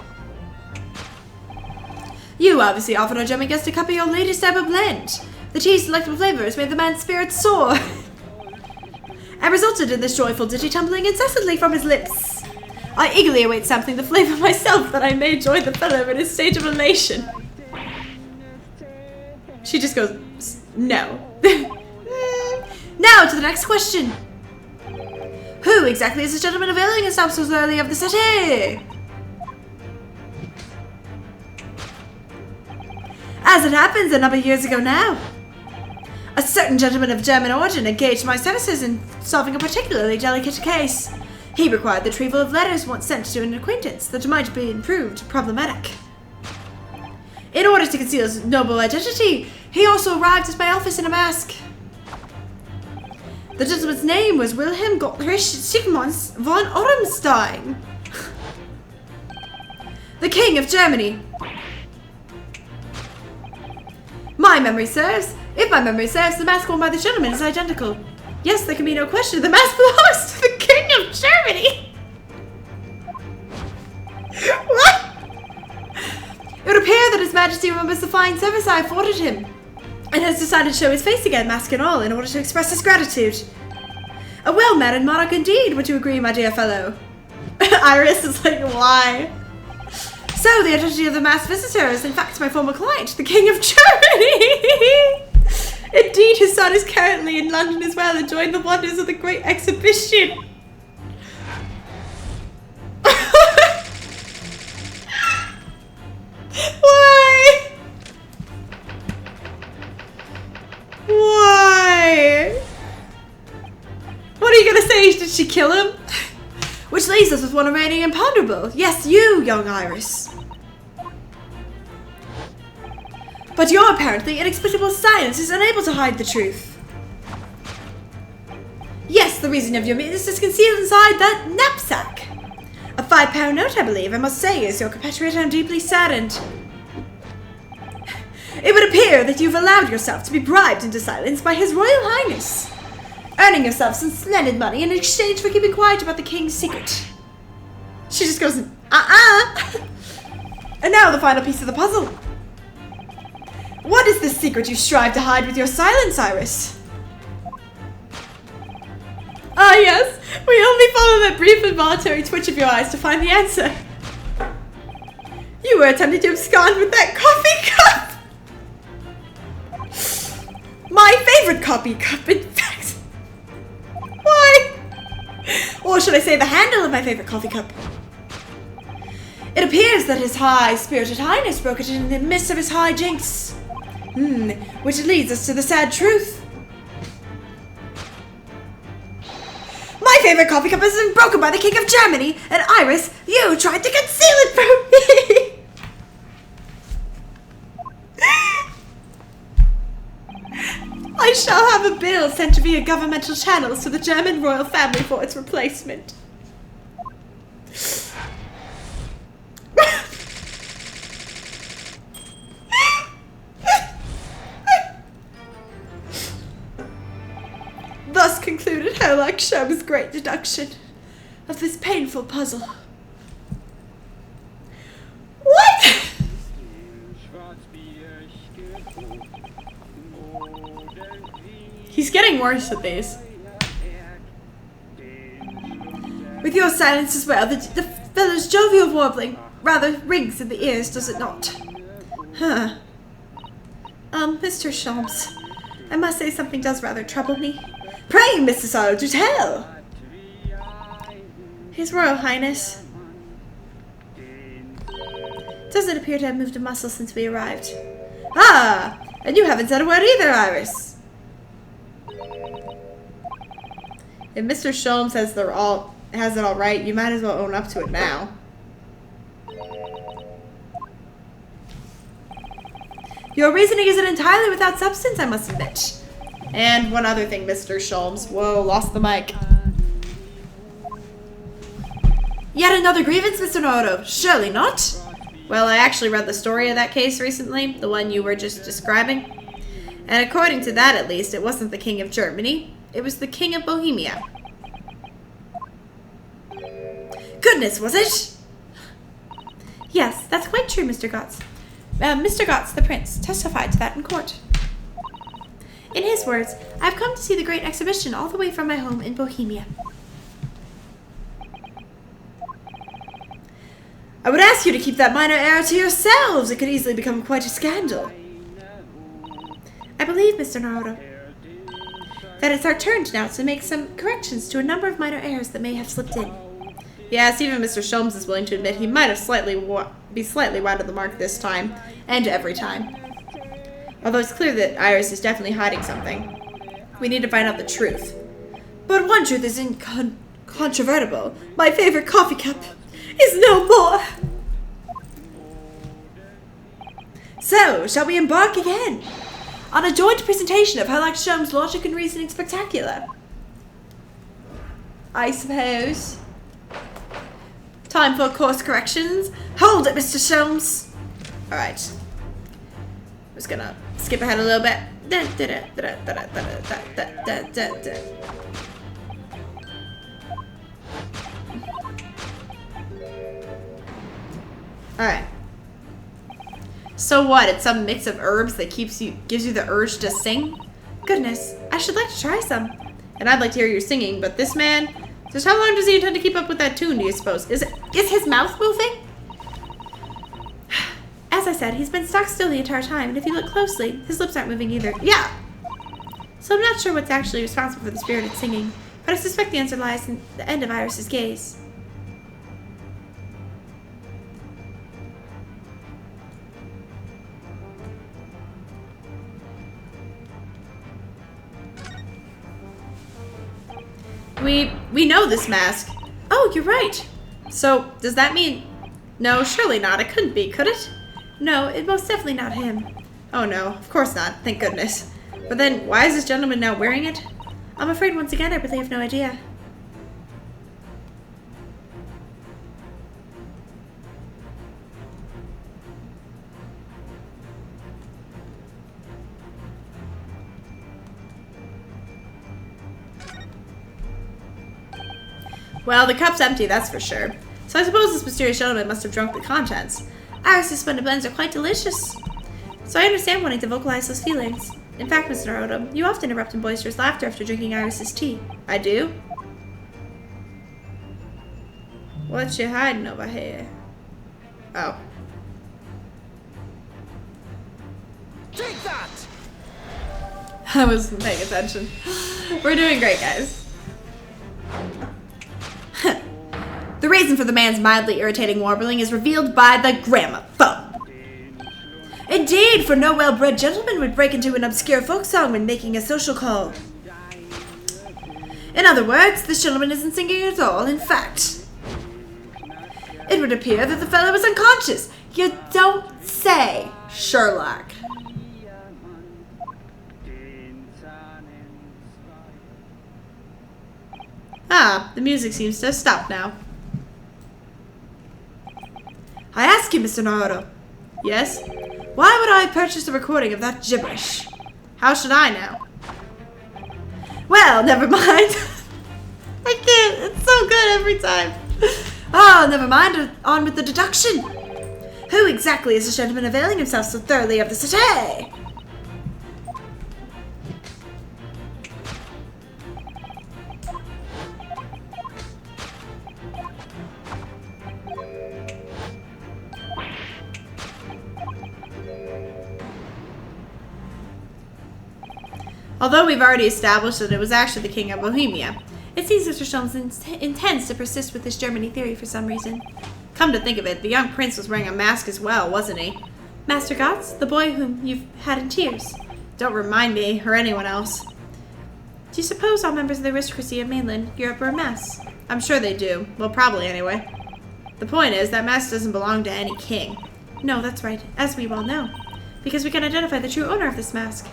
You obviously offered our German guest a cup of your latest herbal blend. The tea's delectable flavors made the man's spirits soar, and resulted in this joyful ditty tumbling incessantly from his lips. I eagerly await sampling the flavor myself, that I may join the fellow in his state of elation. She just goes, no. Now to the next question. Who exactly is this gentleman availing himself so early of the city? As it happens, a number of years ago now, a certain gentleman of German origin engaged my services in solving a particularly delicate case. He required the retrieval of letters once sent to an acquaintance that might be proved problematic. In order to conceal his noble identity, he also arrived at my office in a mask. The gentleman's name was Wilhelm Gottfried Sigmunds von Ormstein, the King of Germany. If my memory serves, the mask worn by the gentleman is identical. Yes, there can be no question, the mask belongs to the King of Germany! What? It would appear that His Majesty remembers the fine service I afforded him, and has decided to show his face again, mask and all, in order to express his gratitude. A well-mannered monarch indeed, would you agree, my dear fellow? Iris is like, why? So, the identity of the masked visitor is in fact my former client, the King of Germany! Indeed, his son is currently in London as well, enjoying the wonders of the great exhibition. Why? Why? What are you gonna say? Did she kill him? Which leaves us with one remaining imponderable. Yes, you, young Iris. But your apparently inexplicable silence is unable to hide the truth. Yes, the reason of your meanness is concealed inside that knapsack. A £5 note, I believe. I must say, as your compatriot, I am deeply saddened. It would appear that you've allowed yourself to be bribed into silence by His Royal Highness, earning yourself some splendid money in exchange for keeping quiet about the king's secret. She just goes, And now the final piece of the puzzle. What is this secret you strive to hide with your silence, Iris? Ah, yes. We only follow that brief involuntary twitch of your eyes to find the answer. You were attempting to abscond with that coffee cup. My favorite coffee cup, in fact. Why? Or should I say the handle of my favorite coffee cup? It appears that His High-Spirited Highness broke it in the midst of his hijinks. Which leads us to the sad truth. favorite coffee cup has been broken by the King of Germany, and Iris, you tried to conceal it from me! I shall have a bill sent via governmental channels to the German royal family for its replacement. Thus concluded Herlock Sherman's great deduction of this painful puzzle. What? He's getting worse at these. With your silence as well, the fellow's jovial warbling rather rings in the ears, does it not? Huh. Mr. Sholmes, I must say something does rather trouble me. Pray, Mrs. Arlo, do tell! His Royal Highness doesn't appear to have moved a muscle since we arrived. Ah! And you haven't said a word either, Iris! If Mr. Sholmes has it all right, you might as well own up to it now. Your reasoning isn't entirely without substance, I must admit. And one other thing, Mr. Sholmes. Whoa, lost the mic. Yet another grievance, Mr. Naruto. Surely not? Well, I actually read the story of that case recently, the one you were just describing. And according to that, at least, it wasn't the King of Germany. It was the King of Bohemia. Goodness, was it? Yes, that's quite true, Mr. Gotts. Mr. Gotts, the prince, testified to that in court. In his words, I've come to see the great exhibition all the way from my home in Bohemia. I would ask you to keep that minor error to yourselves. It could easily become quite a scandal. I believe, Mr. Naruto, that it's our turn now to make some corrections to a number of minor errors that may have slipped in. Yes, even Mr. Sholmes is willing to admit he might have slightly wide of the mark this time, and every time. Although it's clear that Iris is definitely hiding something. We need to find out the truth. But one truth is incontrovertible. My favorite coffee cup is no more. So, shall we embark again on a joint presentation of Herlock Sholmes' Logic and Reasoning Spectacular? I suppose. Time for course corrections. Hold it, Mr. Sholmes. Alright. I'm just gonna skip ahead a little bit. Alright. So what? It's some mix of herbs that gives you the urge to sing? Goodness, I should like to try some. And I'd like to hear you singing, but this man, just how long does he intend to keep up with that tune, do you suppose? Is his mouth moving? As I said, he's been stock still the entire time, and if you look closely, his lips aren't moving either. Yeah! So I'm not sure what's actually responsible for the spirited singing, but I suspect the answer lies in the end of Iris's gaze. We know this mask. Oh, you're right. So, does that mean... No, surely not. It couldn't be, could it? No, it's most definitely not him. Oh no, of course not. Thank goodness. But then, why is this gentleman now wearing it? I'm afraid once again I really have no idea. Well, the cup's empty, that's for sure. So I suppose this mysterious gentleman must have drunk the contents. Iris' splendid blends are quite delicious. So I understand wanting to vocalize those feelings. In fact, Mr. Naruto, you often erupt in boisterous laughter after drinking Iris' tea. I do? What you hiding over here? Oh. Take that! I wasn't paying attention. We're doing great, guys. The reason for the man's mildly irritating warbling is revealed by the gramophone. Indeed, for no well-bred gentleman would break into an obscure folk song when making a social call. In other words, this gentleman isn't singing at all. In fact, it would appear that the fellow is unconscious. You don't say, Sherlock. Ah, the music seems to have stopped now. I ask you, Mr. Naruto. Yes? Why would I purchase a recording of that gibberish? How should I know? Well, never mind. I can't. It's so good every time. Oh, never mind. On with the deduction. Who exactly is this gentleman availing himself so thoroughly of the city? Although we've already established that it was actually the King of Bohemia, it seems Mr. Sholmes intends to persist with his Germany theory for some reason. Come to think of it, the young prince was wearing a mask as well, wasn't he? Master Gotz, the boy whom you've had in tears. Don't remind me, or anyone else. Do you suppose all members of the aristocracy of mainland Europe wear masks? I'm sure they do. Well, probably anyway. The point is, that mask doesn't belong to any king. No, that's right, as we well know. Because we can identify the true owner of this mask.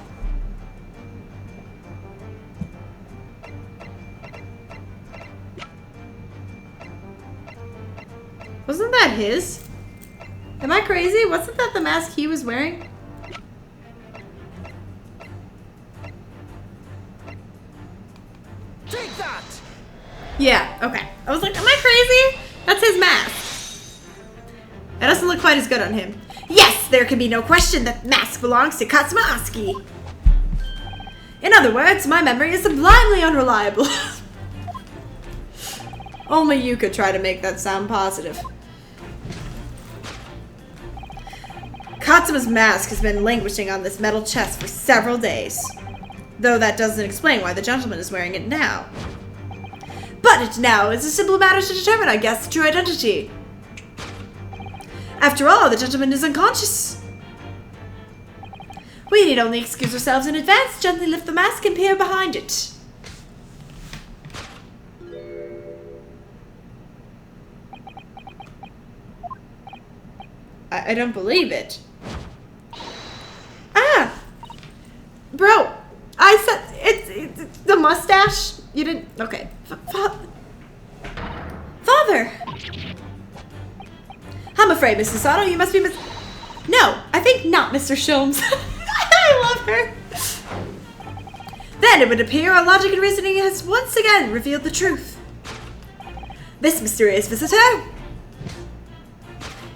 Wasn't that his? Am I crazy? Wasn't that the mask he was wearing? Take that! Yeah, okay. I was like, am I crazy? That's his mask. It doesn't look quite as good on him. Yes, there can be no question that the mask belongs to Katsumaski. In other words, my memory is sublimely unreliable. Only you could try to make that sound positive. Katsuma's mask has been languishing on this metal chest for several days. Though that doesn't explain why the gentleman is wearing it now. But it now is a simple matter to determine, I guess, the true identity. After all, the gentleman is unconscious. We need only excuse ourselves in advance, gently lift the mask and peer behind it. I don't believe it. Ah! Bro, I said, it's the mustache. You didn't, okay. Father! I'm afraid, Mrs. Sato, you must be No, I think not, Mr. Sholmes. I love her. Then it would appear our logic and reasoning has once again revealed the truth. This mysterious visitor.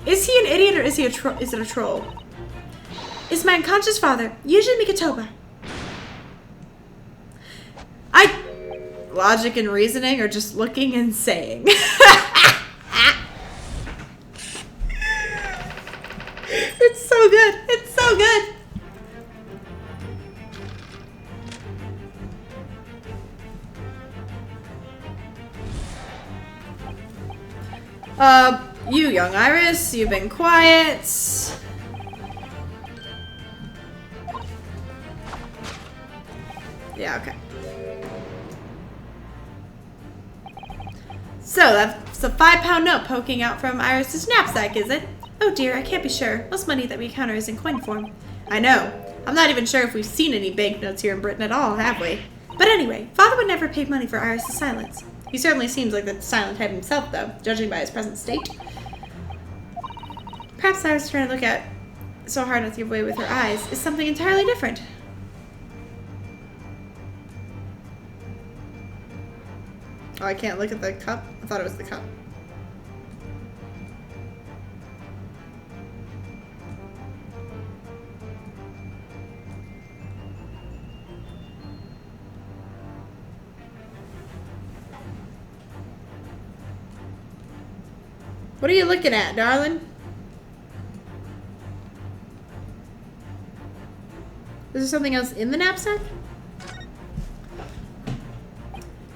Is he an idiot or is he is it a troll? Is my unconscious father, Yujin Mikitoba. Logic and reasoning or just looking and saying. It's so good. It's so good. You young Iris, you've been quiet. Yeah, okay. So, that's a £5 note poking out from Iris's knapsack, is it? Oh dear, I can't be sure. Most money that we encounter is in coin form. I know. I'm not even sure if we've seen any banknotes here in Britain at all, have we? But anyway, Father would never pay money for Iris's silence. He certainly seems like the silent type himself, though, judging by his present state. Perhaps Iris trying to look at so hard not to give away with her eyes is something entirely different. Oh, I can't look at the cup? I thought it was the cup. What are you looking at, darling? Is there something else in the knapsack?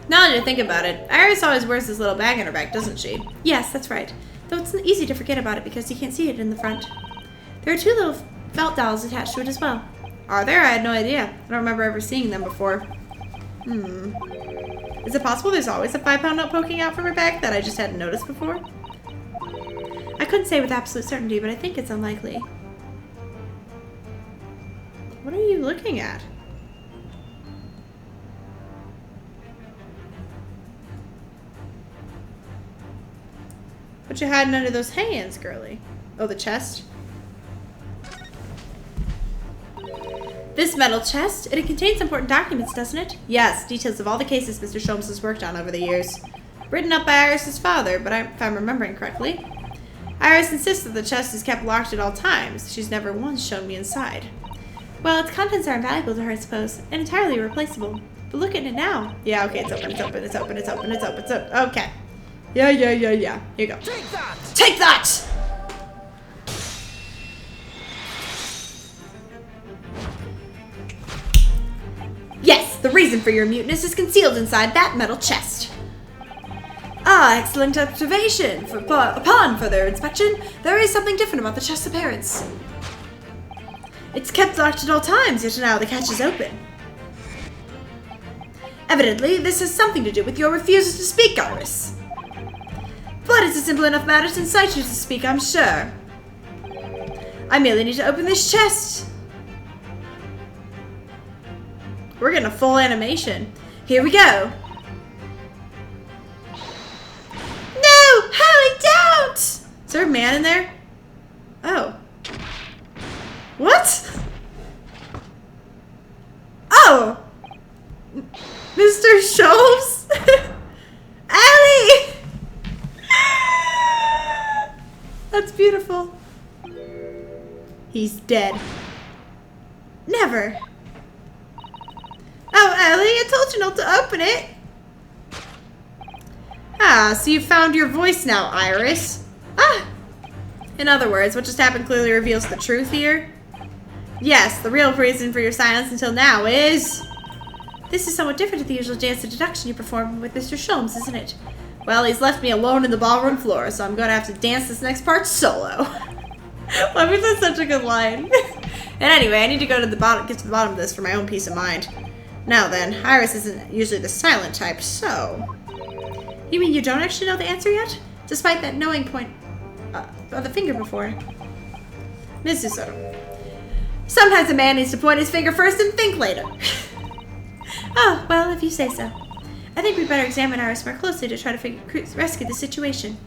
Now that I think about it, Iris always wears this little bag in her back, doesn't she? Yes, that's right. Though it's easy to forget about it because you can't see it in the front. There are 2 little felt dolls attached to it as well. Are there? I had no idea. I don't remember ever seeing them before. Is it possible there's always a 5-pound note poking out from her bag that I just hadn't noticed before? I couldn't say with absolute certainty, but I think it's unlikely. What are you looking at? What you hiding under those hands, girly? Oh, the chest? This metal chest, it contains important documents, doesn't it? Yes, details of all the cases Mr. Sholmes has worked on over the years. Written up by Iris's father, but if I'm remembering correctly. Iris insists that the chest is kept locked at all times. She's never once shown me inside. Well, its contents are invaluable to her, I suppose, and entirely irreplaceable. But look at it now. Yeah, okay, it's open, it's open, it's open, it's open, it's open, it's open. Okay. Yeah. Here you go. Take that! Take that! Yes, the reason for your muteness is concealed inside that metal chest. Ah, excellent observation. Upon further inspection, there is something different about the chest's appearance. It's kept locked at all times, yet now the catch is open. Evidently, this has something to do with your refusal to speak, Iris. But it's a simple enough matter to incite you to speak, I'm sure. I merely need to open this chest. We're getting a full animation. Here we go. No! Holly, don't! Is there a man in there? Oh. What? Oh! Mr. Sholmes? Allie! That's beautiful. He's dead. Never. Oh, Ellie, I told you not to open it. Ah, so you found your voice now, Iris. Ah! In other words, what just happened clearly reveals the truth here. Yes, the real reason for your silence until now is... This is somewhat different to the usual dance of deduction you perform with Mr. Sholmes, isn't it? Well, he's left me alone in the ballroom floor, so I'm going to have to dance this next part solo. I mean, that's such a good line. And anyway, I need to go to the bottom, get to the bottom of this for my own peace of mind. Now then, Iris isn't usually the silent type, so... You mean you don't actually know the answer yet? Despite that knowing point of the finger before. Mrs. Soto. Sometimes a man needs to point his finger first and think later. Oh, well, if you say so. I think we'd better examine Iris more closely to try to rescue the situation.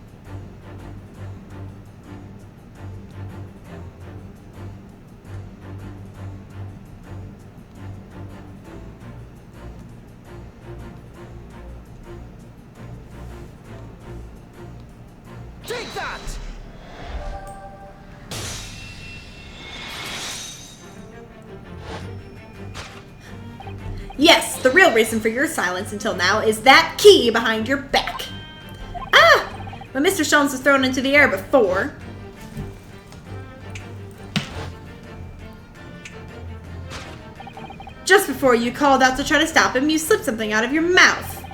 Take that! Yes, the real reason for your silence until now is that key behind your back. Ah! When Mr. Sholmes was thrown into the air before... Just before you called out to try to stop him, you slipped something out of your mouth.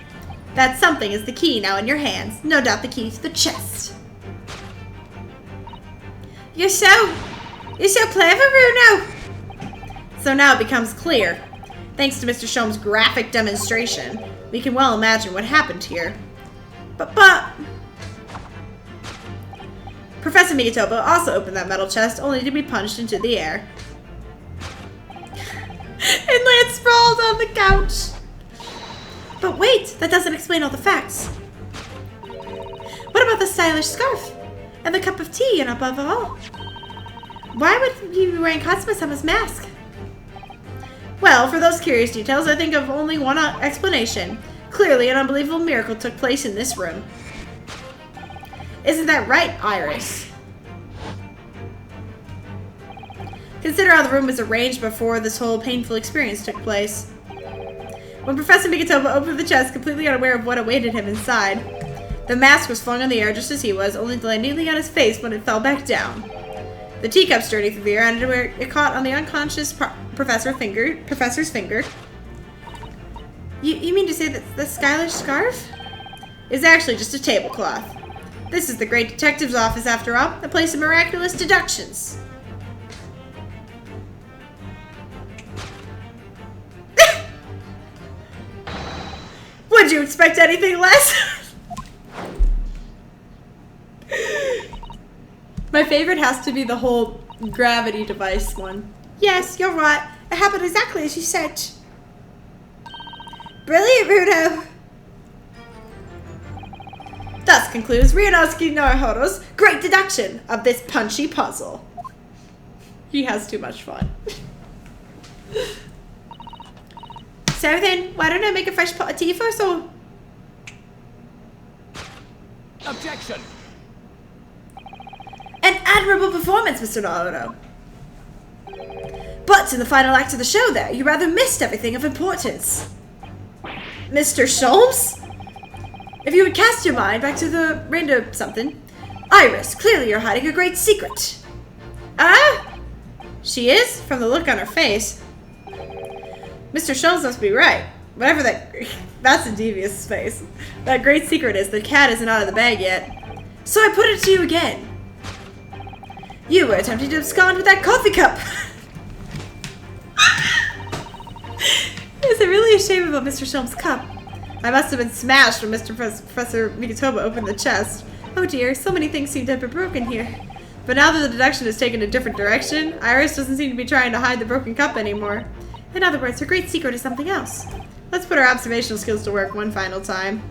That something is the key now in your hands. No doubt the key to the chest. You're so clever, Bruno. So now it becomes clear. Thanks to Mr. Sholmes' graphic demonstration, we can well imagine what happened here. But... Professor Migatobo also opened that metal chest, only to be punched into the air. And land sprawled on the couch. But wait, that doesn't explain all the facts. What about the stylish scarf? And the cup of tea, and above all? Why would he be wearing Katsuma-sama's mask? Well, for those curious details, I think of only one explanation. Clearly, an unbelievable miracle took place in this room. Isn't that right, Iris? Consider how the room was arranged before this whole painful experience took place. When Professor Migatobo opened the chest, completely unaware of what awaited him inside, the mask was flung in the air just as he was, only to land neatly on his face when it fell back down. The teacup's journey through the air ended where it caught on the unconscious professor's finger. You mean to say that the stylish scarf is actually just a tablecloth? This is the great detective's office, after all, a place of miraculous deductions. Would did you expect anything less? My favorite has to be the whole gravity device one. Yes, you're right. It happened exactly as you said. Brilliant, Rudo. Thus concludes Ryunosuke Naruhodo's great deduction of this punchy puzzle. He has too much fun. So then, why don't I make a fresh pot of tea first, or? Objection! An admirable performance, Mr. Naruto. But in the final act of the show there, you rather missed everything of importance. Mr. Sholmes? If you would cast your mind back to the random something. Iris, clearly you're hiding a great secret. Ah? She is? From the look on her face. Mr. Sholmes must be right. Whatever that's a devious face. That great secret is the cat isn't out of the bag yet. So I put it to you again. You were attempting to abscond with that coffee cup. Is it really a shame about Mr. Sholmes' cup? I must have been smashed when Professor Mikotoba opened the chest. Oh dear, so many things seem to have been broken here. But now that the deduction has taken a different direction, Iris doesn't seem to be trying to hide the broken cup anymore. In other words, her great secret is something else. Let's put our observational skills to work one final time.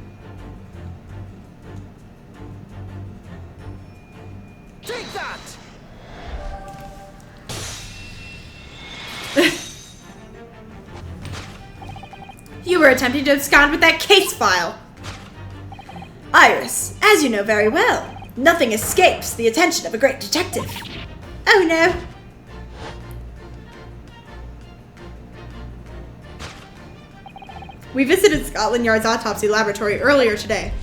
Take that! You were attempting to abscond with that case file. Iris, as you know very well, nothing escapes the attention of a great detective. Oh no. We visited Scotland Yard's autopsy laboratory earlier today,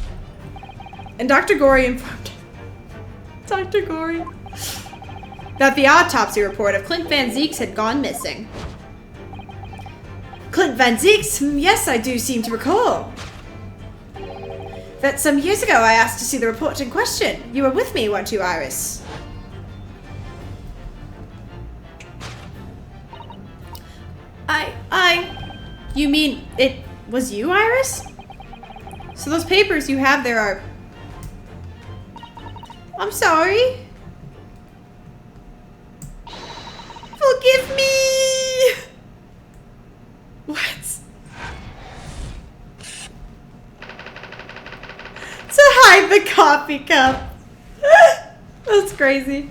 and Dr. Gorey informed Dr. Gorey that the autopsy report of Clint Van Zeeks had gone missing. Clint Van Zeeks? Yes, I do seem to recall. That some years ago I asked to see the report in question. You were with me, weren't you, Iris? You mean it was you, Iris? So those papers you have there are... I'm sorry. Forgive me! What? To hide the coffee cup. That's crazy.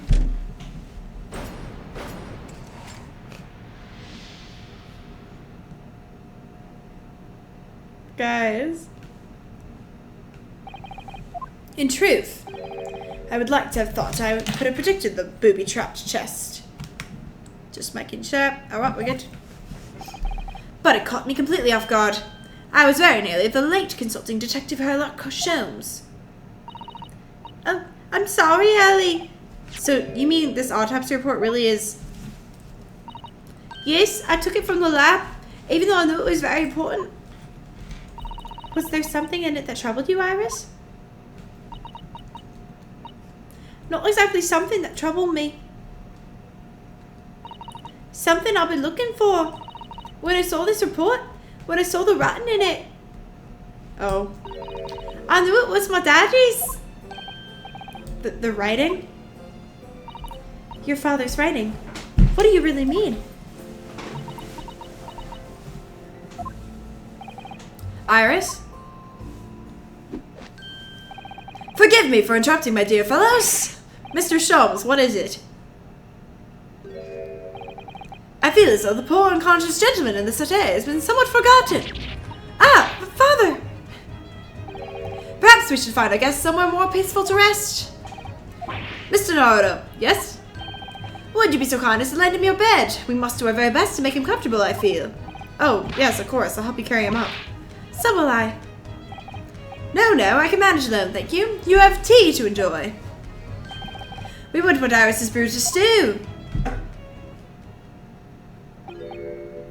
Guys. In truth, I would like to have thought I could have predicted the booby-trapped chest. Just making sure. Alright, we're good. But it caught me completely off guard. I was very nearly the late consulting detective Herlock Sholmes. Oh, I'm sorry, Ellie. So, you mean this autopsy report really is... Yes, I took it from the lab, even though I knew it was very important. Was there something in it that troubled you, Iris? Not exactly something that troubled me. Something I've been looking for. When I saw this report, when I saw the writing in it. Oh. I knew it was my daddy's. The writing? Your father's writing. What do you really mean? Iris? Forgive me for interrupting, my dear fellows. Mr. Sholmes, what is it? I feel as though the poor unconscious gentleman in the settee has been somewhat forgotten. Ah, father! Perhaps we should find our guest somewhere more peaceful to rest. Mr. Naruto, yes? Would you be so kind as to lend him your bed? We must do our very best to make him comfortable, I feel. Oh, yes, of course. I'll help you carry him up. So will I. No, I can manage alone, thank you. You have tea to enjoy. We wouldn't want Iris's brew to stew.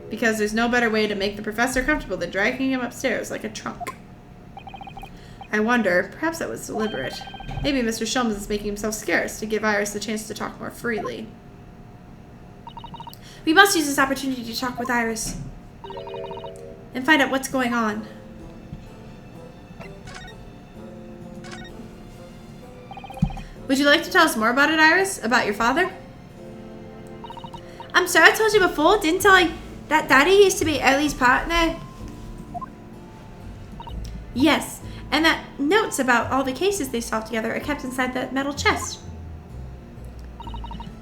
Because there's no better way to make the professor comfortable than dragging him upstairs like a trunk. I wonder, perhaps that was deliberate. Maybe Mr. Sholmes is making himself scarce to give Iris the chance to talk more freely. We must use this opportunity to talk with Iris and find out what's going on. Would you like to tell us more about it, Iris? About your father? I'm sure I told you before, didn't I? That Daddy used to be Ellie's partner. Yes, and that notes about all the cases they solved together are kept inside that metal chest.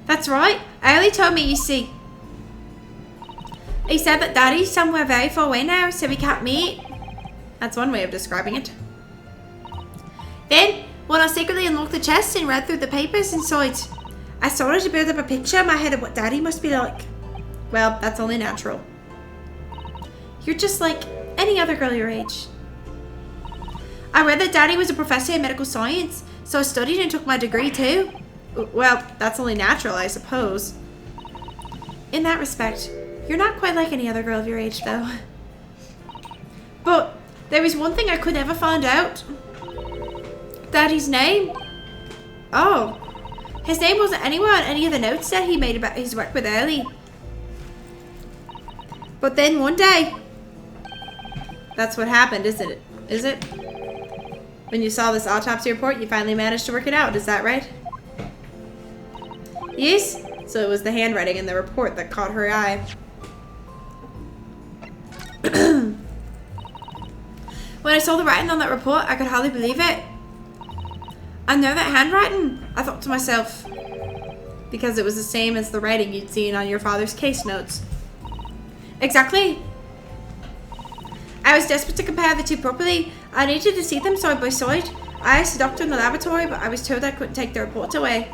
That's right. Ellie told me, you see. He said that Daddy's somewhere very far away now, so we can't meet. That's one way of describing it. Then, when I secretly unlocked the chest and read through the papers inside, I started to build up a picture in my head of what Daddy must be like. Well, that's only natural. You're just like any other girl your age. I read that Daddy was a professor in medical science, so I studied and took my degree too. Well, that's only natural, I suppose. In that respect, you're not quite like any other girl of your age, though. But there was one thing I could never find out. Daddy's name. Oh. His name wasn't anywhere on any of the notes that he made about his work with Ellie. But then one day... That's what happened, isn't it? Is it? When you saw this autopsy report, you finally managed to work it out, is that right? Yes. So it was the handwriting in the report that caught her eye. When I saw the writing on that report, I could hardly believe it. I know that handwriting, I thought to myself. Because it was the same as the writing you'd seen on your father's case notes. Exactly. I was desperate to compare the two properly. I needed to see them side by side. I asked the doctor in the laboratory, but I was told I couldn't take the report away.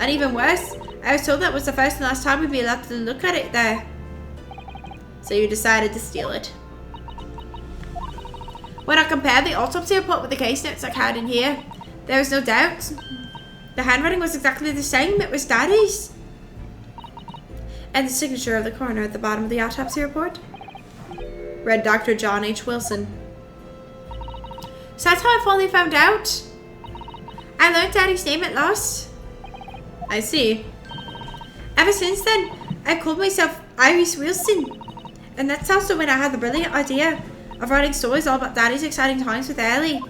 And even worse, I was told that was the first and last time we'd be allowed to look at it there. So you decided to steal it. When I compared the autopsy report with the case notes I had in here, there was no doubt. The handwriting was exactly the same. It was Daddy's. And the signature of the coroner at the bottom of the autopsy report read Dr. John H. Wilson. So that's how I finally found out. I learned Daddy's name at last. I see. Ever since then, I called myself Iris Wilson. And that's also when I had the brilliant idea of writing stories all about Daddy's exciting times with Ellie.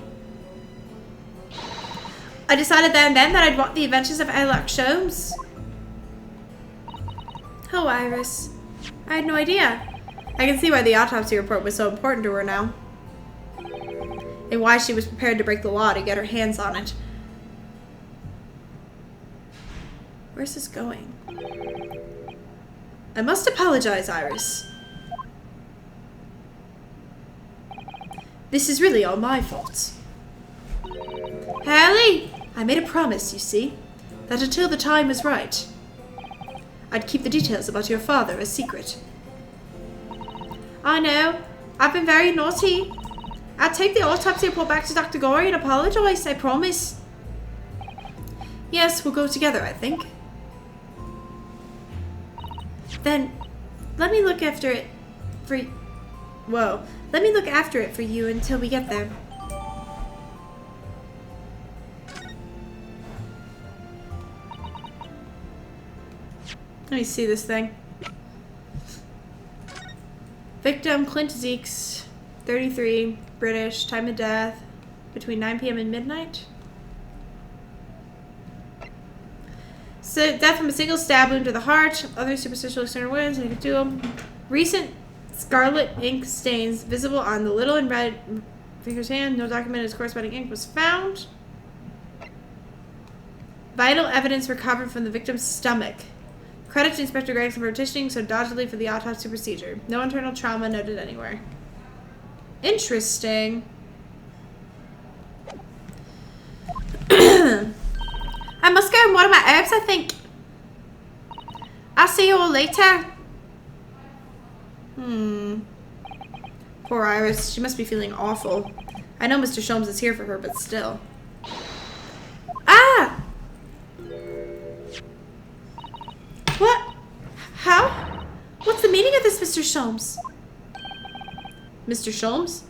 I decided there and then that I'd want the adventures of Sherlock Holmes. Oh, Iris. I had no idea. I can see why the autopsy report was so important to her now. And why she was prepared to break the law to get her hands on it. Where's this going? I must apologize, Iris. This is really all my fault. Ellie! I made a promise, you see, that until the time was right, I'd keep the details about your father a secret. I know. I've been very naughty. I'll take the autopsy report back to Dr. Gorey and apologize, I promise. Yes, we'll go together, I think. Then, let me look after it for... Whoa. Let me look after it for you until we get there. Let me see this thing. Victim Clint Zeeks, 33, British, time of death, between 9 p.m. and midnight. So, death from a single stab wound to the heart, other superficial external wounds, and you can do them. Recent scarlet ink stains visible on the little and red finger's hand. No documented corresponding ink was found. Vital evidence recovered from the victim's stomach. Credit to Inspector Gregson for petitioning so doggedly for the autopsy procedure. No internal trauma noted anywhere. Interesting. I must go and water my herbs, I think. I'll see you all later. Poor Iris. She must be feeling awful. I know Mr. Sholmes is here for her, but still. Ah! What? How? What's the meaning of this, Mr. Sholmes? Mr. Sholmes?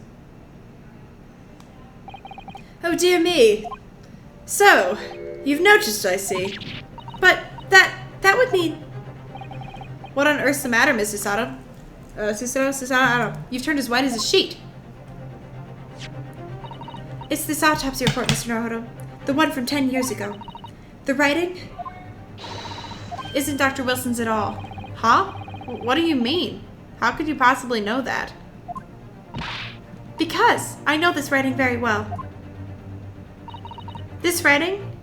Oh, dear me. So, you've noticed, I see. But that would mean... What on earth's the matter, Miss Susato? Susato, I don't know. You've turned as white as a sheet. It's this autopsy report, Mr. Naruto. The one from 10 years ago. The writing isn't Dr. Wilson's at all. Huh? What do you mean? How could you possibly know that? Because I know this writing very well. This writing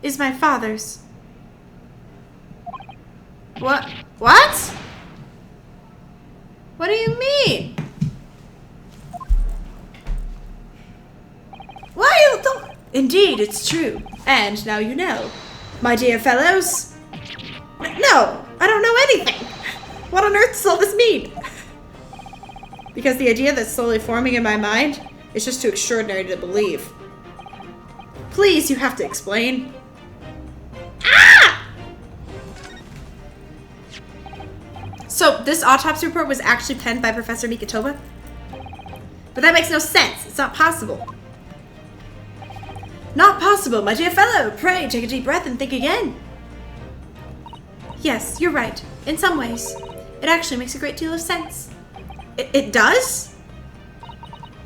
is my father's. What? What? What do you mean? Why you don't... Indeed, it's true. And now you know. My dear fellows. No, I don't know anything. What on earth does all this mean? Because the idea that's slowly forming in my mind is just too extraordinary to believe. Please, you have to explain. Ah! So, this autopsy report was actually penned by Professor Mikitoba? But that makes no sense. It's not possible. Not possible, my dear fellow. Pray, take a deep breath and think again. Yes, you're right. In some ways. It actually makes a great deal of sense. It does?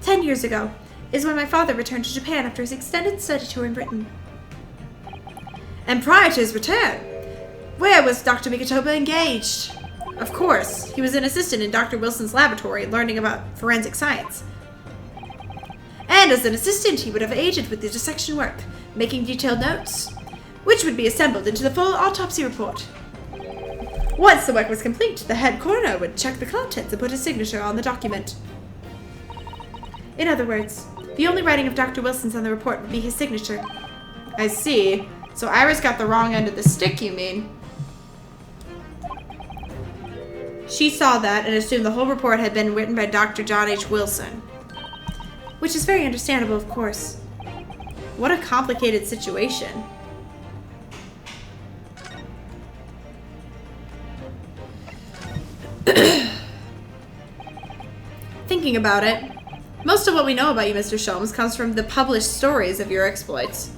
10 years ago is when my father returned to Japan after his extended study tour in Britain. And prior to his return, where was Dr. Mikitoba engaged? Of course, he was an assistant in Dr. Wilson's laboratory learning about forensic science. And as an assistant, he would have aided with the dissection work, making detailed notes, which would be assembled into the full autopsy report. Once the work was complete, the head coroner would check the contents and put his signature on the document. In other words, the only writing of Dr. Wilson's on the report would be his signature. I see. So Iris got the wrong end of the stick, you mean? She saw that and assumed the whole report had been written by Dr. John H. Wilson. Which is very understandable, of course. What a complicated situation. Thinking about it, most of what we know about you, Mr. Sholmes, comes from the published stories of your exploits.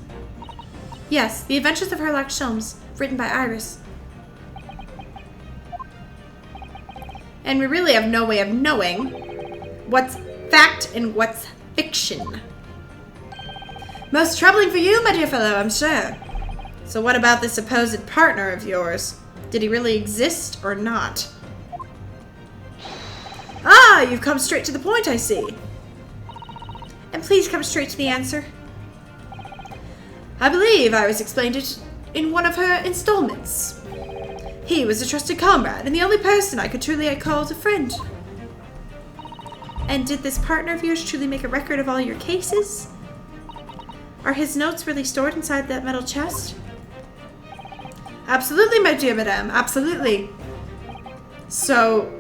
Yes, The Adventures of Herlock Sholmes, written by Iris. And we really have no way of knowing what's fact and what's fiction. Most troubling for you, my dear fellow, I'm sure. So what about this supposed partner of yours? Did he really exist or not? Ah, you've come straight to the point, I see. And please come straight to the answer. I believe Iris explained it in one of her installments. He was a trusted comrade and the only person I could truly call a friend. And did this partner of yours truly make a record of all your cases? Are his notes really stored inside that metal chest? Absolutely, my dear madame, absolutely. So,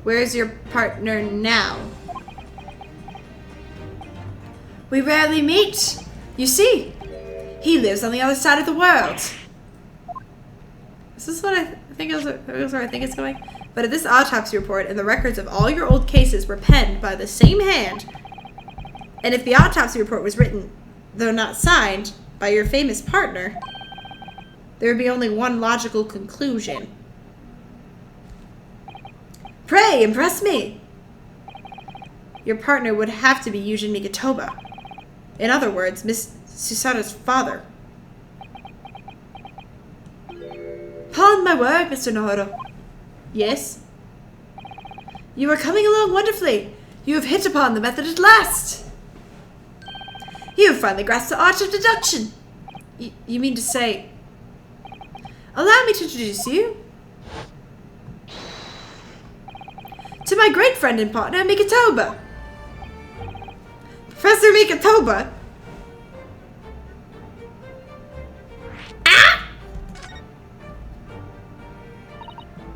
where's your partner now? We rarely meet. You see, he lives on the other side of the world. Is this what I think is where I think it's going? But if this autopsy report and the records of all your old cases were penned by the same hand, and if the autopsy report was written, though not signed, by your famous partner, there would be only one logical conclusion. Pray, impress me! Your partner would have to be Yujin Mikitoba. In other words, Miss Susada's father. Upon my word, Mr. Nohoro. Yes? You are coming along wonderfully. You have hit upon the method at last. You have finally grasped the art of deduction. You mean to say... Allow me to introduce you to my great friend and partner, Mikitoba. Professor Mikitoba? Ah!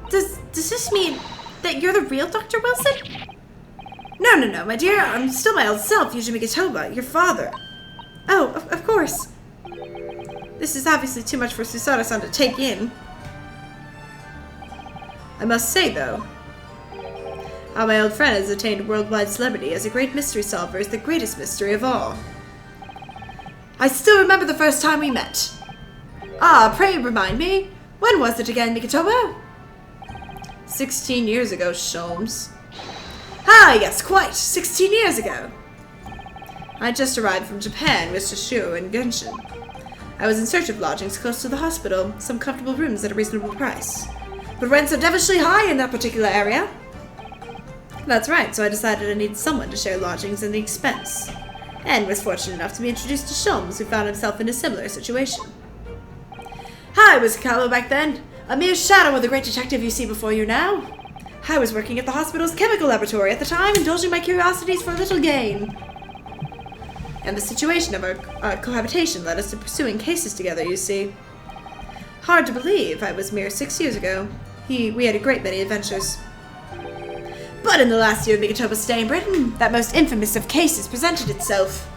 Does this mean that you're the real Dr. Wilson? No, my dear. I'm still my old self, Yuji Mikitoba, your father. Oh, of course. This is obviously too much for Susada-san to take in. I must say, though, how my old friend has attained worldwide celebrity as a great mystery solver is the greatest mystery of all. I still remember the first time we met. Ah, pray remind me, when was it again, Mikitoba? 16 years ago, Sholmes. Ah, yes, quite. 16 years ago. I just arrived from Japan with Shishio and Genshin. I was in search of lodgings close to the hospital, some comfortable rooms at a reasonable price. But rents are devilishly high in that particular area. That's right, so I decided I needed someone to share lodgings and the expense. And was fortunate enough to be introduced to Sholmes, who found himself in a similar situation. I was a callow back then, a mere shadow of the great detective you see before you now. I was working at the hospital's chemical laboratory at the time, indulging my curiosities for a little gain. And the situation of our cohabitation led us to pursuing cases together, you see. Hard to believe, I was mere 6 years ago. We had a great many adventures. But in the last year of Migatoba's stay in Britain, that most infamous of cases presented itself.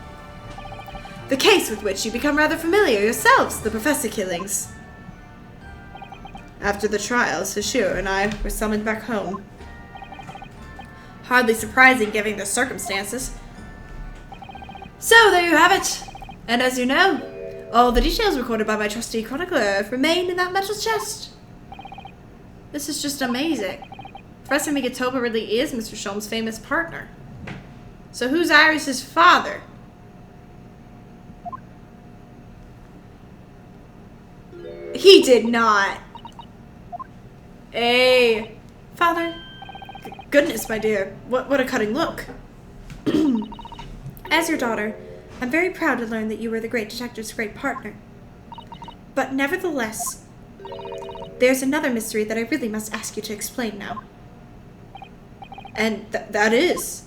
The case with which you become rather familiar yourselves, the professor killings. After the trial, Sashur and I were summoned back home. Hardly surprising given the circumstances. So there you have it. And as you know, all the details recorded by my trusty chronicler remain in that metal chest. This is just amazing. Professor Migatoba really is Mr. Sholmes' famous partner. So who's Iris's father? He did not. Hey, father. Goodness, my dear. What a cutting look. As your daughter, I'm very proud to learn that you were the great detective's great partner. But nevertheless, there's another mystery that I really must ask you to explain now. And that is?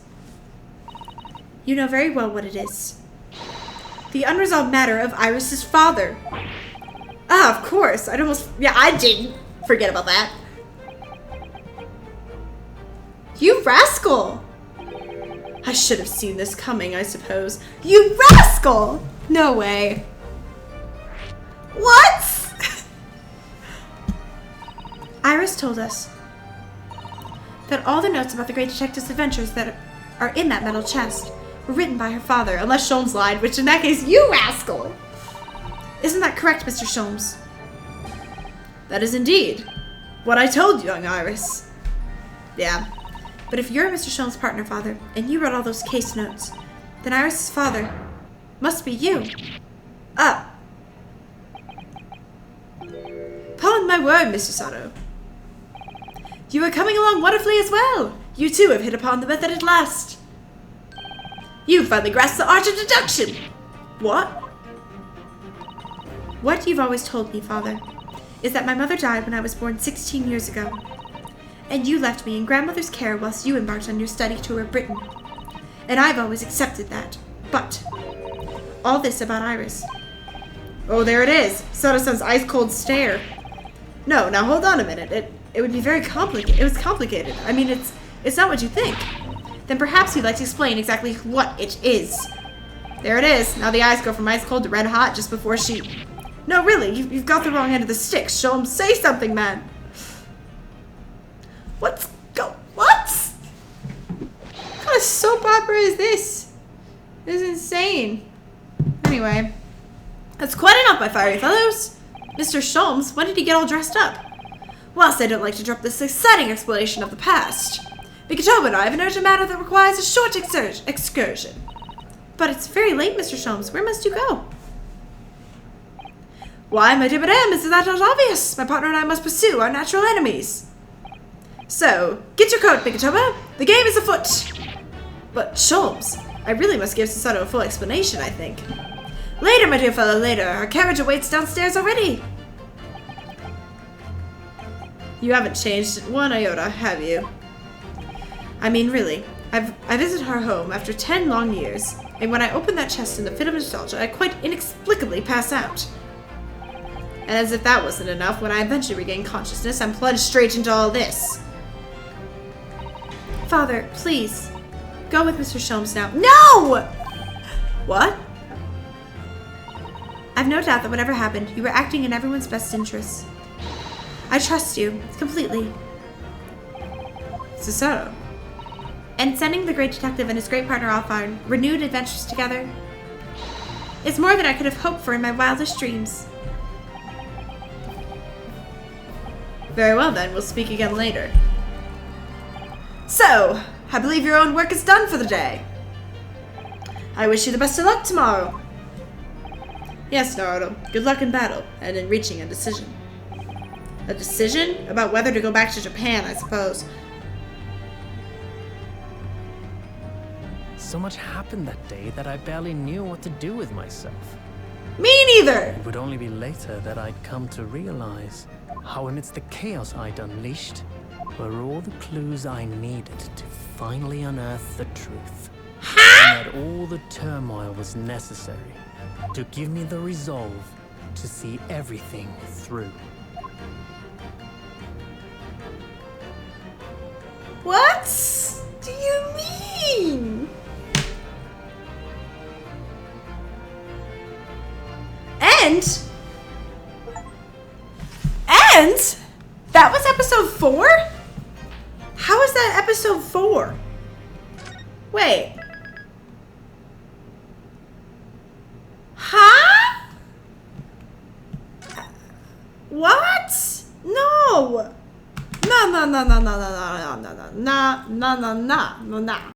You know very well what it is. The unresolved matter of Iris's father. Ah, of course. I didn't forget about that. You rascal! I should have seen this coming, I suppose. You rascal! No way. What? Iris told us that all the notes about the great detective's adventures that are in that metal chest were written by her father, unless Sholmes lied, which in that case, you rascal! Isn't that correct, Mr. Sholmes? That is indeed what I told you, young Iris. Yeah. But if you're Mr. Sholmes' partner, father, and you wrote all those case notes, then Iris' father must be you. Upon my word, Mr. Sato. You are coming along wonderfully as well. You too have hit upon the method at last. You've finally grasped the art of deduction. What? What you've always told me, father, is that my mother died when I was born 16 years ago. And you left me in grandmother's care whilst you embarked on your study tour of Britain. And I've always accepted that. But all this about Iris. Oh, there it is. Soda-san's ice-cold stare. No, now hold on a minute. It would be very complicated. It was complicated. I mean, it's not what you think. Then perhaps you'd like to explain exactly what it is. There it is. Now the eyes go from ice-cold to red-hot just before she... No, really, you've got the wrong end of the stick. Show him. Say something, man. What? What kind of soap opera is this? This is insane. Anyway, that's quite enough, my fiery fellows. Mr. Sholmes, when did he get all dressed up? Whilst I don't like to drop this exciting explanation of the past, Migatoba and I have an urgent matter that requires a short excursion. But it's very late, Mr. Sholmes. Where must you go? Why, my dear madame, is that not obvious? My partner and I must pursue our natural enemies. So, get your coat, Migatoba. The game is afoot. But, Sholmes, I really must give Susato a full explanation, I think. Later, my dear fellow, later. Our carriage awaits downstairs already. You haven't changed one iota, have you? I mean, really. I visited her home after 10 long years, and when I opened that chest in the fit of nostalgia, I quite inexplicably pass out. And as if that wasn't enough, when I eventually regained consciousness, I'm plunged straight into all this. Father, please, go with Mr. Sholmes now. No! What? I've no doubt that whatever happened, you were acting in everyone's best interests. I trust you, completely. So. And sending the great detective and his great partner off on renewed adventures together is more than I could have hoped for in my wildest dreams. Very well then, we'll speak again later. So, I believe your own work is done for the day. I wish you the best of luck tomorrow. Yes, Naruto. Good luck in battle and in reaching a decision. A decision? About whether to go back to Japan, I suppose. So much happened that day that I barely knew what to do with myself. Me neither! It would only be later that I'd come to realize how amidst the chaos I'd unleashed were all the clues I needed to finally unearth the truth. And that all the turmoil was necessary to give me the resolve to see everything through. What do you mean? And that was episode 4? How is that episode 4? Wait. Huh? What? No. No.